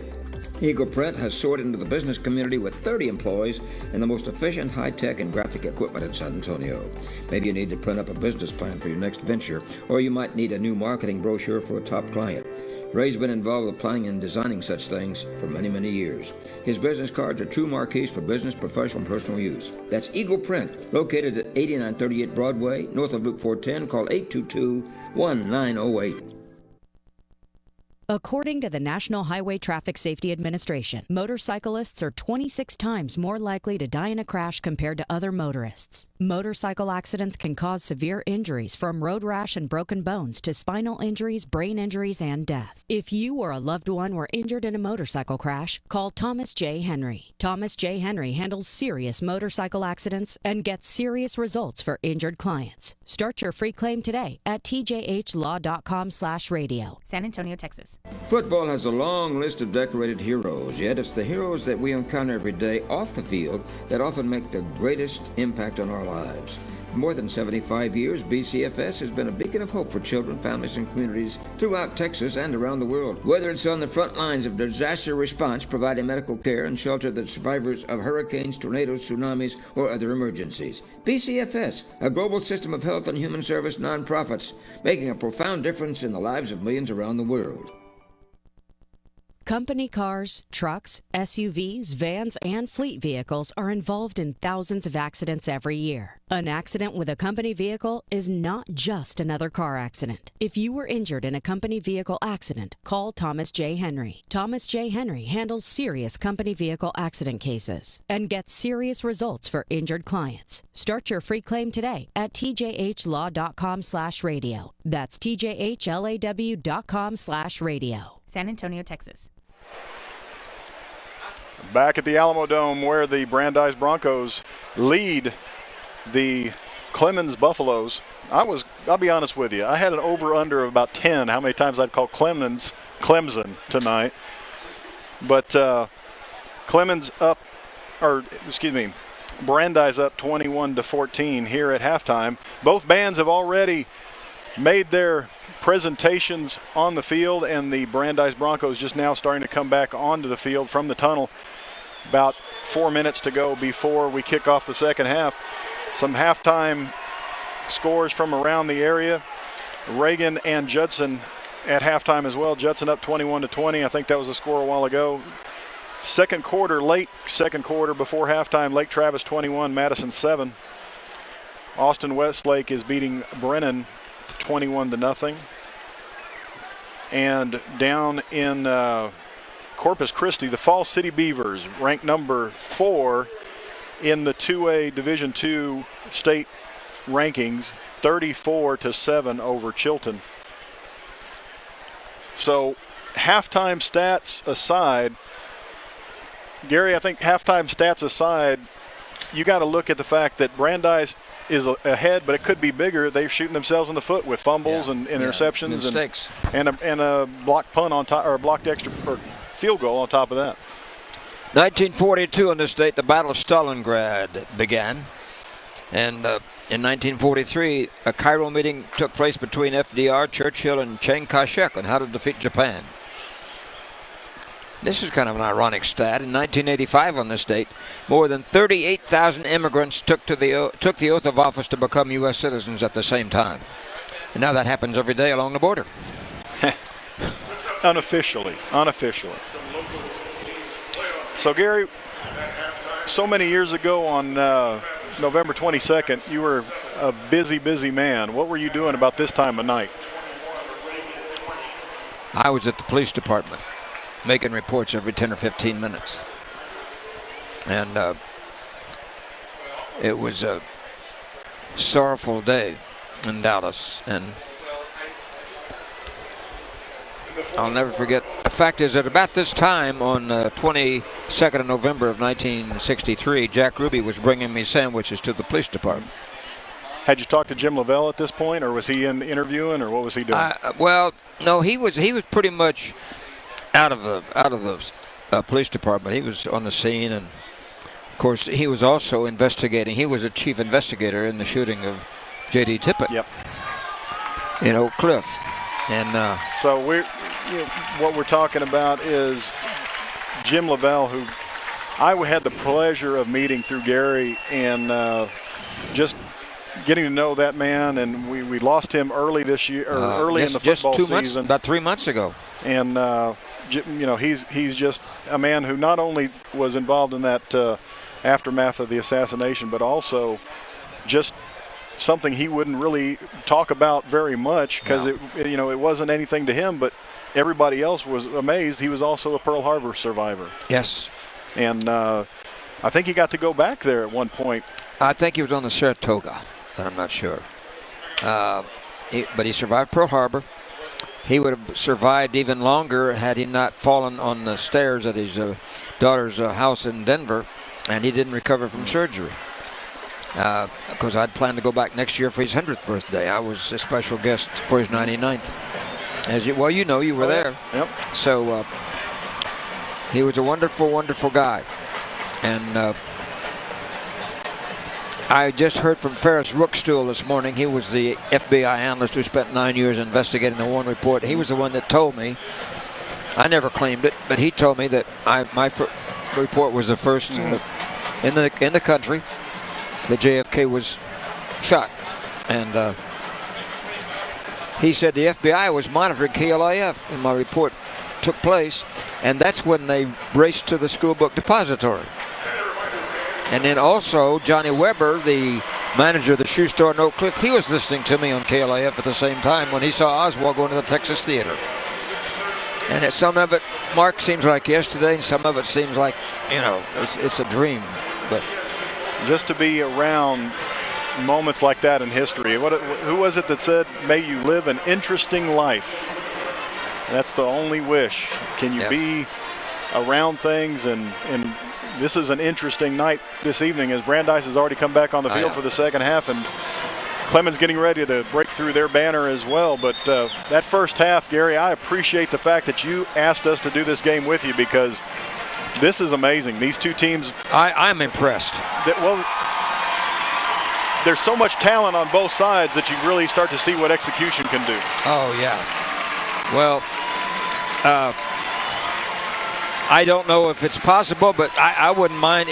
Eagle Print has soared into the business community with 30 employees and the most efficient high-tech and graphic equipment in San Antonio. Maybe you need to print up a business plan for your next venture, or you might need a new marketing brochure for a top client. Ray's been involved with planning and designing such things for many, many years. His business cards are true marquees for business, professional, and personal use. That's Eagle Print, located at 8938 Broadway, north of Loop 410. Call 822-1908. According to the National Highway Traffic Safety Administration, motorcyclists are 26 times more likely to die in a crash compared to other motorists. Motorcycle accidents can cause severe injuries from road rash and broken bones to spinal injuries, brain injuries, and death. If you or a loved one were injured in a motorcycle crash, call Thomas J. Henry. Thomas J. Henry handles serious motorcycle accidents and gets serious results for injured clients. Start your free claim today at tjhlaw.com/radio. San Antonio, Texas. Football has a long list of decorated heroes, yet it's the heroes that we encounter every day off the field that often make the greatest impact on our lives. For more than 75 years, BCFS has been a beacon of hope for children, families, and communities throughout Texas and around the world. Whether it's on the front lines of disaster response, providing medical care and shelter to survivors of hurricanes, tornadoes, tsunamis, or other emergencies. BCFS, a global system of health and human service nonprofits, making a profound difference in the lives of millions around the world. Company cars, trucks, SUVs, vans, and fleet vehicles are involved in thousands of accidents every year. An accident with a company vehicle is not just another car accident. If you were injured in a company vehicle accident, call Thomas J. Henry. Thomas J. Henry handles serious company vehicle accident cases and gets serious results for injured clients. Start your free claim today at tjhlaw.com/radio. That's tjhlaw.com/radio. San Antonio, Texas. Back at the Alamo Dome, where the Brandeis Broncos lead the Clemens Buffaloes. I'll be honest with you, I had an over-under of about 10, how many times I'd call Clemson tonight. But Brandeis up 21-14 here at halftime. Both bands have already made their presentations on the field, and the Brandeis Broncos just now starting to come back onto the field from the tunnel. About 4 minutes to go before we kick off the second half. Some halftime scores from around the area. Reagan and Judson at halftime as well. Judson up 21-20. I think that was a score a while ago. Late second quarter before halftime, Lake Travis 21, Madison 7. Austin Westlake is beating Brennan 21-0. And down in Corpus Christi, the Falls City Beavers, ranked number 4 in the 2A Division II state rankings, 34-7 over Chilton. So halftime stats aside, Gary, I think halftime stats aside, you got to look at the fact that Brandeis is ahead, but it could be bigger. They're shooting themselves in the foot with fumbles and interceptions and mistakes, and a blocked punt on top, or a blocked extra or field goal on top of that. 1942 in this state, the Battle of Stalingrad began, and in 1943, a Cairo meeting took place between FDR, Churchill, and Chiang Kai-shek on how to defeat Japan. This is kind of an ironic stat. In 1985 on this date, more than 38,000 immigrants took the oath of office to become U.S. citizens at the same time. And now that happens every day along the border. Unofficially. So, Gary, so many years ago on November 22nd, you were a busy, busy man. What were you doing about this time of night? I was at the police department, making reports every 10 or 15 minutes. And it was a sorrowful day in Dallas. And I'll never forget. The fact is that about this time on 22nd of November of 1963, Jack Ruby was bringing me sandwiches to the police department. Had you talked to Jim Lavelle at this point, or was he interviewing, or what was he doing? Well, no, he was pretty much out of the police department. He was on the scene, and of course he was also investigating. He was a chief investigator in the shooting of J.D. Tippit. Yep. in Oak Cliff. And so what we're talking about is Jim Lavelle, who I had the pleasure of meeting through Gary, and just getting to know that man. And we lost him early this year, or early in the football just 2 months, season, about 3 months ago. And he's just a man who not only was involved in that aftermath of the assassination, but also just something he wouldn't really talk about very much because it wasn't anything to him, but everybody else was amazed. He was also a Pearl Harbor survivor. Yes. And I think he got to go back there at one point. I think he was on the Saratoga, but I'm not sure. But he survived Pearl Harbor. He would have survived even longer had he not fallen on the stairs at his daughter's house in Denver, and he didn't recover from surgery. Because I'd planned to go back next year for his 100th birthday. I was a special guest for his 99th. You were there. Yep. So he was a wonderful, wonderful guy. And I just heard from Ferris Rookstool this morning. He was the FBI analyst who spent 9 years investigating the Warren report. He was the one that told me. I never claimed it, but he told me that my report was the first in the country that JFK was shot. And he said the FBI was monitoring KLIF when my report took place, and that's when they raced to the school book depository. And then also Johnny Weber, the manager of the shoe store in Oak Cliff, he was listening to me on KLIF at the same time when he saw Oswald going to the Texas Theater. And some of it, Mark, seems like yesterday, and some of it seems like, it's a dream. But just to be around moments like that in history. Who was it that said, "May you live an interesting life"? That's the only wish. Can you be around things? And this is an interesting night this evening as Brandeis has already come back on the field for the second half, and Clemens getting ready to break through their banner as well. But that first half, Gary, I appreciate the fact that you asked us to do this game with you, because this is amazing. These two teams. I'm impressed. There's so much talent on both sides that you really start to see what execution can do. Oh, yeah. Well, I don't know if it's possible, but I wouldn't mind.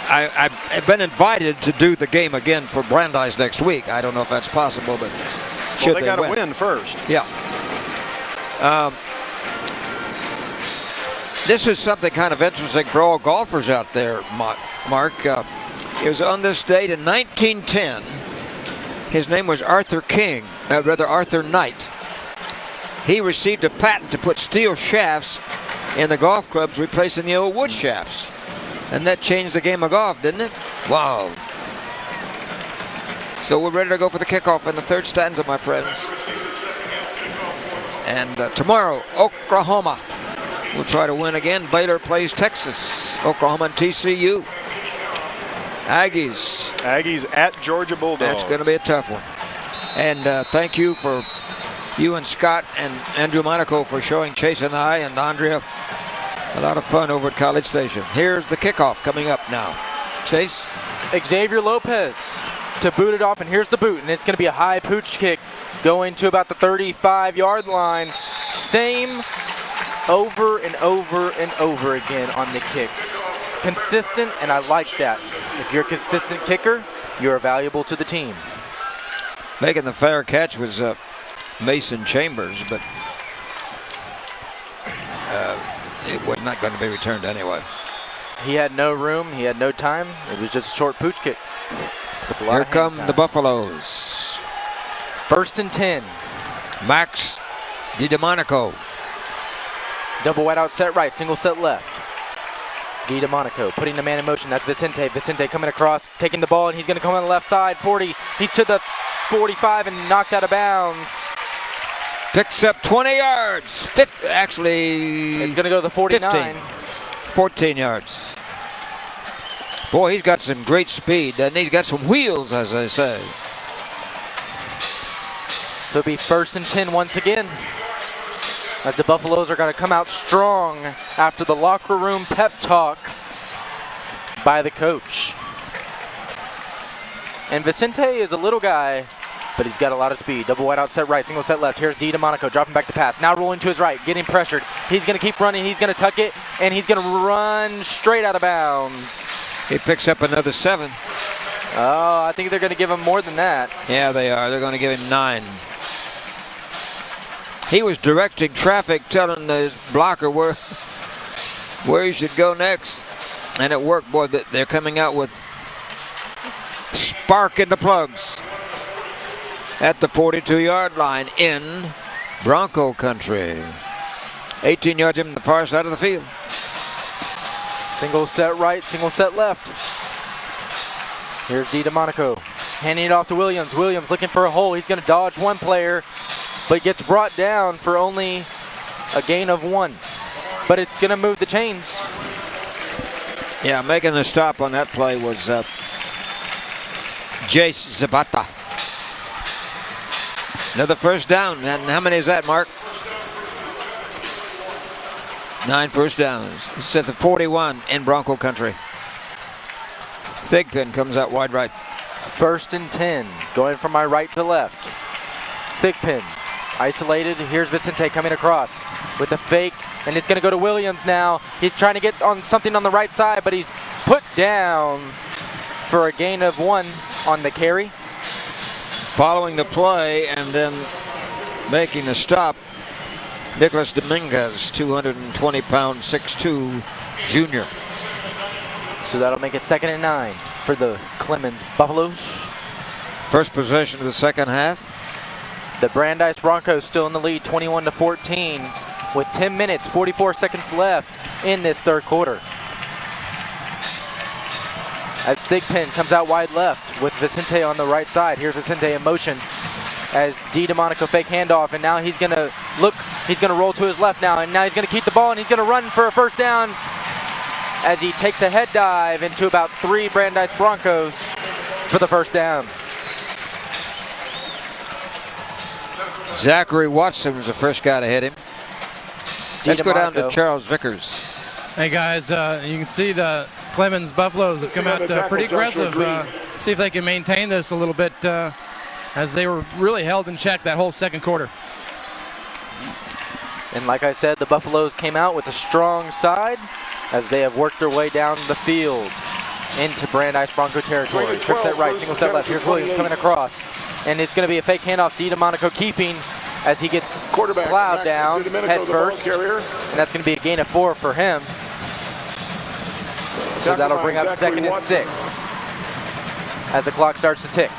I've been invited to do the game again for Brandeis next week. I don't know if that's possible, but should they got to win first. Yeah. This is something kind of interesting for all golfers out there, Mark. It was on this date in 1910. His name was Arthur Knight. He received a patent to put steel shafts in the golf clubs, replacing the old wood shafts. And that changed the game of golf, didn't it? Wow. So we're ready to go for the kickoff in the third stanza, my friends. And tomorrow, Oklahoma will try to win again. Baylor plays Texas. Oklahoma and TCU. Aggies at Georgia Bulldogs. That's going to be a tough one. And thank you for you and Scott and Andrew Monaco for showing Chase and I and Andrea a lot of fun over at College Station. Here's the kickoff coming up now. Chase. Xavier Lopez to boot it off, and here's the boot, and it's going to be a high pooch kick going to about the 35-yard line. Same over and over and over again on the kicks. Consistent, and I like that. If you're a consistent kicker, you're valuable to the team. Making the fair catch was Mason Chambers, but it was not going to be returned anyway. He had no room. He had no time. It was just a short pooch kick. Here come the Buffaloes. 1st and 10. Max DiDomenico. Double wide out set right, single set left. DiDomenico putting the man in motion. That's Vicente. Vicente coming across, taking the ball, and he's going to come on the left side. 40. He's to the 45 and knocked out of bounds. Picks up 20 yards. Actually, it's going to go to the 49. 15. 14 yards. Boy, he's got some great speed, and he's got some wheels, as they say. So it'll be 1st and 10 once again, as the Buffaloes are going to come out strong after the locker room pep talk by the coach. And Vicente is a little guy, but he's got a lot of speed. Double wide out set right, single set left. Here's DeMonico dropping back the pass. Now rolling to his right, getting pressured. He's going to keep running. He's going to tuck it, and he's going to run straight out of bounds. He picks up another 7. Oh, I think they're going to give him more than that. Yeah, they are. They're going to give him 9. He was directing traffic, telling the blocker where he should go next. And it worked, boy. They're coming out with spark in the plugs at the 42-yard line in Bronco country. 18 yards in the far side of the field. Single set right, single set left. Here's DeMonico handing it off to Williams. Williams looking for a hole. He's going to dodge one player, but gets brought down for only a gain of 1. But it's going to move the chains. Yeah, making the stop on that play was Jace Zapata. Another first down. And how many is that, Mark? 9 first downs. It's at the 41 in Bronco country. Thigpen comes out wide right. 1st and 10, going from my right to left. Thigpen isolated. Here's Vicente coming across with a fake, and it's going to go to Williams now. He's trying to get on something on the right side, but he's put down for a gain of 1 on the carry. Following the play and then making the stop, Nicholas Dominguez, 220-pound, 6'2", junior. So that'll make it 2nd and 9 for the Clemens Buffaloes. First possession of the second half. The Brandeis Broncos still in the lead, 21-14, with 10 minutes, 44 seconds left in this third quarter. As Thigpen comes out wide left with Vicente on the right side. Here's Vicente in motion as DeMonico fake handoff, and now he's going to look, he's going to roll to his left now, and now he's going to keep the ball, and he's going to run for a first down as he takes a head dive into about 3 Brandeis Broncos for the first down. Zachary Watson was the first guy to hit him. Let's go down to Charles Vickers. Hey guys, you can see the Clemens Buffaloes have come out pretty aggressive. See if they can maintain this a little bit as they were really held in check that whole second quarter. And like I said, the Buffaloes came out with a strong side as they have worked their way down the field into Brandeis Bronco territory. Trip set right, single set left. Here's Williams coming across. And it's going to be a fake handoff. DeMonico keeping as he gets plowed down head first. And that's going to be a gain of 4 for him. So that'll bring up 2nd and 6 as the clock starts to tick.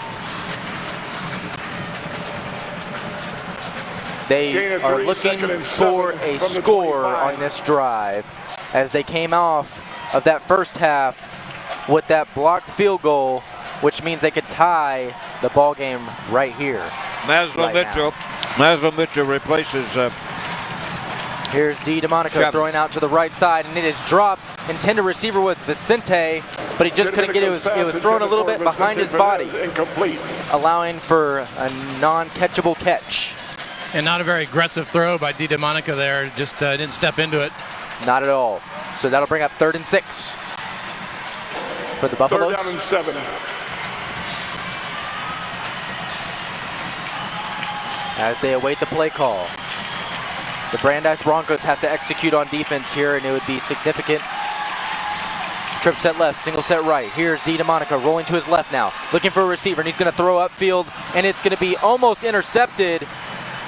They are looking for a score on this drive as they came off of that first half with that blocked field goal, which means they could tie the ball game right here. Maslow Mitchell replaces. Here's DeMonico throwing out to the right side, and it is dropped. Intended receiver was Vicente, but he just couldn't get it. It was thrown a little bit behind his body, allowing for a non-catchable catch. And not a very aggressive throw by DeMonico there. Just didn't step into it. Not at all. So that'll bring up 3rd and 6 for the Buffaloes. 3rd down and 7. As they await the play call. The Brandeis Broncos have to execute on defense here, and it would be significant. Trip set left, single set right. Here's DeMonico rolling to his left now, looking for a receiver, and he's going to throw upfield, and it's going to be almost intercepted,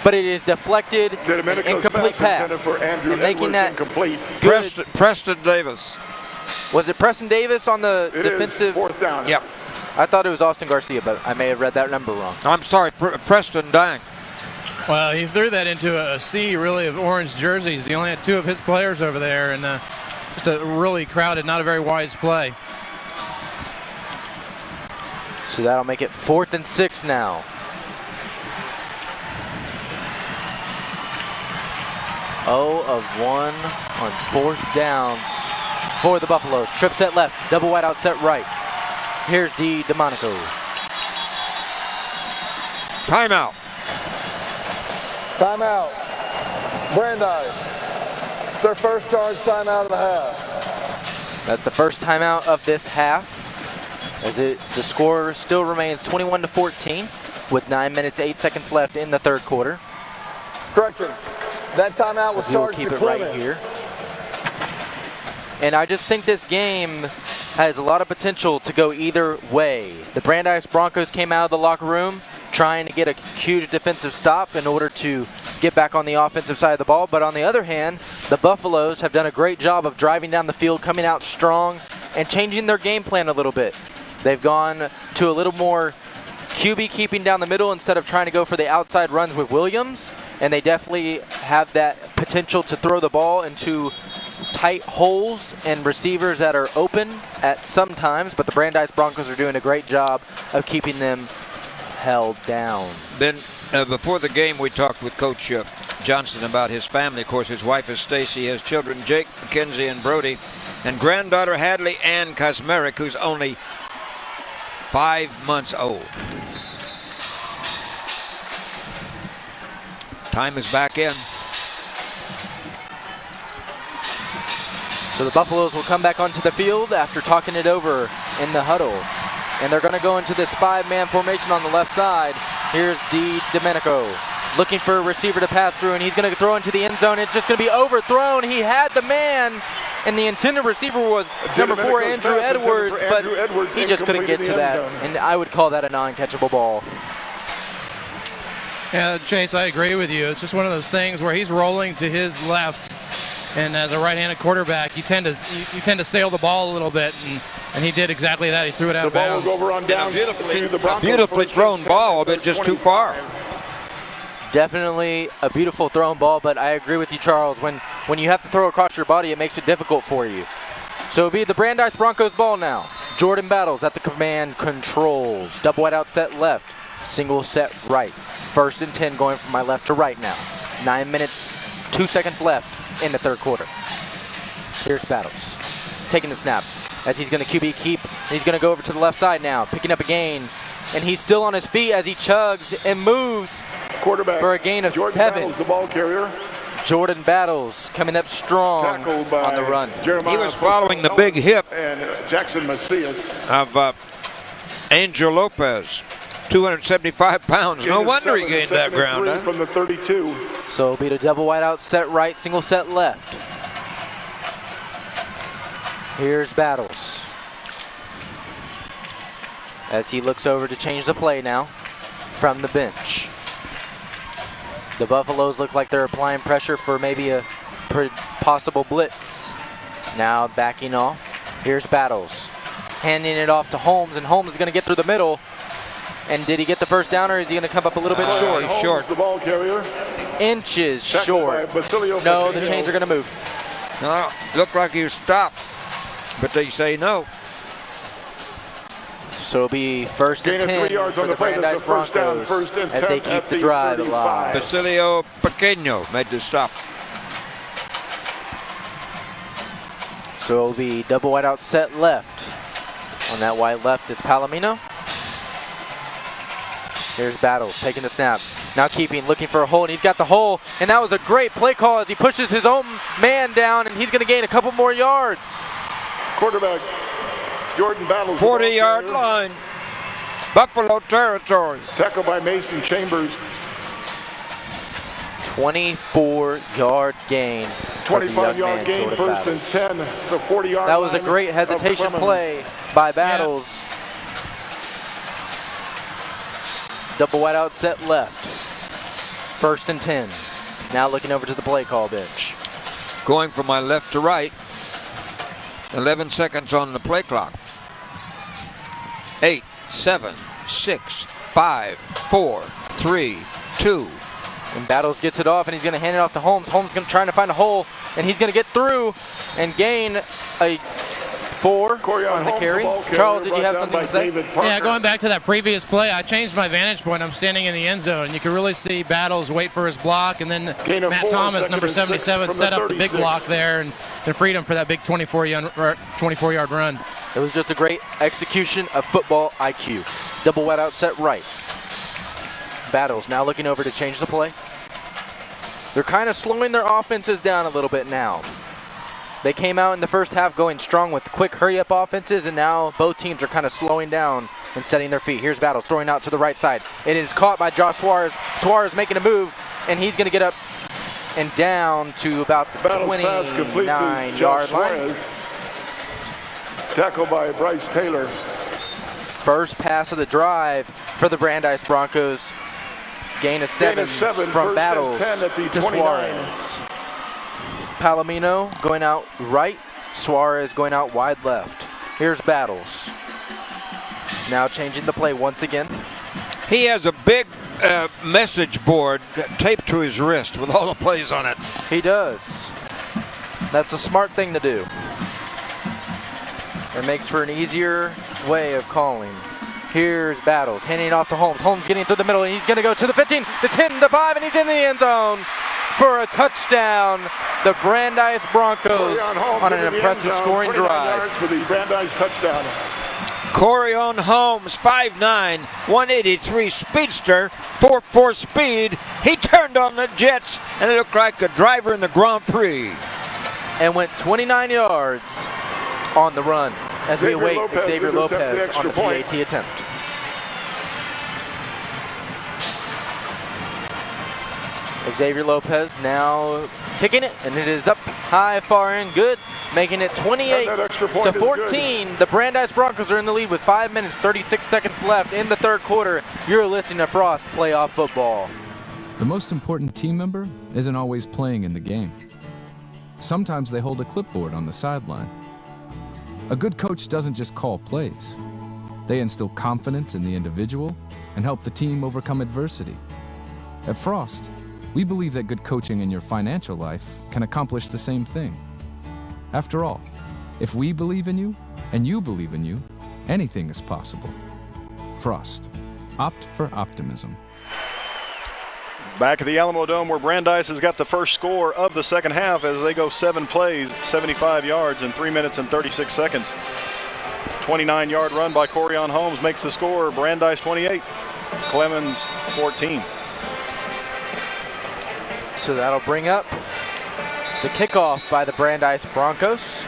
but it is deflected, an incomplete pass. And making that incomplete. Preston Davis. Was it Preston Davis on the defensive? 4th down. Yep. I thought it was Austin Garcia, but I may have read that number wrong. I'm sorry, Preston Dang. Well, he threw that into a sea, really, of orange jerseys. He only had 2 of his players over there, and just a really crowded, not a very wise play. So that'll make it 4th and 6 now. Oh of 1 on 4th downs for the Buffaloes. Trip set left, double wide out set right. Here's DeMonico. Timeout. Timeout. Brandeis. It's their first charge timeout of the half. That's the first timeout of this half. As the score still remains 21-14. with 9 minutes, 8 seconds left in the third quarter. Correction. That timeout was We will charged keep to it Clemens. right here. And I just think this game has a lot of potential to go either way. The Brandeis Broncos came out of the locker room trying to get a huge defensive stop in order to get back on the offensive side of the ball. But on the other hand, the Buffaloes have done a great job of driving down the field, coming out strong, and changing their game plan a little bit. They've gone to a little more QB keeping down the middle instead of trying to go for the outside runs with Williams. And they definitely have that potential to throw the ball into tight holes and receivers that are open at some times, but the Brandeis Broncos are doing a great job of keeping them held down. Ben, before the game, we talked with Coach Johnson about his family. Of course, his wife is Stacy, his children Jake, Mackenzie, and Brody, and granddaughter Hadley Ann Kosmerick, who's only 5 months old. Time is back in. So the Buffaloes will come back onto the field after talking it over in the huddle. And they're going to go into this 5-man formation on the left side. Here's Domenico looking for a receiver to pass through, and he's going to throw into the end zone. It's just going to be overthrown. He had the man, and the intended receiver was number 4, Andrew Edwards, but he just couldn't get to that. And I would call that a non-catchable ball. Yeah, Chase, I agree with you. It's just one of those things where he's rolling to his left, and as a right-handed quarterback, you tend to sail the ball a little bit, and he did exactly that. He threw it out of bounds. The ball will go over on down to the Broncos. Beautifully thrown ball, but just too far. Definitely a beautiful thrown ball, but I agree with you, Charles. When you have to throw across your body, it makes it difficult for you. So it'll be the Brandeis Broncos ball now. Jordan Battles at the command controls. Double wide out set left. Single set right. 1st and 10 going from my left to right now. 9 minutes, 2 seconds left in the third quarter. Here's Battles taking the snap as he's going to QB keep. He's going to go over to the left side now, picking up a gain, and he's still on his feet as he chugs and moves quarterback for a gain of Jordan 7. Battles, the ball carrier. Jordan Battles coming up strong on the run. Jeremiah he was following the big hip and Jackson Macias of Angel Lopez. 275 pounds. No wonder he gained that ground. Huh? From the 32. So it'll be the double wide out set right, single set left. Here's Battles as he looks over to change the play now from the bench. The Buffaloes look like they're applying pressure for maybe a possible blitz. Now backing off. Here's Battles handing it off to Holmes, and Holmes is going to get through the middle. And did he get the first down, or is he going to come up a little bit short? He's short. The ball carrier. Inches short. No, the chains are going to move. No, looked like he was stopped, but they say no. So it'll be 1st and 10 3 yards for on the the play. Brandeis First down, Broncos 1st and 10 as they keep the drive alive. Basilio Pequeño made the stop. So it'll be double wide out set left. On that wide left is Palomino. Here's Battles taking the snap. Now keeping, looking for a hole, and he's got the hole. And that was a great play call as he pushes his own man down, and he's going to gain a couple more yards. Quarterback Jordan Battles. 40-yard line. Buffalo territory. Tackle by Mason Chambers. 24-yard gain. 25-yard gain, 1st and 10. The 40-yard That was a great hesitation play by Battles. Yeah. Double wide out set left. 1st and 10. Now looking over to the play call bench. Going from my left to right. 11 seconds on the play clock. 8, 7, 6, 5, 4, 3, 2. And Battles gets it off, and he's going to hand it off to Holmes. Holmes is going to try to find a hole, and he's going to get through and gain a 4 on the carry. Charles, did you have something to say? Yeah, going back to that previous play, I changed my vantage point. I'm standing in the end zone, and you can really see Battles wait for his block, and then Matt Thomas, number 77, set up the big block there and freed him for that big 24-yard run. It was just a great execution of football IQ. Double wide out set right. Battles now looking over to change the play. They're kind of slowing their offenses down a little bit now. They came out in the first half going strong with quick hurry-up offenses, and now both teams are kind of slowing down and setting their feet. Here's Battles throwing out to the right side. It is caught by Josh Suarez. Suarez making a move, and he's going to get up and down to about the 29-yard line. Tackled by Bryce Taylor. First pass of the drive for the Brandeis Broncos. Gain of 7 from Battles 10 at the to 29. Suarez. Palomino going out right. Suarez going out wide left. Here's Battles. Now changing the play once again. He has a big message board taped to his wrist with all the plays on it. He does. That's a smart thing to do. It makes for an easier way of calling. Here's Battles, handing it off to Holmes. Holmes getting through the middle, and he's going to go to the 15, the 10, the 5, and he's in the end zone for a touchdown. The Brandeis Broncos on an impressive scoring drive. Yards for the Brandeis touchdown. Corion Holmes, 5'9", 183 speedster, 4.4 speed. He turned on the Jets, and it looked like a driver in the Grand Prix. And went 29 yards on the run as we await Xavier Lopez on the PAT attempt. Xavier Lopez now kicking it, and it is up high, far, and good, making it 28-14. The Brandeis Broncos are in the lead with 5 minutes, 36 seconds left in the third quarter. You're listening to Frost Playoff Football. The most important team member isn't always playing in the game. Sometimes they hold a clipboard on the sideline. A good coach doesn't just call plays. They instill confidence in the individual and help the team overcome adversity. At Frost, we believe that good coaching in your financial life can accomplish the same thing. After all, if we believe in you and you believe in you, anything is possible. Frost. Opt for optimism. Back at the Alamo Dome, where Brandeis has got the first score of the second half as they go 7 plays, 75 yards in 3 minutes and 36 seconds. 29-yard run by Corion Holmes makes the score. Brandeis 28, Clemens 14. So that'll bring up the kickoff by the Brandeis Broncos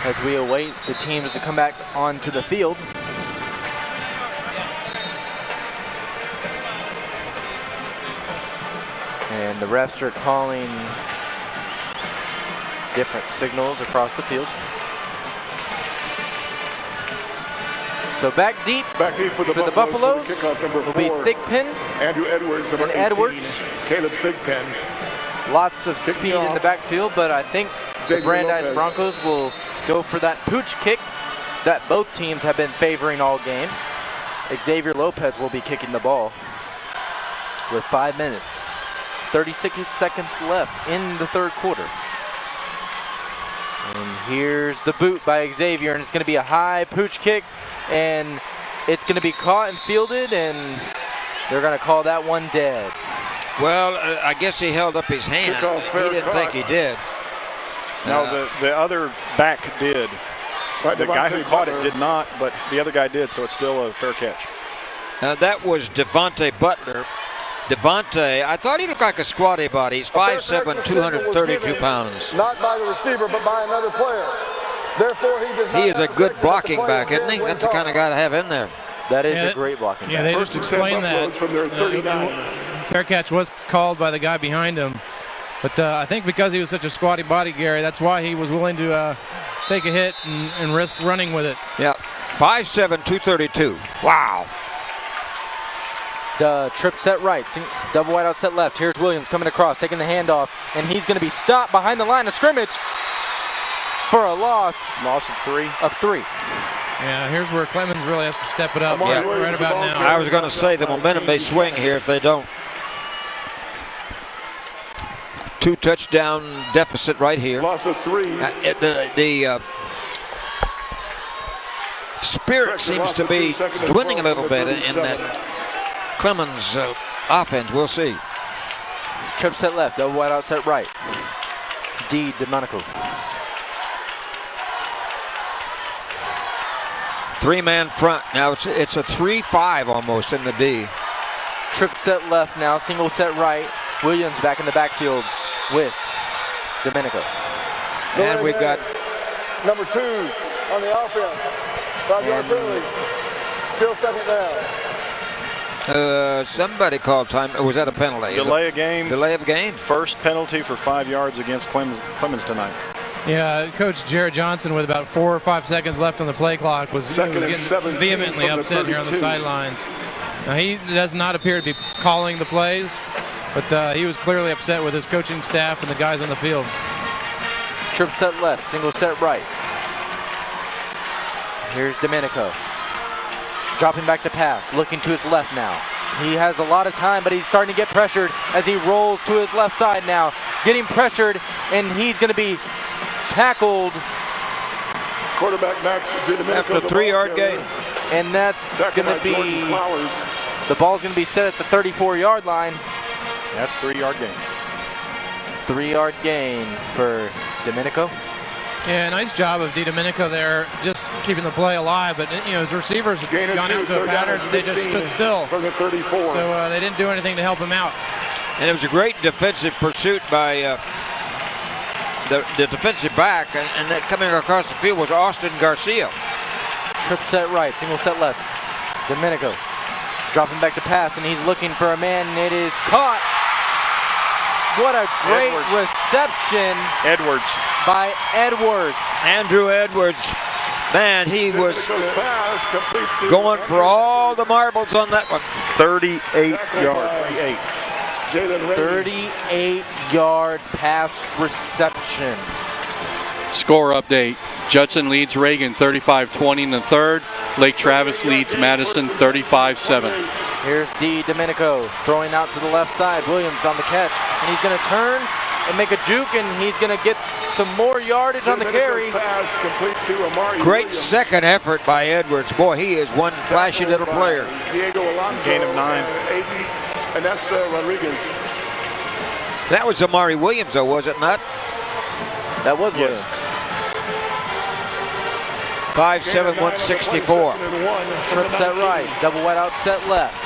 as we await the teams to come back onto the field. And the refs are calling different signals across the field. So back deep for the Buffaloes will be Thigpen, Andrew Edwards, number and 18, Edwards. Caleb Thigpen. Lots of speed in the backfield, but I think the Brandeis Broncos will go for that pooch kick that both teams have been favoring all game. Xavier Lopez will be kicking the ball with 5 minutes, 36 seconds left in the third quarter. And here's the boot by Xavier, and it's going to be a high pooch kick, and it's going to be caught and fielded, and they're going to call that one dead. Well, I guess he held up his hand. He didn't think he did. No, the other back did. The guy who caught it did not, but the other guy did, so it's still a fair catch. That was Devontae Butler. Devontae, I thought he looked like a squatty body. He's 5'7", 232 pounds. Not by the receiver, but by another player. Therefore, he is a good blocking back, isn't he? That's the kind of guy to have in there. That is a great blocking back. Yeah, they just explained that. From their 39. Fair catch was called by the guy behind him. But I think because he was such a squatty body, Gary, that's why he was willing to take a hit and risk running with it. Yeah, 5'7", 232. Wow. The trip set right, double wide out set left. Here's Williams coming across, taking the handoff, and he's going to be stopped behind the line of scrimmage for a loss. Loss of 3. Yeah, here's where Clemens really has to step it up right about now. I was going to say the momentum may swing here if they don't. 2 touchdown deficit right here. Loss of 3. The spirit seems to be dwindling a little bit in that Clemens offense. We'll see. Trip set left, double wide out set right. D. DeMonico. 3-man front. Now it's a 3-5 almost in the D. Trip set left now, single set right. Williams back in the backfield with Domenico. And we've got number 2 on the offense. 5-yard penalty. Still second down. somebody called time. Was that a penalty? Delay of game. Delay of game. First penalty for 5 yards against Clemens tonight. Yeah, Coach Jared Johnson, with about 4 or 5 seconds left on the play clock, was getting vehemently upset here on the sidelines. Now, he does not appear to be calling the plays, but he was clearly upset with his coaching staff and the guys on the field. Trip set left, single set right. Here's Domenico. Dropping back to pass, looking to his left now. He has a lot of time, but he's starting to get pressured as he rolls to his left side now. Getting pressured, and he's going to be tackled. Quarterback Max after a 3-yard gain. And that's going to be, the ball's going to be set at the 34-yard line. That's 3-yard gain. 3-yard gain for Domenico. Yeah, nice job of DiDomenico there, just keeping the play alive. But you know, his receivers have gone into a pattern. They just stood still. From the 34. So they didn't do anything to help him out. And it was a great defensive pursuit by the defensive back, and that coming across the field was Austin Garcia. Trip set right, single set left. Domenico dropping back to pass, and he's looking for a man, and it is caught. What a great reception. Edwards. By Edwards. Andrew Edwards. Man, he was going for all the marbles on that one. 38 yards. 38-yard pass reception. Score update. Judson leads Reagan 35-20 in the third. Lake Travis leads Madison 35-7. Here's DiDomenico throwing out to the left side. Williams on the catch, and he's going to turn and make a juke, and he's going to get some more yardage on the carry. Great second effort by Edwards. Boy, he is one flashy little player. Gain of 9. And that's Rodriguez. That was Amari Williams, though, was it not? That was Williams. 5'7", 164. Trip set right, double wide out set left.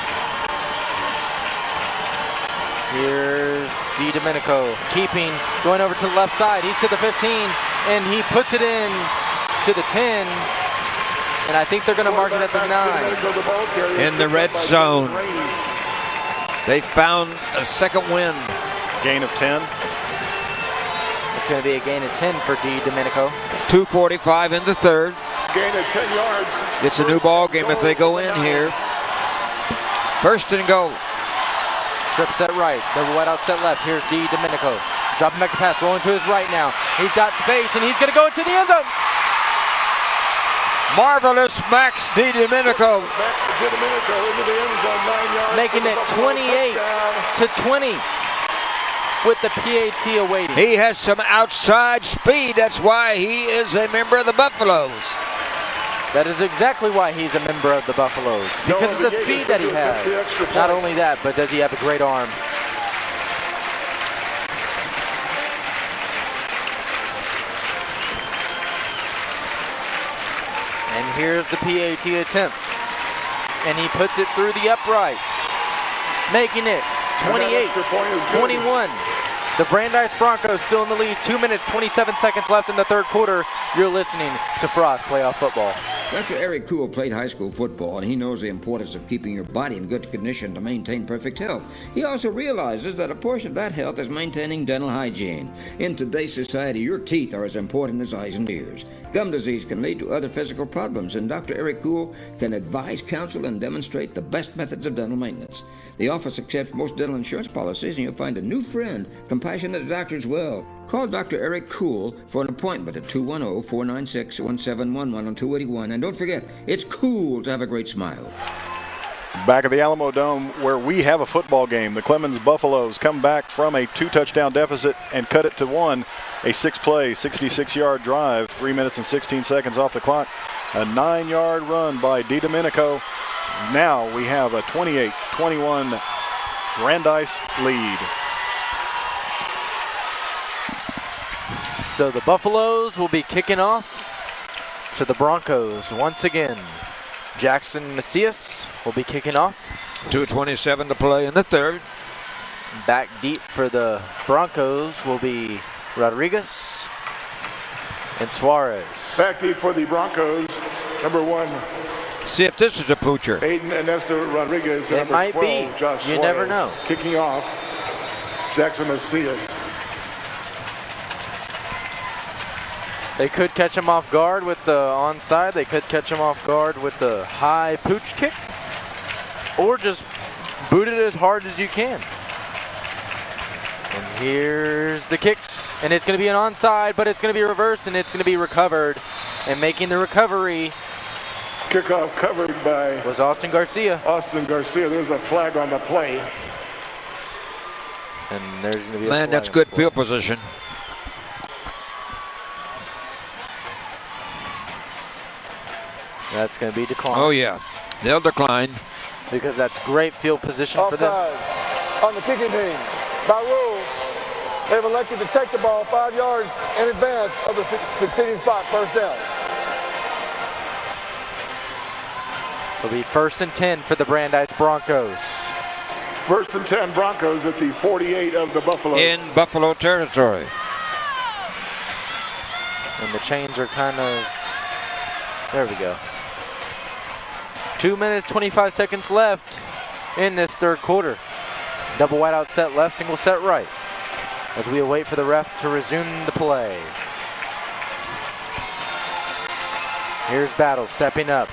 Here's DiDomenico keeping, going over to the left side. He's to the 15, and he puts it in to the 10. And I think they're going to mark it at the 9. In the red zone. They found a second wind. Gain of 10. It's going to be a gain of 10 for DiDomenico. 2:45 in the third. Gain of 10 yards. It's a new ball game if they go in here. First and goal. Trip set right, double wide out set left. Here's DiDomenico. Dropping back to pass, rolling to his right now. He's got space, and he's going to go into the end zone. Marvelous Max DiDomenico. Making it 28-20 with the PAT awaiting. He has some outside speed. That's why he is a member of the Buffaloes. That is exactly why he's a member of the Buffaloes. Because of the speed that he has. Not only that, but does he have a great arm. And here's the PAT attempt. And he puts it through the uprights. Making it 28-21. The Brandeis Broncos still in the lead. 2 minutes, 27 seconds left in the third quarter. You're listening to Frost Playoff Football. Dr. Eric Kuhl played high school football, and he knows the importance of keeping your body in good condition to maintain perfect health. He also realizes that a portion of that health is maintaining dental hygiene. In today's society, your teeth are as important as eyes and ears. Gum disease can lead to other physical problems, and Dr. Eric Kuhl can advise, counsel, and demonstrate the best methods of dental maintenance. The office accepts most dental insurance policies, and you'll find a new friend, compassionate doctor as well. Call Dr. Eric Kuhl for an appointment at 210-496-1711 on 281. And don't forget, it's cool to have a great smile. Back at the Alamo Dome, where we have a football game, the Clemens Buffaloes come back from a 2-touchdown deficit and cut it to 1. A 6-play, 66-yard drive, 3 minutes and 16 seconds off the clock. A 9-yard run by DiDomenico. Now we have a 28-21 Brandeis lead. So the Buffaloes will be kicking off to the Broncos once again. Jackson Macias will be kicking off. 2:27 to play in the third. Back deep for the Broncos will be Rodriguez. And Suarez. Back deep for the Broncos, number 1. See if this is a poocher. Aiden Ernesto Rodriguez. It number might 12, be. Josh You Suarez. never know. Kicking off, Jackson Macias. They could catch him off guard with the onside. They could catch him off guard with the high pooch kick. Or just boot it as hard as you can. And here's the kick. And it's going to be an onside, but it's going to be reversed, and it's going to be recovered. And making the recovery Kickoff covered by was Austin Garcia. There's a flag on the play. And there's going to be a Man, flag that's on good the play. field position. That's going to be declined. Oh, yeah. They'll decline. Because that's great field position for them. Offside on the kicking team. By rule, they've elected to take the ball 5 yards in advance of the succeeding spot, first down. So it'll be 1st and 10 for the Brandeis Broncos. 1st and 10 Broncos at the 48 of the Buffalo. In Buffalo territory. And the chains are kind of, there we go. 2 minutes, 25 seconds left in this third quarter. Double wide out set left, single set right. As we await for the ref to resume the play. Here's Battle stepping up.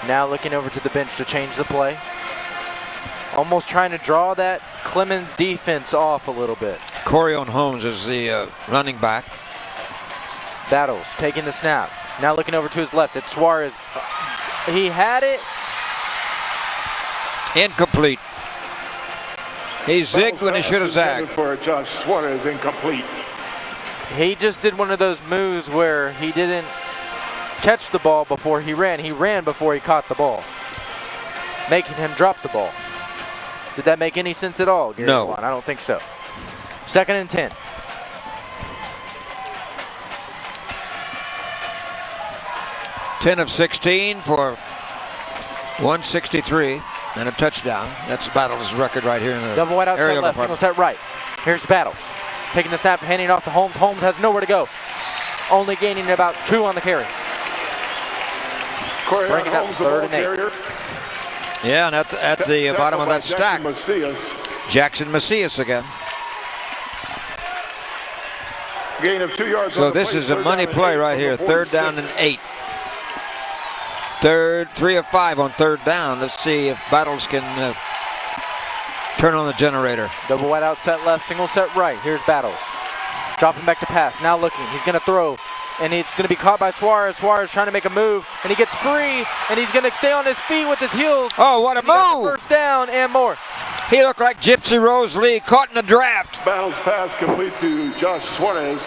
Now looking over to the bench to change the play. Almost trying to draw that Clemens defense off a little bit. Corion Holmes is the running back. Battles taking the snap. Now looking over to his left. It's Suarez. He had it. Incomplete. He zigged when he should have zagged. For Josh Suarez, incomplete. He just did one of those moves where he didn't catch the ball before he ran. He ran before he caught the ball, making him drop the ball. Did that make any sense at all, Gary? No. I don't think so. 2nd and 10. Ten of 16 for 163 and a touchdown. That's Battles' record right here in the Double wide out set aerial left, single department. set right. Here's Battles. Taking the snap, handing it off to Holmes. Holmes has nowhere to go. Only gaining about 2 on the carry. Bringing up 3rd and 8. Yeah, and at the bottom of that stack, Jackson Macias again. Gain of 2 yards. So this is a money play right here. 3rd down and 8. 3 of 5 on 3rd down. Let's see if Battles can turn on the generator. Double wide out set left, single set right. Here's Battles. Dropping back to pass. Now looking. He's going to throw. And it's going to be caught by Suarez. Suarez trying to make a move. And he gets free. And he's going to stay on his feet with his heels. Oh, what a move! 1st down and more. He looked like Gypsy Rose Lee caught in the draft. Battles pass complete to Josh Suarez.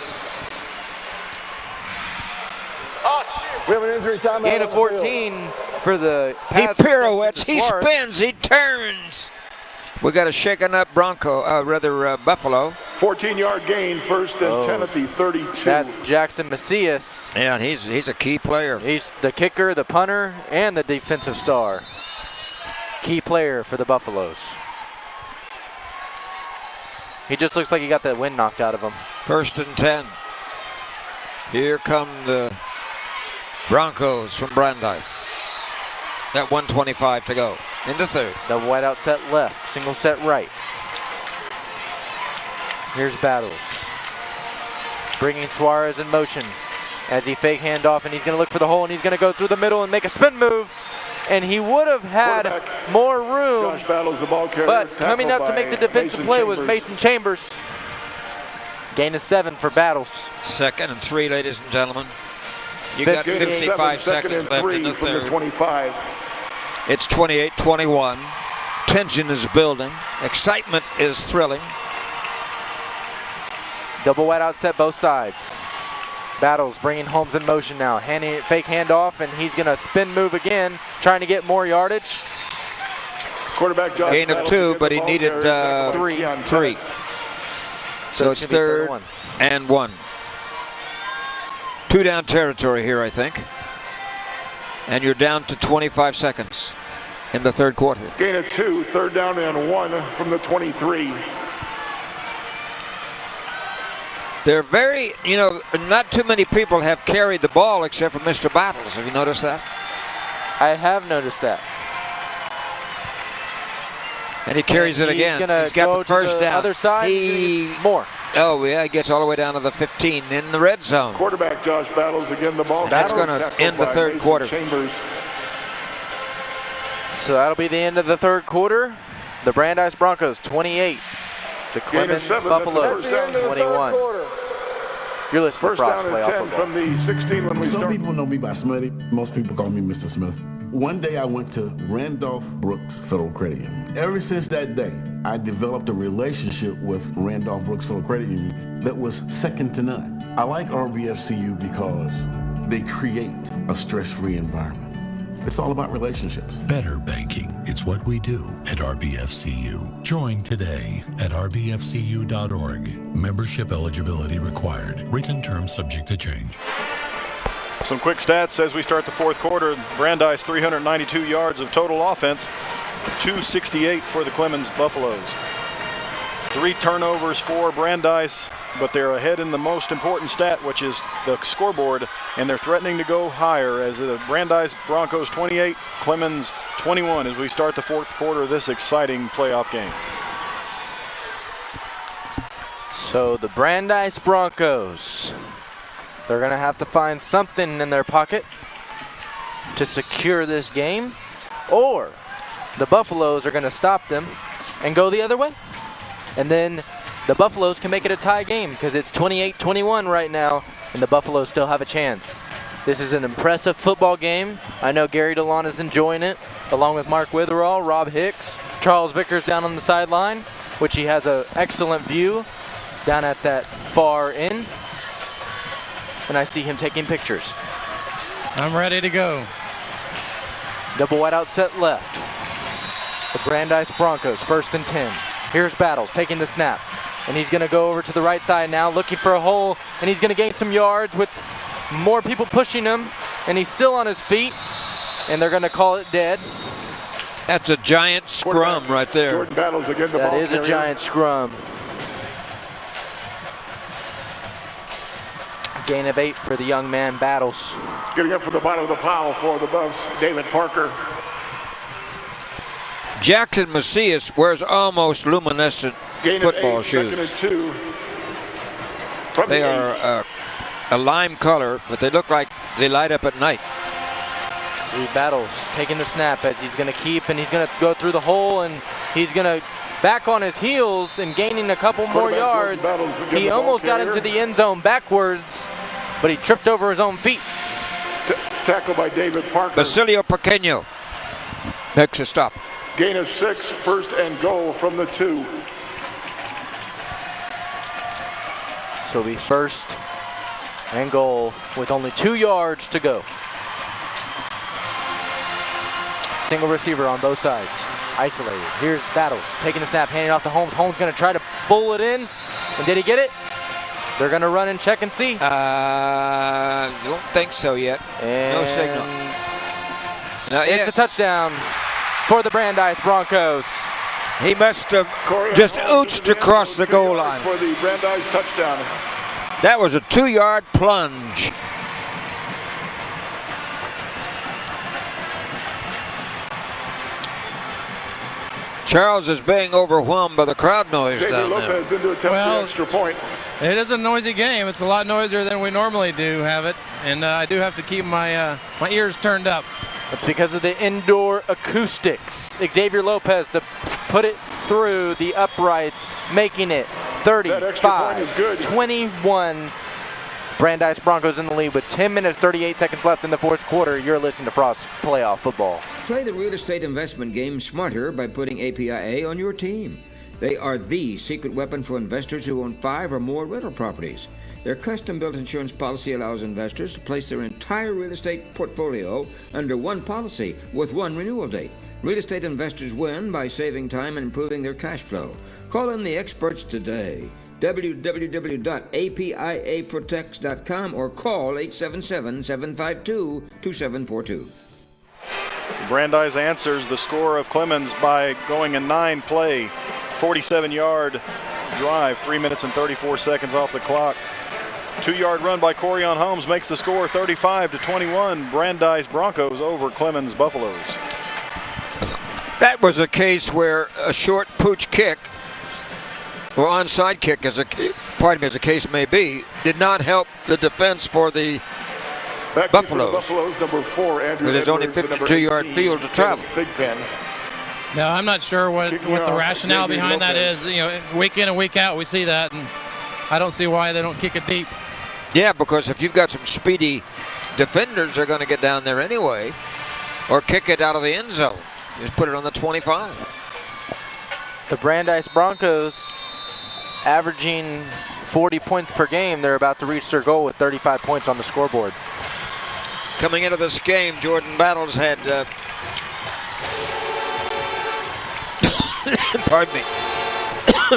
We have an injury timeout. Gain of 14 for the He pass. pirouettes, he Suarez. spins, he turns. We got a shaken up Buffalo. 14-yard gain, 1st and 10 at the 32. That's Jackson Macias. Yeah, and he's a key player. He's the kicker, the punter, and the defensive star. Key player for the Buffaloes. He just looks like he got that wind knocked out of him. 1st and 10. Here come the Broncos from Brandeis. Got 1:25 to go. Into 3rd. Double wide out set left, single set right. Here's Battles. Bringing Suarez in motion as he fake handoff, and he's going to look for the hole, and he's going to go through the middle and make a spin move. And he would have had more room. Josh Battles, the ball carrier. But coming up to make the defensive play was Mason Chambers. Gain of 7 for Battles. 2nd and 3, ladies and gentlemen. You got 55 seconds left in the 3rd. 25. It's 28-21. Tension is building. Excitement is thrilling. Double wide out set both sides. Battles bringing Holmes in motion now. Fake handoff, and he's going to spin move again, trying to get more yardage. Quarterback Josh Gain of 2, but he needed 3. So it's 3rd and 1. 2 down territory here, I think. And you're down to 25 seconds in the 3rd quarter. Gain of 2, 3rd down and 1 from the 23. They're very, not too many people have carried the ball except for Mr. Battles. Have you noticed that? I have noticed that. And he carries it again. He's got the first down. Other side. More. Oh, yeah, he gets all the way down to the 15 in the red zone. Quarterback Josh Battles again the ball. That's going to end the third quarter. Chambers. So that'll be the end of the third quarter. The Brandeis Broncos 28. The Clemens Buffaloes 21. You're listening First to Frost down and Playoff 10 Football. from the 16 when we Some start. people know me by Smitty. Most people call me Mr. Smith. One day I went to Randolph Brooks Federal Credit Union. Ever since that day, I developed a relationship with Randolph Brooks Federal Credit Union that was second to none. I like RBFCU because they create a stress-free environment. It's all about relationships. Better banking. It's what we do at RBFCU. Join today at rbfcu.org. Membership eligibility required. Written terms subject to change. Some quick stats as we start the fourth quarter. Brandeis 392 yards of total offense, 268 for the Clemens Buffaloes. 3 turnovers for Brandeis, but they're ahead in the most important stat, which is the scoreboard, and they're threatening to go higher as the Brandeis Broncos 28, Clemens 21 as we start the fourth quarter of this exciting playoff game. So the Brandeis Broncos, they're going to have to find something in their pocket to secure this game, or the Buffaloes are going to stop them and go the other way. And then the Buffaloes can make it a tie game because it's 28-21 right now, and the Buffaloes still have a chance. This is an impressive football game. I know Gary DeLon is enjoying it, along with Mark Witherall, Rob Hicks, Charles Vickers down on the sideline, which he has an excellent view down at that far end. And I see him taking pictures. I'm ready to go. Double wide out set left. The Brandeis Broncos, 1st and 10. Here's Battles taking the snap. And he's going to go over to the right side now, looking for a hole. And he's going to gain some yards with more people pushing him. And he's still on his feet. And they're going to call it dead. That's a giant scrum right there. Jordan Battles again the ball. That is a giant scrum. Gain of 8 for the young man Battles. Getting up from the bottom of the pile for the Buffs, David Parker. Jackson Macias wears almost luminescent football shoes. 2nd and 2. From they are a lime color, but they look like they light up at night. Battles taking the snap as he's going to keep, and he's going to go through the hole, and he's going to back on his heels and gaining a couple more yards. He almost got into the end zone backwards, but he tripped over his own feet. Tackle by David Parker. Basilio Pequeño makes a stop. Gain of 6, 1st and goal from the 2. So it'll be 1st and goal with only 2 yards to go. Single receiver on both sides. Isolated. Here's Battles taking the snap, handing it off to Holmes. Holmes going to try to pull it in. And did he get it? They're going to run and check and see. Don't think so yet. And no signal. It's a touchdown for the Brandeis Broncos. He must have just ooched across the goal line. For the Brandeis touchdown. That was a 2-yard plunge. Charles is being overwhelmed by the crowd noise down there. Into the extra point. It is a noisy game. It's a lot noisier than we normally do have it, and I do have to keep my my ears turned up. It's because of the indoor acoustics. Xavier Lopez to put it through the uprights, making it 35-21. Brandeis Broncos in the lead with 10 minutes, 38 seconds left in the fourth quarter. You're listening to Frost Playoff Football. Play the real estate investment game smarter by putting APIA on your team. They are the secret weapon for investors who own 5 or more rental properties. Their custom-built insurance policy allows investors to place their entire real estate portfolio under one policy with one renewal date. Real estate investors win by saving time and improving their cash flow. Call in the experts today. www.apiaprotects.com or call 877-752-2742. Brandeis answers the score of Clemens by going a 9-play, 47-yard drive, 3 minutes and 34 seconds off the clock. 2-yard run by Corian Holmes makes the score 35-21. Brandeis Broncos over Clemens Buffaloes. That was a case where a short pooch kick, or onside kick, as the case may be, did not help the defense for the Buffaloes. Buffaloes, number 4, Andrew. Because there's only 52-yard field to travel. No, I'm not sure what the rationale behind that is. You know, week in and week out, we see that, and I don't see why they don't kick it deep. Yeah, because if you've got some speedy defenders, they're going to get down there anyway, or kick it out of the end zone. Just put it on the 25. The Brandeis Broncos averaging 40 points per game. They're about to reach their goal with 35 points on the scoreboard. Coming into this game, Jordan Battles had, pardon me,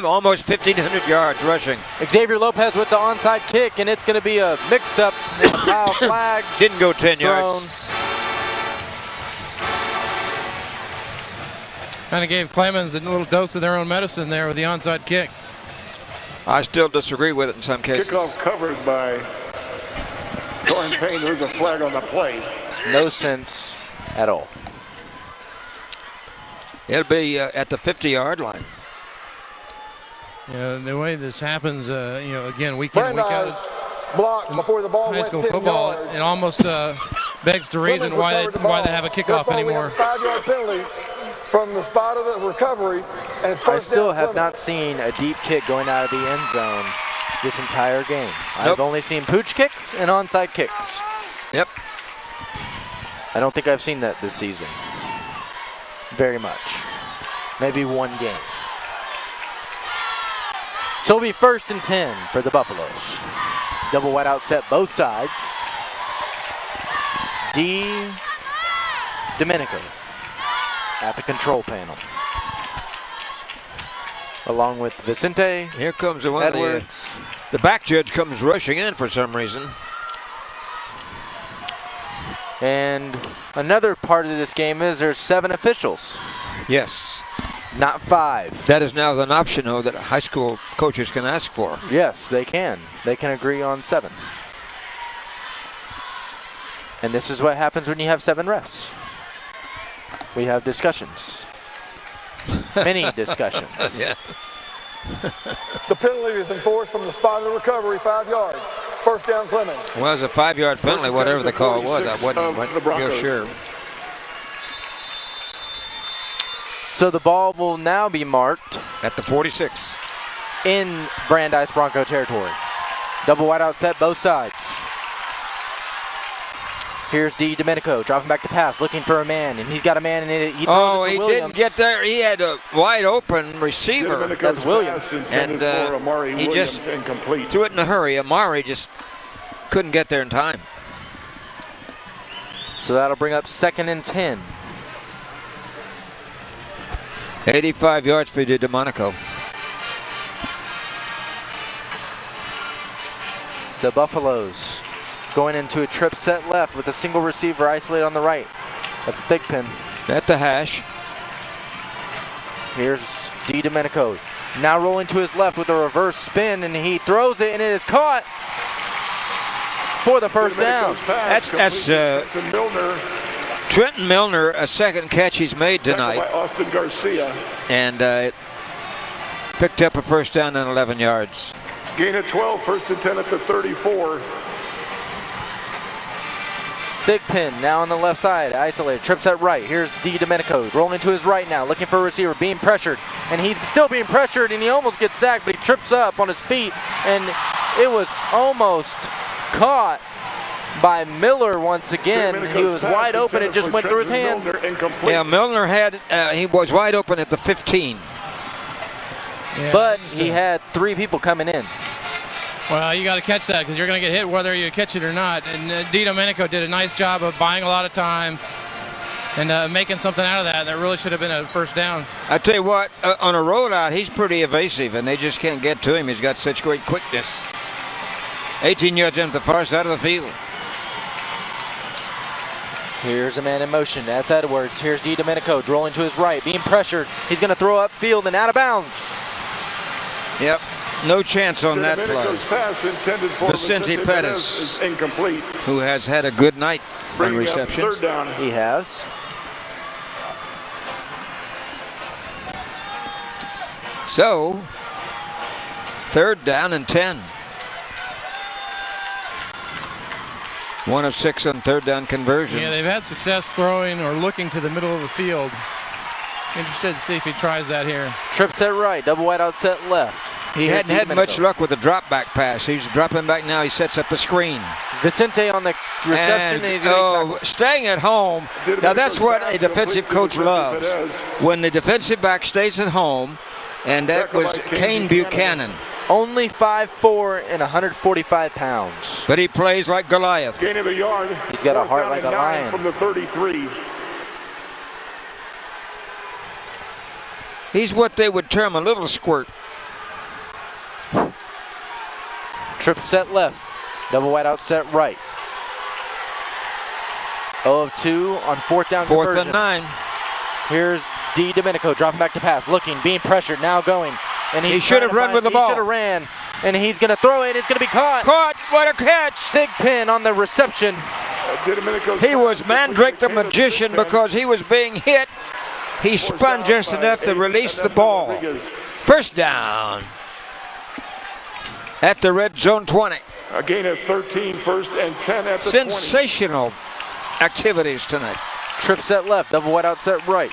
almost 1,500 yards rushing. Xavier Lopez with the onside kick, and it's going to be a mix-up. Foul flag. Didn't go 10 yards. Kind of gave Clemens a little dose of their own medicine there with the onside kick. I still disagree with it in some cases. Kickoff covered by Torrin Payne. There's a flag on the play. No sense at all. It'll be at the 50-yard line. Yeah, the way this happens, you know, again, week in, week out. Blocked before the ball high school went 10 football, yards. it almost begs to reason why they have a kickoff anymore. 5-yard penalty from the spot of the recovery, and it's I first still down have Clemens. not seen a deep kick going out of the end zone this entire game. I've only seen pooch kicks and onside kicks. Yep. I don't think I've seen that this season. Very much. Maybe one game. So it'll be 1st and 10 for the Buffaloes. Double wide out set both sides. Domenico at the control panel. Along with Vicente. Here comes the one. Edwards. The back judge comes rushing in for some reason. And another part of this game is there's 7 officials. Yes. Not 5. That is now an option, though, that high school coaches can ask for. Yes, they can. They can agree on 7. And this is what happens when you have 7 refs. We have discussions. Many discussions. Yeah. The penalty is enforced from the spot of the recovery, 5 yards. First down Clemens. Well, it was a 5-yard penalty, whatever the call was. I wasn't real sure. So the ball will now be marked at the 46 in Brandeis Bronco territory. Double wide out set both sides. Here's Domenico dropping back to pass, looking for a man, and he's got a man, and he throws it to Williams. Didn't get there. He had a wide open receiver. That's Williams. And he just threw it in a hurry. Amari just couldn't get there in time. So that'll bring up 2nd and 10. 85 yards for Domenico. The Buffaloes going into a trip set left with a single receiver isolated on the right. That's Thigpen. At the hash. Here's Domenico. Now rolling to his left with a reverse spin, and he throws it, and it is caught for the first down. That's Trenton Milner, a second catch he's made tonight. By Austin Garcia. And picked up a first down and 11 yards. Gain of 12, 1st and 10 at the 34. Thigpen now on the left side, isolated, trips at right. Here's Domenico rolling to his right now, looking for a receiver, being pressured, and he's still being pressured, and he almost gets sacked, but he trips up on his feet, and it was almost caught by Miller once again. He was wide open, it just went through his hands. Yeah, Milner he was wide open at the 15. Yeah, but he had 3 people coming in. Well, you got to catch that because you're going to get hit whether you catch it or not. And Domenico did a nice job of buying a lot of time and making something out of that. That really should have been a first down. I tell you what, on a rollout, he's pretty evasive, and they just can't get to him. He's got such great quickness. 18 yards into the far side of the field. Here's a man in motion. That's Edwards. Here's Domenico rolling to his right, being pressured. He's going to throw upfield and out of bounds. Yep. No chance on that play. Domenico's pass intended for Vicente Pettis is incomplete. who has had a good night on Bringing up receptions. third down. He has. So, third down and 10. 1 of 6 on third down conversions. Yeah, they've had success throwing or looking to the middle of the field. Interested to see if he tries that here. Trip set right, double wide out set left. He hadn't had much luck with the drop back pass. He's dropping back now. He sets up a screen. Vicente on the reception. And staying at home. Now that's what a defensive coach loves. When the defensive back stays at home, and that was Kane Buchanan. Only 5'4" and 145 pounds. But he plays like Goliath. Gain of a yard. He's got a heart like a lion. From the 33. He's what they would term a little squirt. Trip set left, double wide out set right. 0 of 2 on fourth down. Fourth and 9. Here's D. Domenico dropping back to pass, looking, being pressured, now going. And he should have run with the ball. He should have ran, and he's going to throw it. It's going to be caught. Caught! What a catch! Big pin on the reception. He was Mandrake the magician because he was being hit. He spun just enough to release the ball. First down at the red zone 20. A gain of 13, first and 10 at the Sensational activities tonight. Trip set left, double wide out set right.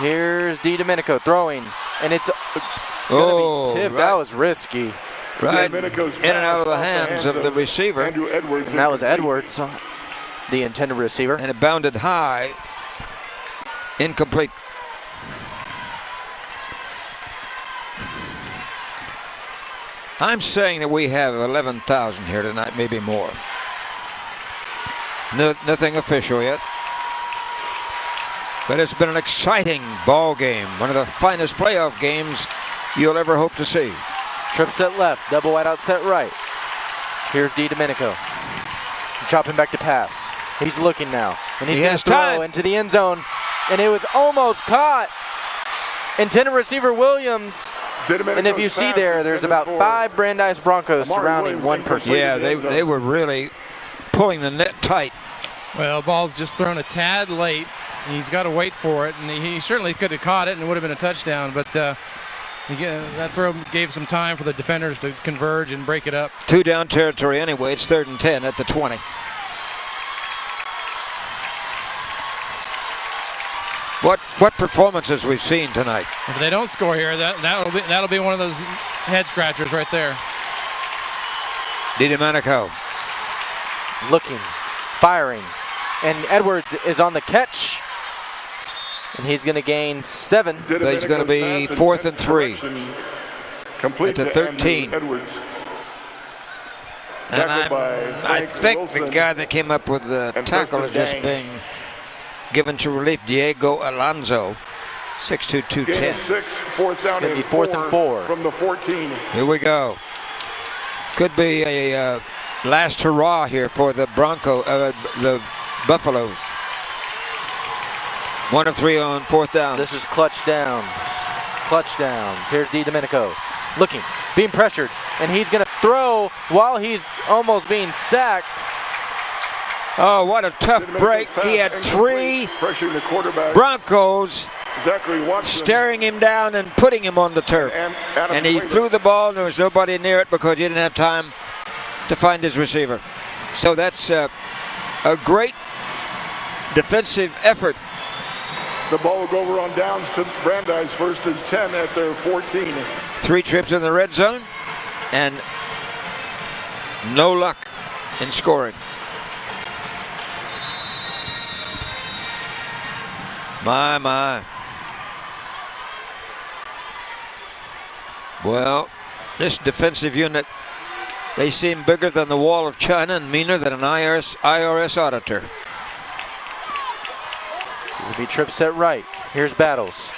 Here's D. Domenico throwing, and it's gonna be tipped. That was risky. Right, in and out of the hands of the receiver. Andrew Edwards. And that was Edwards, the intended receiver. And it bounded high. Incomplete. I'm saying that we have 11,000 here tonight, maybe more. Nothing official yet. But it's been an exciting ball game. One of the finest playoff games you'll ever hope to see. Trip set left, double wide out set right. Here's D. Domenico. Dropping back to pass. He's looking now. And he's going to throw into the end zone. And it was almost caught. Intended receiver Williams. And if you see there's about 5 Brandeis Broncos surrounding one person. Yeah, they were really pulling the net tight. Well, ball's just thrown a tad late. He's got to wait for it, and he certainly could have caught it, and it would have been a touchdown. But that throw gave some time for the defenders to converge and break it up. 2 down territory anyway. It's 3rd and 10 at the 20. What performances we've seen tonight. If they don't score here, that'll be one of those head scratchers right there. D. Domenico. Looking, firing, and Edwards is on the catch. And he's going to gain 7. But he's going to be 4th and 3. Complete at the 13. Edwards. And I think the guy that came up with the tackle is just being given to relief. Diego Alonso, 6'2", 210. 6, 4th down and 4th and 4 from the 14. Here we go. Could be a last hurrah here for the the Buffaloes. 1 of 3 on 4th down. This is clutch downs. Clutch downs. Here's D. Domenico. Looking, being pressured, and he's going to throw while he's almost being sacked. Oh, what a tough break. He had 3 Broncos staring him down and putting him on the turf. And he threw the ball, and there was nobody near it because he didn't have time to find his receiver. So that's a great defensive effort. The ball will go over on downs to Brandeis, 1st and 10 at their 14. 3 trips in the red zone, and no luck in scoring. My. Well, this defensive unit, they seem bigger than the Wall of China and meaner than an IRS auditor. This will be trip set right. Here's Battles.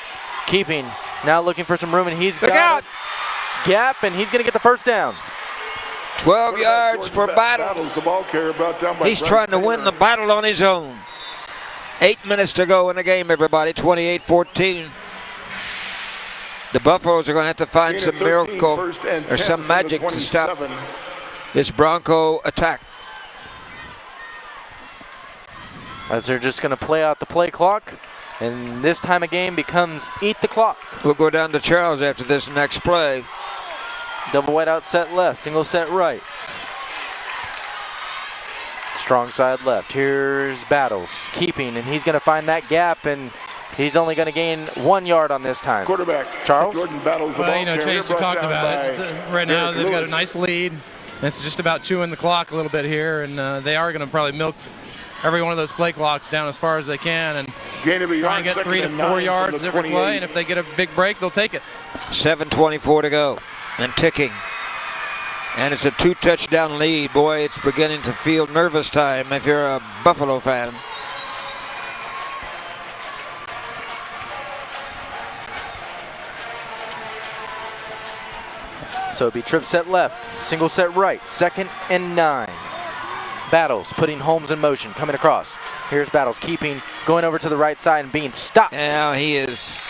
Keeping, now looking for some room, and he's got a gap, and he's going to get the first down. 12 yards for Battles. The ball carrier brought down by He's trying to win the battle on his own. 8 minutes to go in the game, everybody. 28-14. The Buffaloes are going to have to find some 13, miracle first and or 10 some from magic the to stop 27. this Bronco attack. As they're just going to play out the play clock. And this time of game becomes eat the clock. We'll go down to Charles after this next play. Double wide out set left, single set right. Strong side left. Here's Battles keeping, and he's going to find that gap, and he's only going to gain 1 yard on this time. Quarterback Charles. Jordan Battles. Well, you know, Chase, you talked about it. Right now, they've got a nice lead. It's just about chewing the clock a little bit here, and they are going to probably milk every one of those play clocks down as far as they can, and try and get 3 to 4 yards every play. And if they get a big break, they'll take it. 7:24 to go, and ticking. And it's a 2-touchdown lead. Boy, it's beginning to feel nervous time if you're a Buffalo fan. So it'll be trip set left, single set right, 2nd and 9. Battles putting Holmes in motion, coming across. Here's Battles keeping, going over to the right side and being stopped. Now he is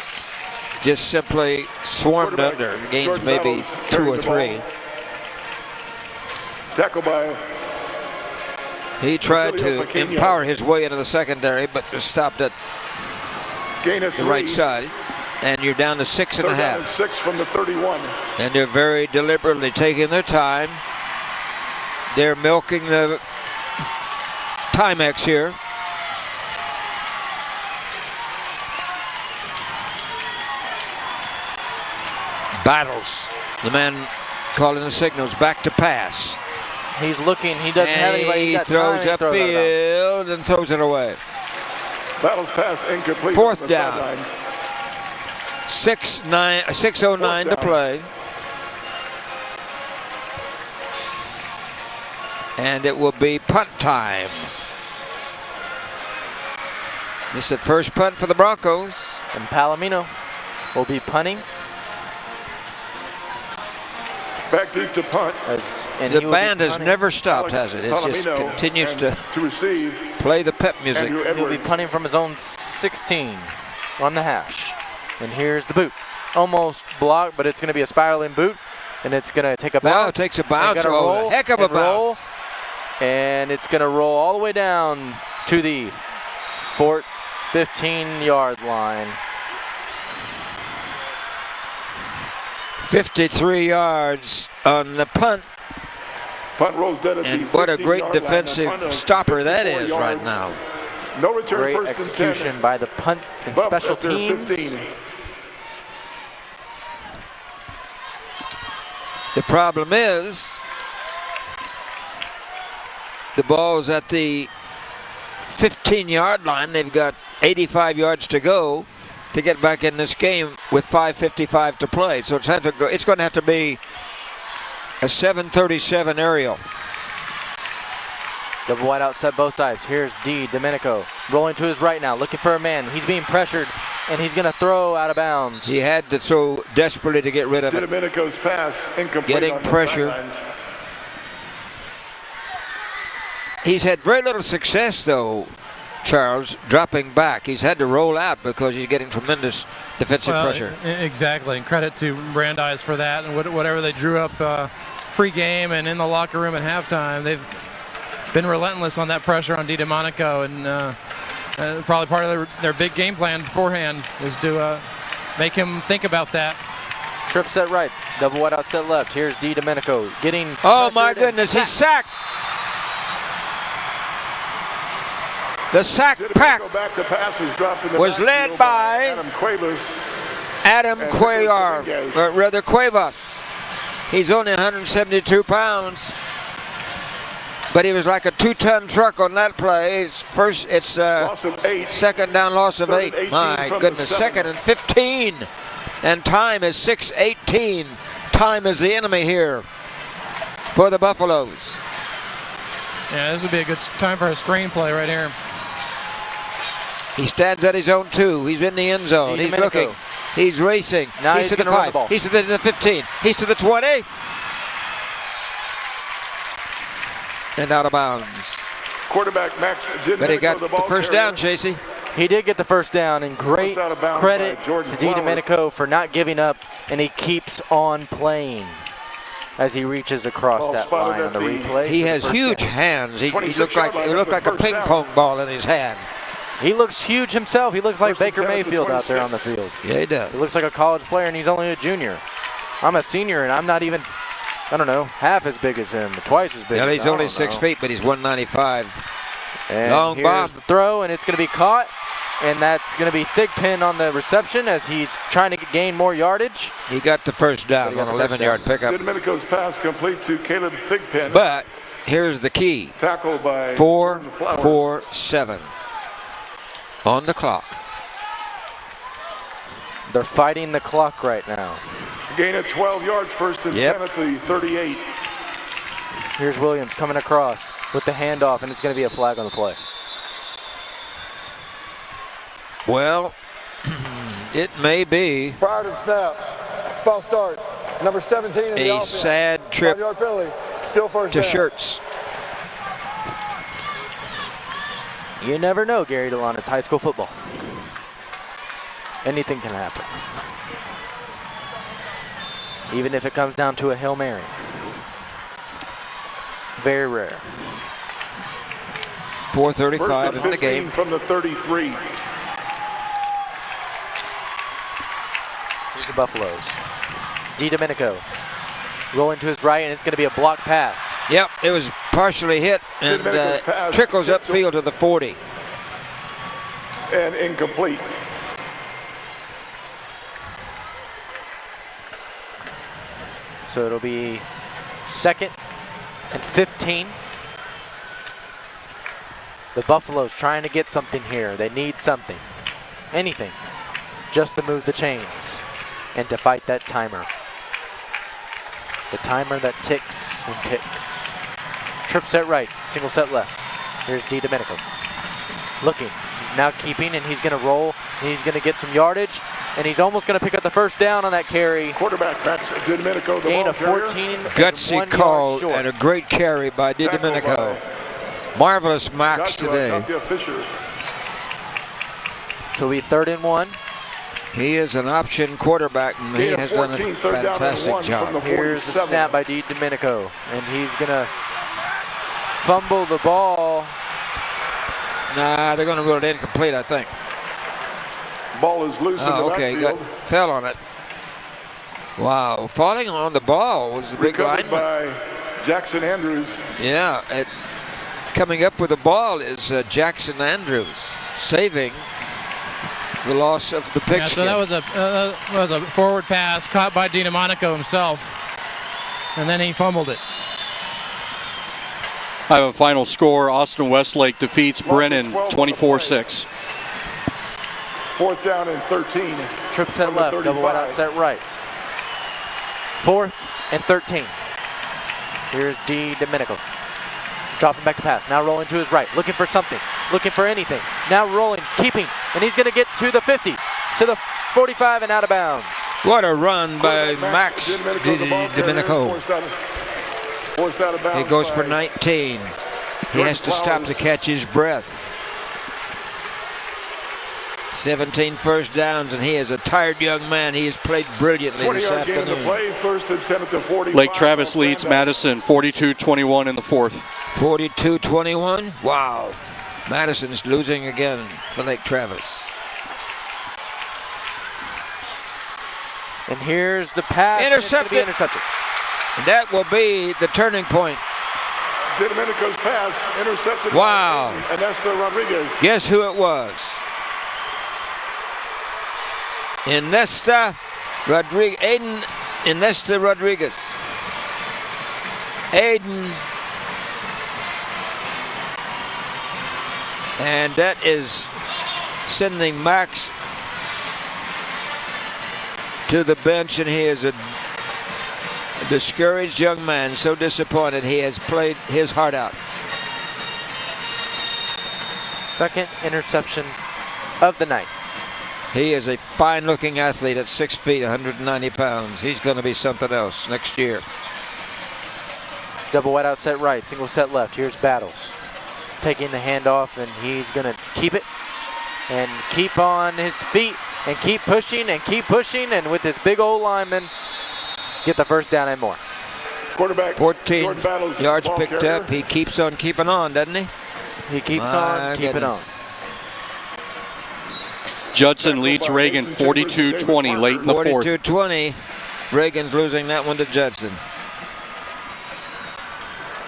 just simply swarmed under. Gains maybe 2 or 3. Tackle by. He tried to empower his way into the secondary, but just stopped at the right side. And you're down to 6.5. 6 from the 31. And they're very deliberately taking their time. They're milking the Timex here. Battles. The man calling the signals back to pass. He's looking. He doesn't have anybody. He throws upfield and throws it away. Battles pass incomplete. 4th down. 6:09 to play. And it will be punt time. This is the first punt for the Broncos. And Palomino will be punting. Back deep to punt. The band has never stopped, has it? It just continues to receive. Play the pep music. He'll be punting from his own 16 on the hash. And here's the boot. Almost blocked, but it's going to be a spiraling boot. And it's going to take a bounce. Wow, it takes a bounce. Oh, heck of a bounce. And it's going to roll all the way down to the 15-yard line. 53 yards on the punt. Punt rolls dead at and what a great defensive stopper that is right now. No return. Great First execution and 10. by the punt and Buffs special at their teams. 15. The problem is the ball's at the 15-yard line. They've got 85 yards to go to get back in this game with 5:55 to play. So it's going to have to be a 7:37 aerial. Double wide out set both sides. Here's D. Domenico rolling to his right now, looking for a man. He's being pressured, and he's going to throw out of bounds. He had to throw desperately to get rid of it. Domenico's pass incomplete. Getting pressure. He's had very little success, though, Charles, dropping back. He's had to roll out because he's getting tremendous defensive pressure. Exactly, and credit to Brandeis for that. And whatever they drew up pre-game and in the locker room at halftime, they've been relentless on that pressure on DiDomenico, and probably part of their big game plan beforehand was to make him think about that. Trip set right, double wide out set left. Here's DiDomenico getting. Oh my goodness, he's sacked. The sack pack was led by Adam Cuevas, or rather Cuevas. He's only 172 pounds, but he was like a 2-ton truck on that play. It's second down, loss of 8. My goodness, 2nd and 15, and time is 6:18. Time is the enemy here for the Buffaloes. Yeah, this would be a good time for a screenplay right here. He stands at his own 2. He's in the end zone. He's looking. He's racing. Now he's to the 5. He's to the 15. He's to the 20. And out of bounds. Quarterback Max didn't. But he got the first down, Chasey. He did get the first down, and great First out of bounds credit by Jordan to Flower. DiDomenico for not giving up, and he keeps on playing as he reaches across Ball that spotted line at on the the replay. He for the has first huge down. hands. He 26 looked like yard line, it looked that's like a the ping first pong ball in his hand. He looks huge himself. He looks like First and Baker 10 at the Mayfield out there on the 26. field. Yeah, he does. He looks like a college player, and he's only a junior. I'm a senior, and I'm not even, I don't know, half as big as him, twice as big. Yeah, as he's him. only I don't 6 know. feet, but he's 195. And Long here's bomb. the throw, and it's going to be caught. And that's going to be Thigpen on the reception as he's trying to gain more yardage. He got the first down on an 11-yard pickup. DiDomenico's pass complete to Caleb Thigpen. But here's the key. Tackled by 4-4-7 on the clock. They're fighting the clock right now. Gain of 12 yards, first and 10 at the 38. Here's Williams coming across with the handoff, and it's going to be a flag on the play. Well, it may be Prior to the snap, false start. Number 17 in the a offense. sad trip 5-yard penalty. Still first to down. shirts. You never know, Gary DeLon. It's high school football. Anything can happen. Even if it comes down to a Hail Mary. Very rare. 4:35 in the game. From the 33. Here's the Buffaloes. DiDomenico rolling to his right, and it's going to be a block pass. Yep, it was partially hit and trickles upfield to the 40. And incomplete. So it'll be 2nd and 15. The Buffaloes trying to get something here. They need something. Anything. Just to move the chains and to fight that timer. The timer that ticks and ticks. Trip set right, single set left. Here's DiDomenico. Looking, now keeping, and he's going to roll. He's going to get some yardage, and he's almost going to pick up the first down on that carry. Quarterback backs DiDomenico, the Gain ball of 14. Gutsy call and a great carry by DiDomenico. Marvelous Max today. So we 3rd and 1. He is an option quarterback, and he has done a fantastic job. Here's the snap by DiDomenico, and he's going to fumble the ball. Nah, they're going to rule it incomplete, I think. Ball is loose in the okay, backfield. fell on it. Wow, falling on the ball was the big Recovered lineman. by Jackson Andrews. Yeah, coming up with the ball is Jackson Andrews, saving the loss of the pigskin. Yeah, so that was a forward pass caught by DiDomenico himself, and then he fumbled it. I have a final score. Austin Westlake defeats Brennan 24-6. 4th down and 13. Trip set left, double wide out set right. 4th and 13. Here's DiDomenico. Dropping back to pass. Now rolling to his right. Looking for something. Looking for anything. Now rolling. Keeping. And he's going to get to the 50. To the 45 and out of bounds. What a run by Max DiDomenico. Forced out of bounds. He goes for 19. He has to stop to catch his breath. 17 first downs, and he is a tired young man. He has played brilliantly this 20-yard gain to afternoon. play, 1st and 10 at the 45. Lake Travis leads Madison 42-21 in the 4th. 42-21? Wow. Madison's losing again to Lake Travis. And here's the pass. Intercepted. And it's gonna be intercepted. And that will be the turning point. DiDomenico's pass intercepted. Wow. By Ernesto Rodriguez. Guess who it was? Aiden Inesta Rodriguez. Aiden. And that is sending Max to the bench, and he is a discouraged young man, so disappointed. He has played his heart out. 2nd interception of the night. He is a fine-looking athlete at 6 feet, 190 pounds. He's going to be something else next year. Double wide out set right, single set left. Here's Battles. Taking the handoff, and he's going to keep it. and keep on his feet and keep pushing and with his big old lineman, get the first down and more. Quarterback 14 yards picked up. He keeps on keeping on, doesn't he? He keeps on keeping on. Judson leads Reagan 42-20 late in the fourth. 42-20. Reagan's losing that one to Judson.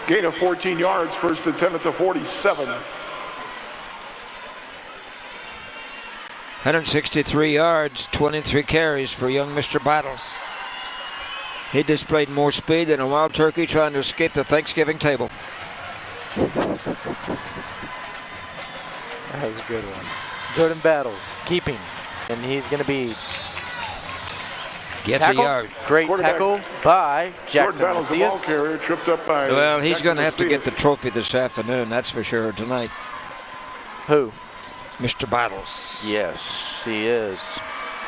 Gain of 14 yards, first and 10 at the 47. 163 yards, 23 carries for young Mr. Battles. He displayed more speed than a wild turkey trying to escape the Thanksgiving table. That was a good one. Jordan Battles keeping, and he's going to be gets tackled. a yard. Great tackle by Jackson. Jordan Battles, the ball carrier, tripped up by. Well, he's going to have to get the trophy this afternoon. That's for sure tonight. Who? Mr. Battles. Yes, he is.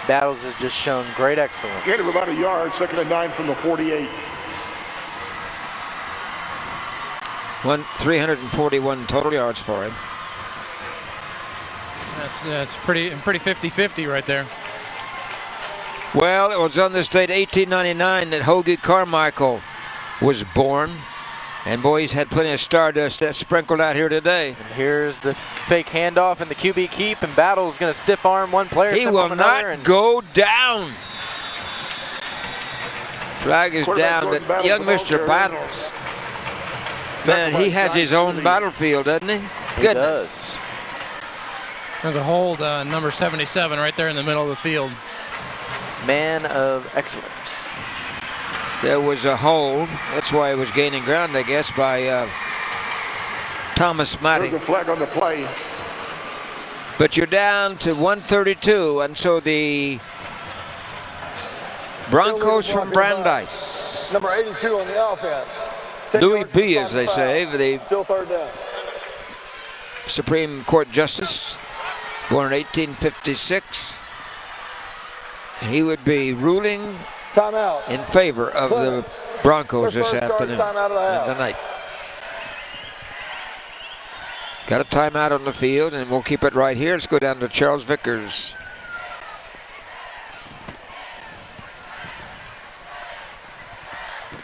Battles has just shown great excellence. Gain of about a yard, second and 9 from the 48. 341 total yards for him. That's pretty 50-50 right there. Well, it was on this date 1899 that Hoagie Carmichael was born. And boy, he's had plenty of stardust that's sprinkled out here today. And here's the fake handoff and the QB keep, and Battle's going to stiff arm one player. He will not go down. Flag is down, but young Mr. Battles. Man, he has his own battlefield, doesn't he? Goodness. Does. There's a hold, number 77 right there in the middle of the field. Man of excellence. There was a hold. That's why he was gaining ground, I guess, by Thomas Matty. There's a flag on the play. But you're down to 132, and so the Broncos from Brandeis. Number 82 on the offense. Louis B., as they say, the Still third down. Supreme Court Justice, born in 1856. He would be ruling timeout in favor of the Broncos this afternoon timeout and tonight. Got a timeout on the field, and we'll keep it right here. Let's go down to Charles Vickers.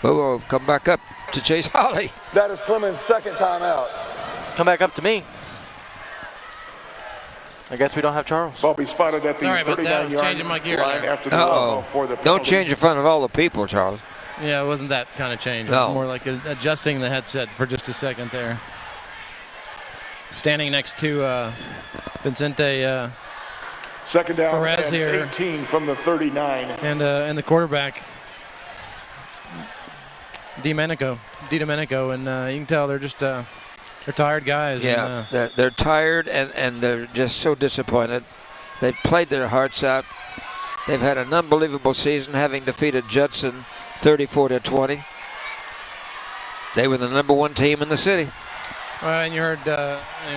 We'll come back up to Chase Holly. That is Clemens' second timeout. Come back up to me. I guess we don't have Charles. Bobby spotted at the 39-yard changing my gear line there. after the ball for the Don't change in front of all the people, Charles. Yeah, it wasn't that kind of change. No. It was more like adjusting the headset for just a second there. Standing next to Vicente second down Perez and here. 18 from the 39. And the quarterback, Domenico, and you can tell they're just they're tired guys. Yeah, and, they're tired and they're just so disappointed. They played their hearts out. They've had an unbelievable season, having defeated Judson 34-20. They were the #1 team in the city. and you heard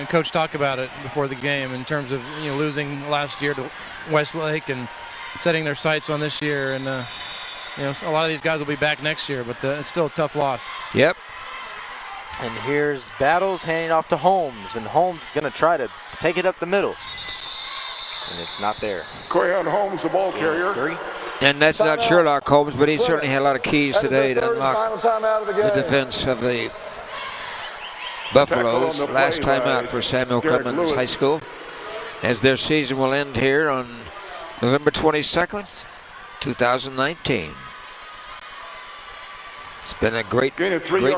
Coach talk about it before the game in terms of losing last year to Westlake and setting their sights on this year, and a lot of these guys will be back next year, but it's still a tough loss. Yep. And here's Battles handing off to Holmes, and Holmes is going to try to take it up the middle. And it's not there. Corian Holmes, the ball carrier. And that's not Sherlock Holmes, but he certainly had a lot of keys today to unlock the defense of the Buffaloes. Last time out for Samuel Clemens High School, as their season will end here on November 22nd, 2019. It's been a great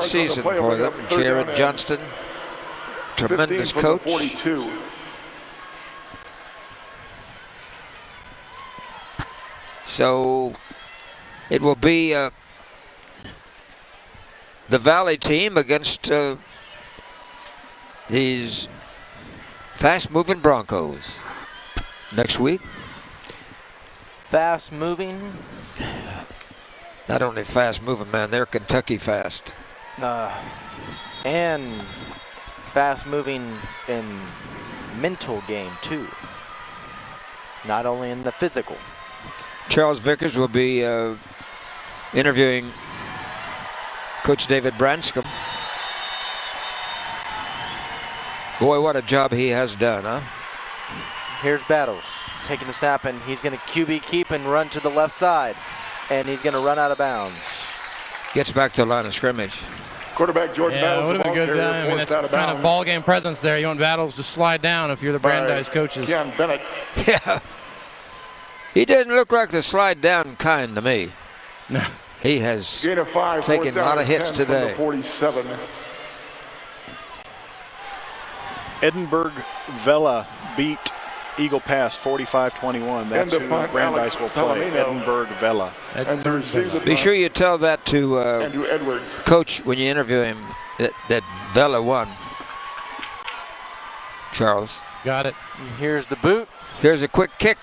season for them. Jared Johnston, tremendous coach. 42. So it will be the Valley team against these fast-moving Broncos next week. Fast-moving? Not only fast-moving, man, they're Kentucky fast. And fast-moving in mental game, too. Not only in the physical. Charles Vickers will be interviewing Coach David Branscombe. Boy, what a job he has done, huh? Here's Battles taking the snap, and he's going to QB keep and run to the left side. And he's going to run out of bounds. Gets back to the line of scrimmage. Quarterback Jordan Battles. It would have been good. I mean, that's kind of ball game presence there. You want Battles to slide down if you're the Brandeis coaches. Ken Bennett. Yeah. He doesn't look like the slide down kind to me. No. He has Gain of 5, taken a lot of hits today. 47. Edinburgh Vela beat Eagle Pass 45-21. That's who Brandeis will play. Edinburgh Vela. Be sure you tell that to Andrew Edwards. Coach when you interview him that Vela won. Charles. Got it. And here's the boot. Here's a quick kick.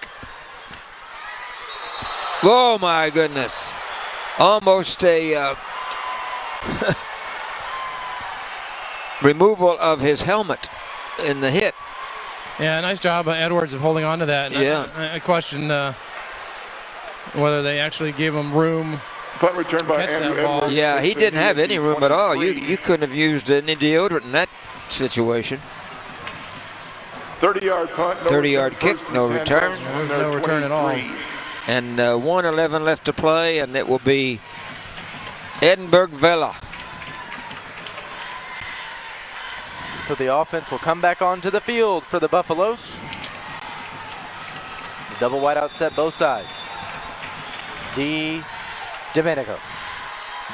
Oh my goodness. Almost a removal of his helmet in the hit. Yeah, nice job by Edwards of holding on to that. Yeah. I question whether they actually gave him room. Punt return by Andrew Edwards. Yeah, he didn't have any room at all. You couldn't have used any deodorant in that situation. 30-yard punt. 30-yard kick, no return. There's no return at all. And 1:11 left to play, and it will be Edinburgh Vela. So the offense will come back onto the field for the Buffaloes. Double wide out set both sides. Domenico.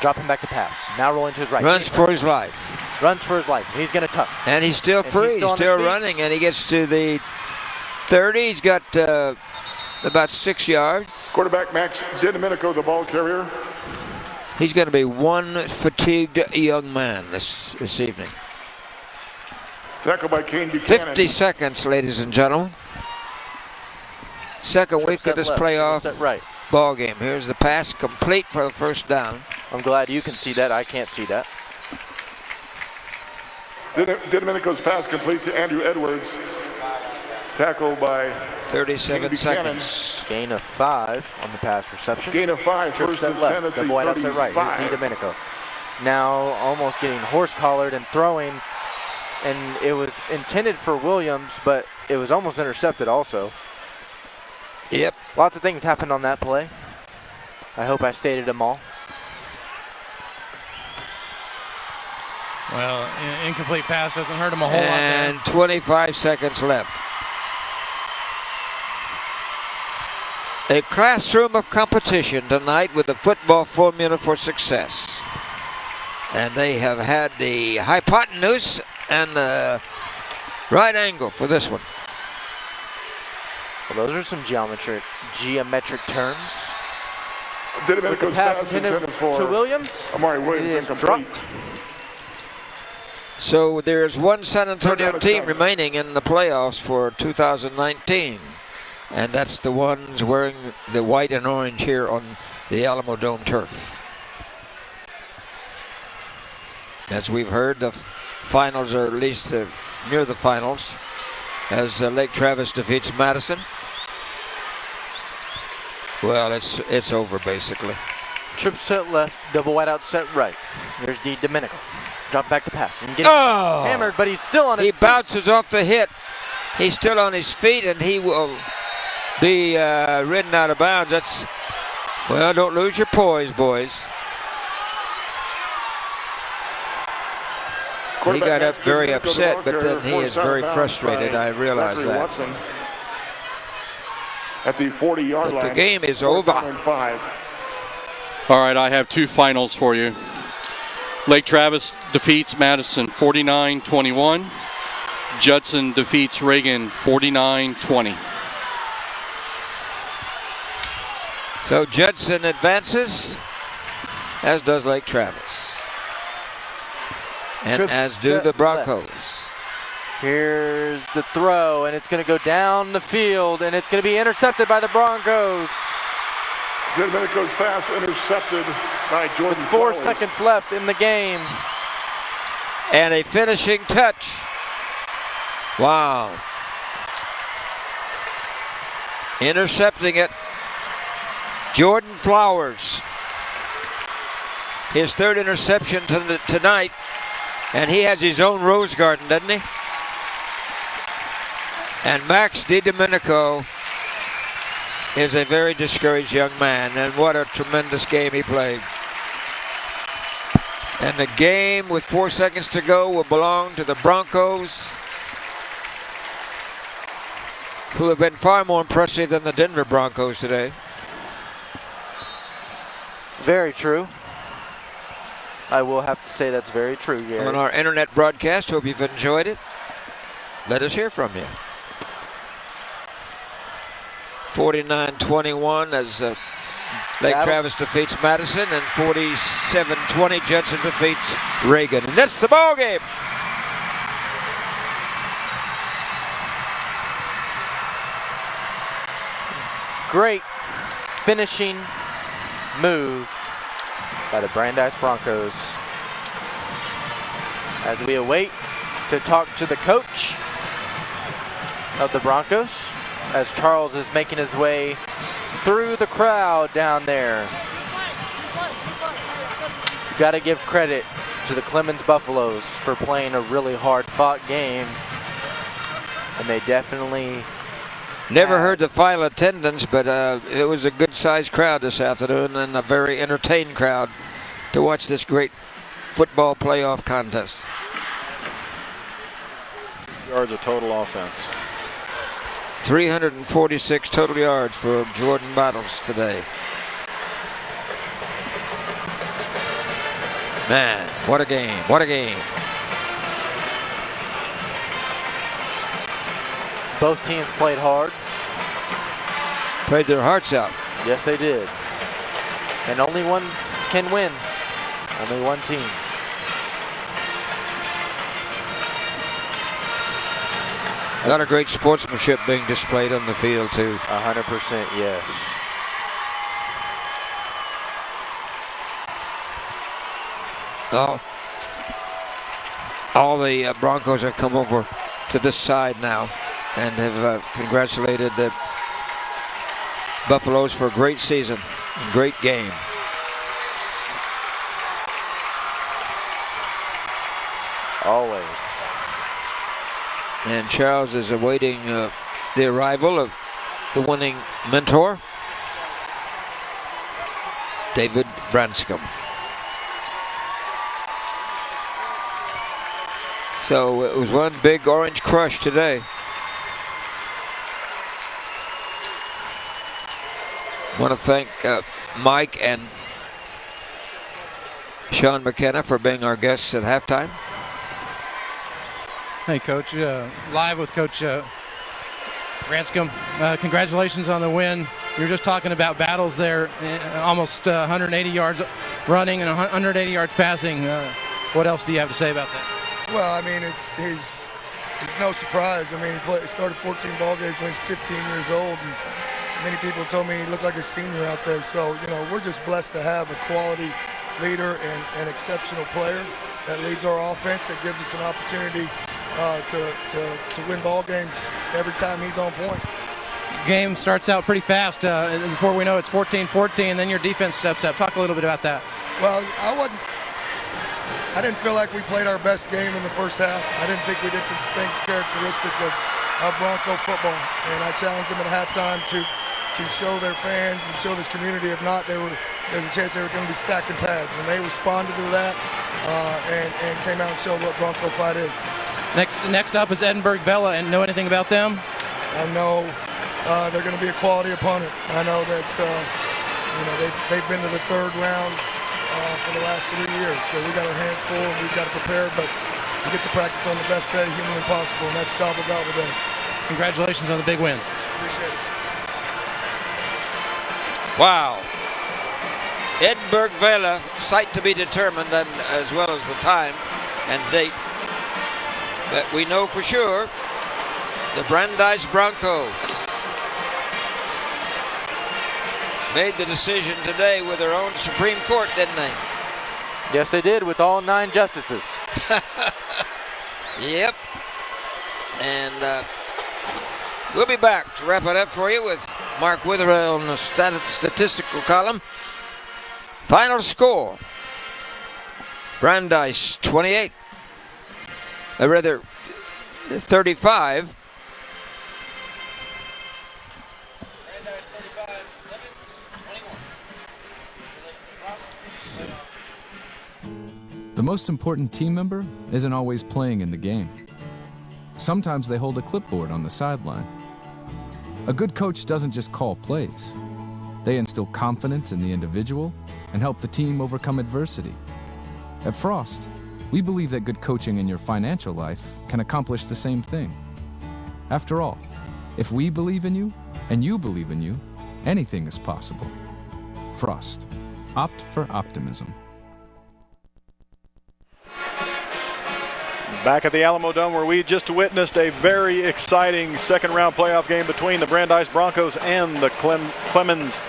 Dropping back to pass. Now rolling to his right. Runs for his life. Runs for his life. He's going to tuck. And he's still free. He's still running, and he gets to the 30. He's got about 6 yards. Quarterback Max Domenico, the ball carrier. He's going to be one fatigued young man this evening. Tackle by Kane Buchanan. 50 seconds, ladies and gentlemen. Second week of this playoff ball game. Here's the pass complete for the first down. I'm glad you can see that. I can't see that. Domenico's pass complete to Andrew Edwards. Tackle by 37 seconds. Gain of 5 on the pass reception. Gain of 5. First and left. Double wide outside right. Here's Domenico. Now almost getting horse collared and throwing. And it was intended for Williams, but it was almost intercepted also. Yep. Lots of things happened on that play. I hope I stated them all. Well, incomplete pass doesn't hurt him a whole lot there. And 25 seconds left. A classroom of competition tonight with the football formula for success. And they have had the hypotenuse and the right angle for this one. Well, those are some geometric terms. Domenico's pass intended for to Williams. Amari Williams is dropped. So there's one San Antonio team remaining in the playoffs for 2019. And that's the ones wearing the white and orange here on the Alamo Dome turf. As we've heard, the finals are at least near the finals as Lake Travis defeats Madison. Well, it's over basically. Trip set left, double wide out set right. Here's Domenico. Drop back to pass and get hammered, but he's still on his feet. He bounces off the hit. He's still on his feet, and he will be ridden out of bounds. Well, don't lose your poise, boys. He got up very upset, but then he is very frustrated. I realize that. At the 40-yard line. The game is over. All right, I have two finals for you. Lake Travis defeats Madison 49-21. Judson defeats Reagan 49-20. So Judson advances, as does Lake Travis. And as do the Broncos. Left. Here's the throw, and it's going to go down the field, and it's going to be intercepted by the Broncos. Domenico's pass intercepted by Jordan With 4 Flowers. seconds left in the game. And a finishing touch. Wow. Intercepting it. Jordan Flowers. His third interception tonight. And he has his own rose garden, doesn't he? And Max DiDomenico is a very discouraged young man, and what a tremendous game he played. And the game with 4 seconds to go will belong to the Broncos, who have been far more impressive than the Denver Broncos today. Very true. I will have to say that's very true, Gary. On our internet broadcast, hope you've enjoyed it. Let us hear from you. 49-21 as Lake Travis defeats Madison, and 47-20 Judson defeats Reagan. And that's the ball game. Great finishing move by the Brandeis Broncos. As we await to talk to the coach of the Broncos, as Charles is making his way through the crowd down there. Got to give credit to the Clemens Buffaloes for playing a really hard-fought game, and they definitely never heard the final attendance, but it was a good-sized crowd this afternoon, and a very entertained crowd to watch this great football playoff contest. Yards of total offense. 346 total yards for Jordan Battles today. Man, what a game, what a game. Both teams played hard. Played their hearts out. Yes, they did. And only one can win. Only one team. A lot of great sportsmanship being displayed on the field, too. 100%, yes. All the Broncos have come over to this side now and have congratulated the Buffaloes for a great season, a great game. Always. And Charles is awaiting the arrival of the winning mentor, David Branscombe. So it was one big orange crush today. I want to thank Mike and Sean McKenna for being our guests at halftime. Hey, Coach. Live with Coach Branscombe. Congratulations on the win. You were just talking about Battles there, almost 180 yards running and 180 yards passing. What else do you have to say about that? Well, I mean, it's no surprise. I mean, he started 14 ball games when he was 15 years old, and many people told me he looked like a senior out there. So, you know, we're just blessed to have a quality leader and an exceptional player that leads our offense, that gives us an opportunity to win ball games every time he's on point. Game starts out pretty fast. And before we know it's 14-14, and then your defense steps up. Talk a little bit about that. Well, I didn't feel like we played our best game in the first half. I didn't think we did some things characteristic of Bronco football. And I challenged them at halftime to show their fans and show this community. If not, there's a chance they were going to be stacking pads. And they responded to that and came out and showed what Bronco fight is. Next up is Edinburgh Vela, and know anything about them? I know they're going to be a quality opponent. I know that they've been to the third round for the last 3 years, so we got our hands full and we've got to prepare. But we get to practice on the best day humanly possible, and that's gobble day. Congratulations on the big win. Appreciate it. Wow. Edinburgh Vela, site to be determined, and as well as the time and date. But we know for sure the Brandeis Broncos made the decision today with their own Supreme Court, didn't they? Yes, they did, with all 9 justices. Yep. And we'll be back to wrap it up for you with Mark Witherell on the statistical column. Final score, Brandeis 28. 35. most important team member isn't always playing in the game. Sometimes they hold a clipboard on the sideline. A good coach doesn't just call plays. They instill confidence in the individual and help the team overcome adversity. At Frost, we believe that good coaching in your financial life can accomplish the same thing. After all, if we believe in you and you believe in you, anything is possible. Frost. Opt for optimism. Back at the Alamo Dome, where we just witnessed a very exciting second-round playoff game between the Brandeis Broncos and the Clemens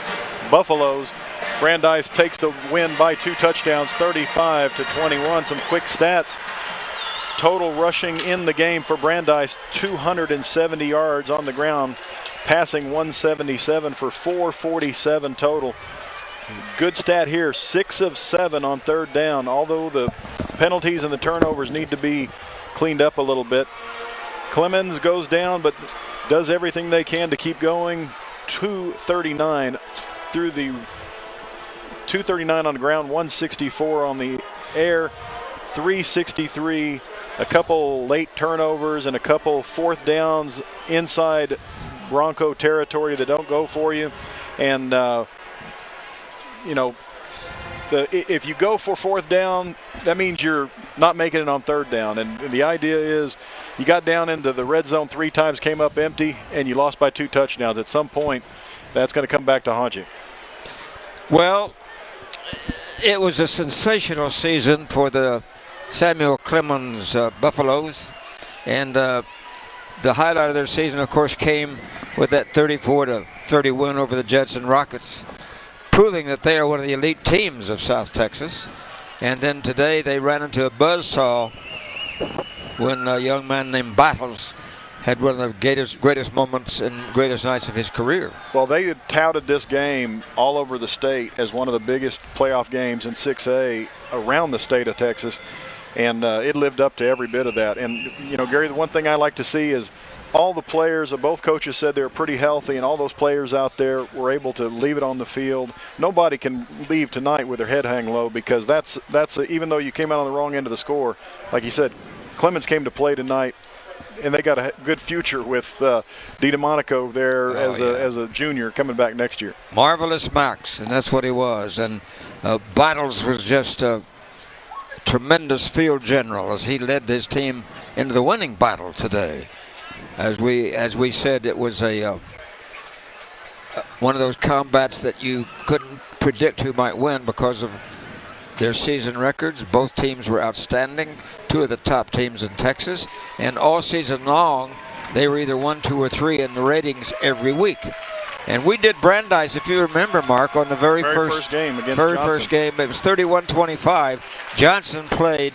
Buffaloes. Brandeis takes the win by 2 touchdowns, 35-21. Some quick stats. Total rushing in the game for Brandeis, 270 yards on the ground, passing 177 for 447 total. Good stat here, 6 of 7 on third down, although the penalties and the turnovers need to be cleaned up a little bit. Clemens goes down, but does everything they can to keep going. 239 through the 239 on the ground, 164 on the air, 363. A couple late turnovers and a couple fourth downs inside Bronco territory that don't go for you. And, if you go for fourth down, that means you're not making it on third down. And the idea is you got down into the red zone 3 times, came up empty, and you lost by 2 touchdowns. At some point, that's going to come back to haunt you. Well, it was a sensational season for the Samuel Clemens Buffaloes, and the highlight of their season, of course, came with that 34-30 win over the Judson Rockets, proving that they are one of the elite teams of South Texas. And then today they ran into a buzzsaw when a young man named Battles had one of the greatest moments and greatest nights of his career. Well, they had touted this game all over the state as one of the biggest playoff games in 6A around the state of Texas, and it lived up to every bit of that. And, Gary, the one thing I like to see is all the players, both coaches said they were pretty healthy, and all those players out there were able to leave it on the field. Nobody can leave tonight with their head hang low, because that's even though you came out on the wrong end of the score, like you said, Clemens came to play tonight, and they got a good future with DiDomenico there as a junior coming back next year. Marvelous Max, and that's what he was. And Battles was just a tremendous field general as he led his team into the winning battle today. As we said, it was one of those combats that you couldn't predict who might win because of their season records. Both teams were outstanding, 2 of the top teams in Texas, and all season long they were either 1, 2, or 3 in the ratings every week. And we did Brandeis, if you remember, Mark, on the very first game against first game. It was 31-25. Johnson played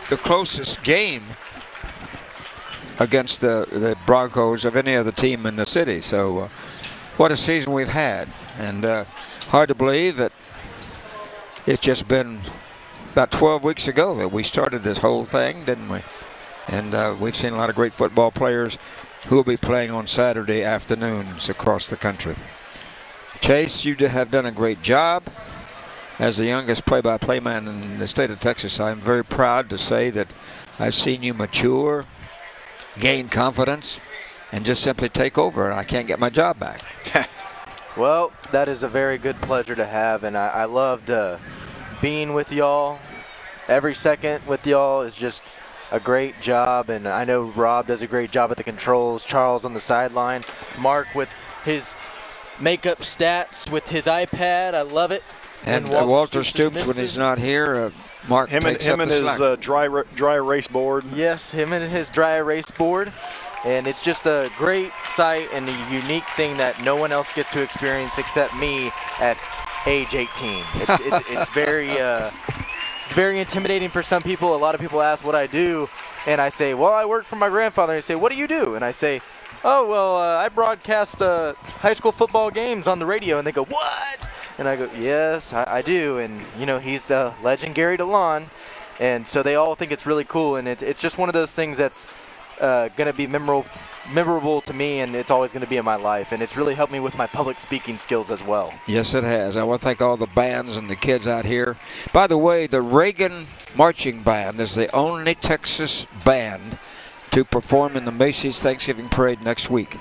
the closest game against the Broncos of any other team in the city. So what a season we've had. And hard to believe that it's just been about 12 weeks ago that we started this whole thing, didn't we? And we've seen a lot of great football players who will be playing on Saturday afternoons across the country. Chase, you have done a great job. As the youngest play-by-play man in the state of Texas, I'm very proud to say that I've seen you mature, gain confidence, and just simply take over, and I can't get my job back. Well, that is a very good pleasure to have, and I loved being with y'all. Every second with y'all is just a great job, and I know Rob does a great job at the controls, Charles on the sideline, Mark with his makeup stats with his iPad. I love it. And Walter Stoops when he's not here. Mark takes up the slack. His dry erase board. Yes, him and his dry erase board. And it's just a great sight and a unique thing that no one else gets to experience except me at age 18. It's very intimidating for some people. A lot of people ask what I do, and I say, well, I work for my grandfather. And they say, what do you do? And I say, oh, well, I broadcast high school football games on the radio. And they go, what? And I go, yes, I do. And, he's the legend Gary DeLon. And so they all think it's really cool. And it's just one of those things that's going to be memorable memorable to me, and it's always going to be in my life. And it's really helped me with my public speaking skills as well. Yes, it has. I want to thank all the bands and the kids out here. By the way, the Reagan Marching Band is the only Texas band to perform in the Macy's Thanksgiving Parade next week.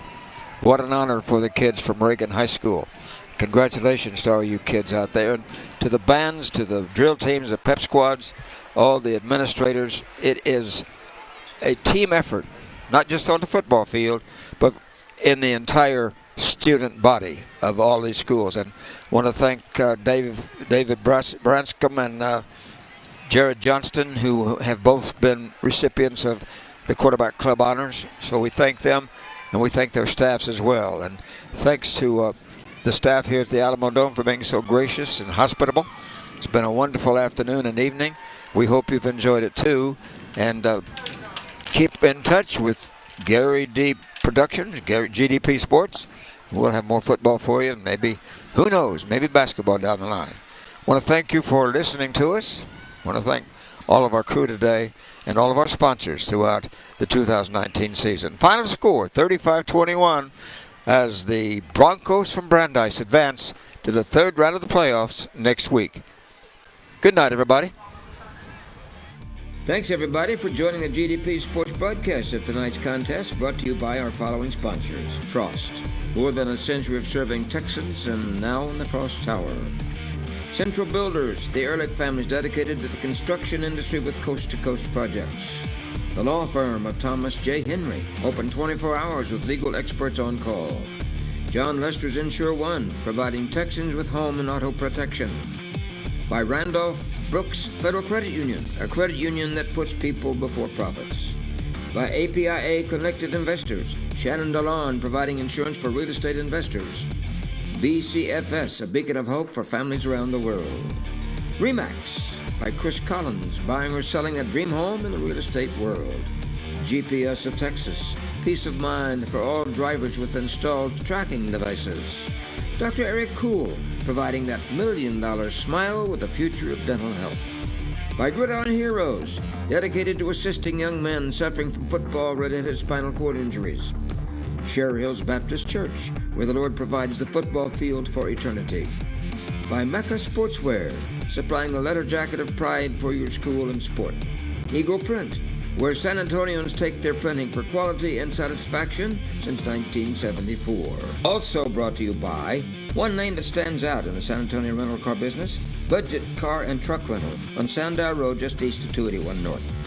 What an honor for the kids from Reagan High School. Congratulations to all you kids out there, and to the bands, to the drill teams, the pep squads, all the administrators. It is a team effort, not just on the football field, but in the entire student body of all these schools. And I want to thank David Branscombe and Jared Johnston, who have both been recipients of the Quarterback Club honors. So we thank them, and we thank their staffs as well. And thanks to the staff here at the Alamo Dome for being so gracious and hospitable. It's been a wonderful afternoon and evening. We hope you've enjoyed it too. And keep in touch with Gary D. Productions, GDP Sports. We'll have more football for you. Maybe, who knows, maybe basketball down the line. I want to thank you for listening to us. I want to thank all of our crew today and all of our sponsors throughout the 2019 season. Final score, 35-21. As the Broncos from Brandeis advance to the third round of the playoffs next week. Good night, everybody. Thanks, everybody, for joining the GDP Sports broadcast of tonight's contest, brought to you by our following sponsors. Frost, more than a century of serving Texans, and now in the Frost Tower. Central Builders, the Ehrlich family is dedicated to the construction industry with coast-to-coast projects. The law firm of Thomas J. Henry, open 24 hours with legal experts on call. John Lester's Insure One, providing Texans with home and auto protection. By Randolph Brooks Federal Credit Union, a credit union that puts people before profits. By APIA Connected Investors, Shannon DeLon, providing insurance for real estate investors. BCFS, a beacon of hope for families around the world. RE/MAX, by Chris Collins, buying or selling a dream home in the real estate world. GPS of Texas, peace of mind for all drivers with installed tracking devices. Dr. Eric Kuhl, providing that $1 million smile with a future of dental health. By Gridiron Heroes, dedicated to assisting young men suffering from football-related spinal cord injuries. Cher Hills Baptist Church, where the Lord provides the football field for eternity. By Mecca Sportswear, supplying the leather jacket of pride for your school and sport. Eagle Print, where San Antonians take their printing for quality and satisfaction since 1974. Also brought to you by one name that stands out in the San Antonio rental car business, Budget Car and Truck Rental on Sandow Road just east of 281 North.